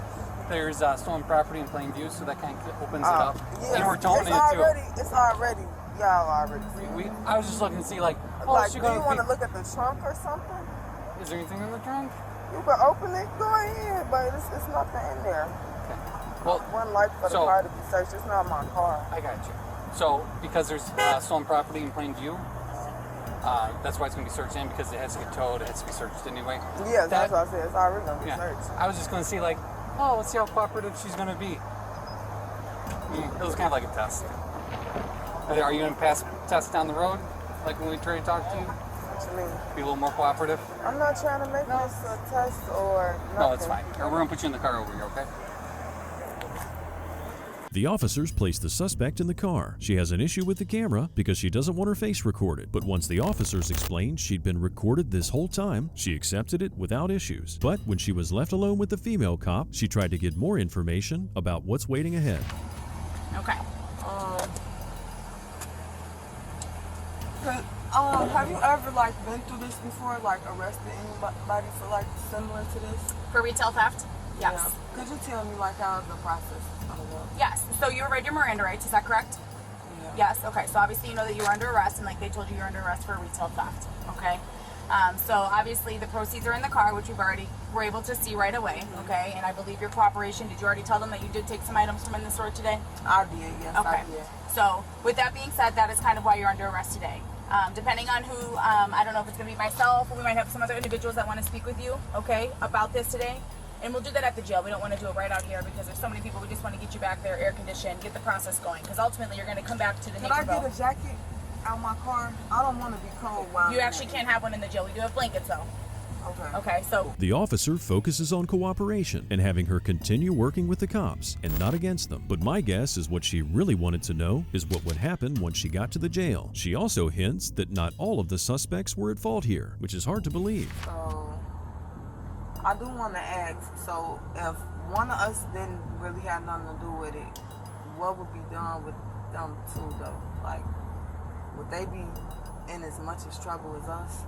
There's stolen property in plain view, so that kind of opens it up. Yes, and we're towing it too. It's already, y'all already. I was just looking to see, like, do you want to look at the trunk or something? Is there anything in the trunk? You can open it, go ahead, but it's nothing in there. Okay. Well, I wouldn't like for the car to be searched. It's not my car. I got you. So, because there's stolen property in plain view, that's why it's going to be searched in, because it has to get towed, it has to be searched anyway. Yeah, that's what I said. It's already going to be searched. I was just going to see, like, oh, let's see how cooperative she's going to be. It was kind of like a test. Are you going to pass tests down the road, like when we try to talk to you? What you mean? Be a little more cooperative? I'm not trying to make this a test or nothing. No, it's fine. We're going to put you in the car over here, okay? The officers place the suspect in the car. She has an issue with the camera because she doesn't want her face recorded. But once the officers explained she'd been recorded this whole time, she accepted it without issues. But when she was left alone with the female cop, she tried to get more information about what's waiting ahead. Okay. Have you ever been through this before? Arrested anybody for similar to this? For retail theft? Yes. Yeah. Could you tell me how the process go? Yes. So you read your Miranda rights, is that correct? Yeah. Yes. Okay. So obviously you know that you were under arrest, and they told you you're under arrest for retail theft. Okay. So obviously the proceeds are in the car, which were able to see right away. Okay. And I believe your cooperation. Did you already tell them that you did take some items from in the store today? I did. Yes. Okay. I did. So with that being said, that is kind of why you're under arrest today. Depending on who, I don't know if it's going to be myself or we might have some other individuals that want to speak with you, okay, about this today. And we'll do that at the jail. We don't want to do it right out here because there's so many people. We just want to get you back there, air conditioned, get the process going. Because ultimately you're going to come back to the Can I get a jacket out my car? I don't want to be cold while you actually can't have one in the jail. We do have blankets though. Okay. Okay, so The officer focuses on cooperation and having her continue working with the cops and not against them. But my guess is what she really wanted to know is what would happen once she got to the jail. She also hints that not all of the suspects were at fault here, which is hard to believe. So I do want to ask, so if one of us didn't really have nothing to do with it, what would be done with them too though? Would they be in as much as trouble as us?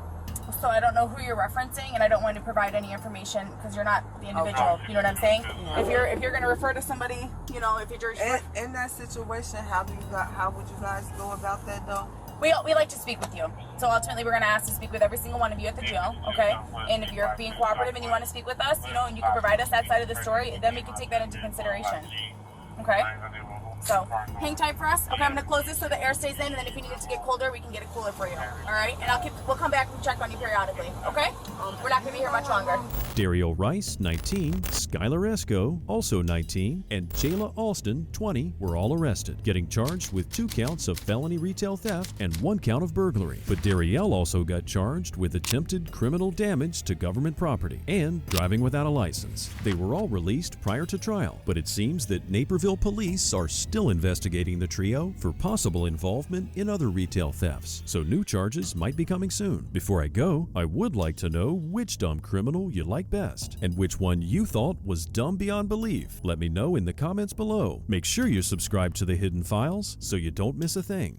So I don't know who you're referencing, and I don't want to provide any information because you're not the individual. Okay. You know what I'm saying? Yeah. If you're going to refer to somebody, if you're in that situation, how would you guys go about that though? We like to speak with you. So ultimately, we're going to ask to speak with every single one of you at the jail, okay? And if you're being cooperative and you want to speak with us, and you can provide us that side of the story, then we can take that into consideration. Okay? So hang tight for us. Okay, I'm gonna close this so the air stays in, and then if you need it to get colder, we can get it cooler for you. All right, and we'll come back and check on you periodically. Okay? We're not gonna be here much longer. Dario Rice, 19, Skylar Esco, also 19, and Jayla Alston, 20, were all arrested, getting charged with 2 counts of felony retail theft and 1 count of burglary. But Darielle also got charged with attempted criminal damage to government property and driving without a license. They were all released prior to trial, but it seems that Naperville police are still investigating the trio for possible involvement in other retail thefts, so new charges might be coming soon. Before I go, I would like to know which dumb criminal you like best and which one you thought was dumb beyond belief. Let me know in the comments below. Make sure you subscribe to The Hidden Files so you don't miss a thing.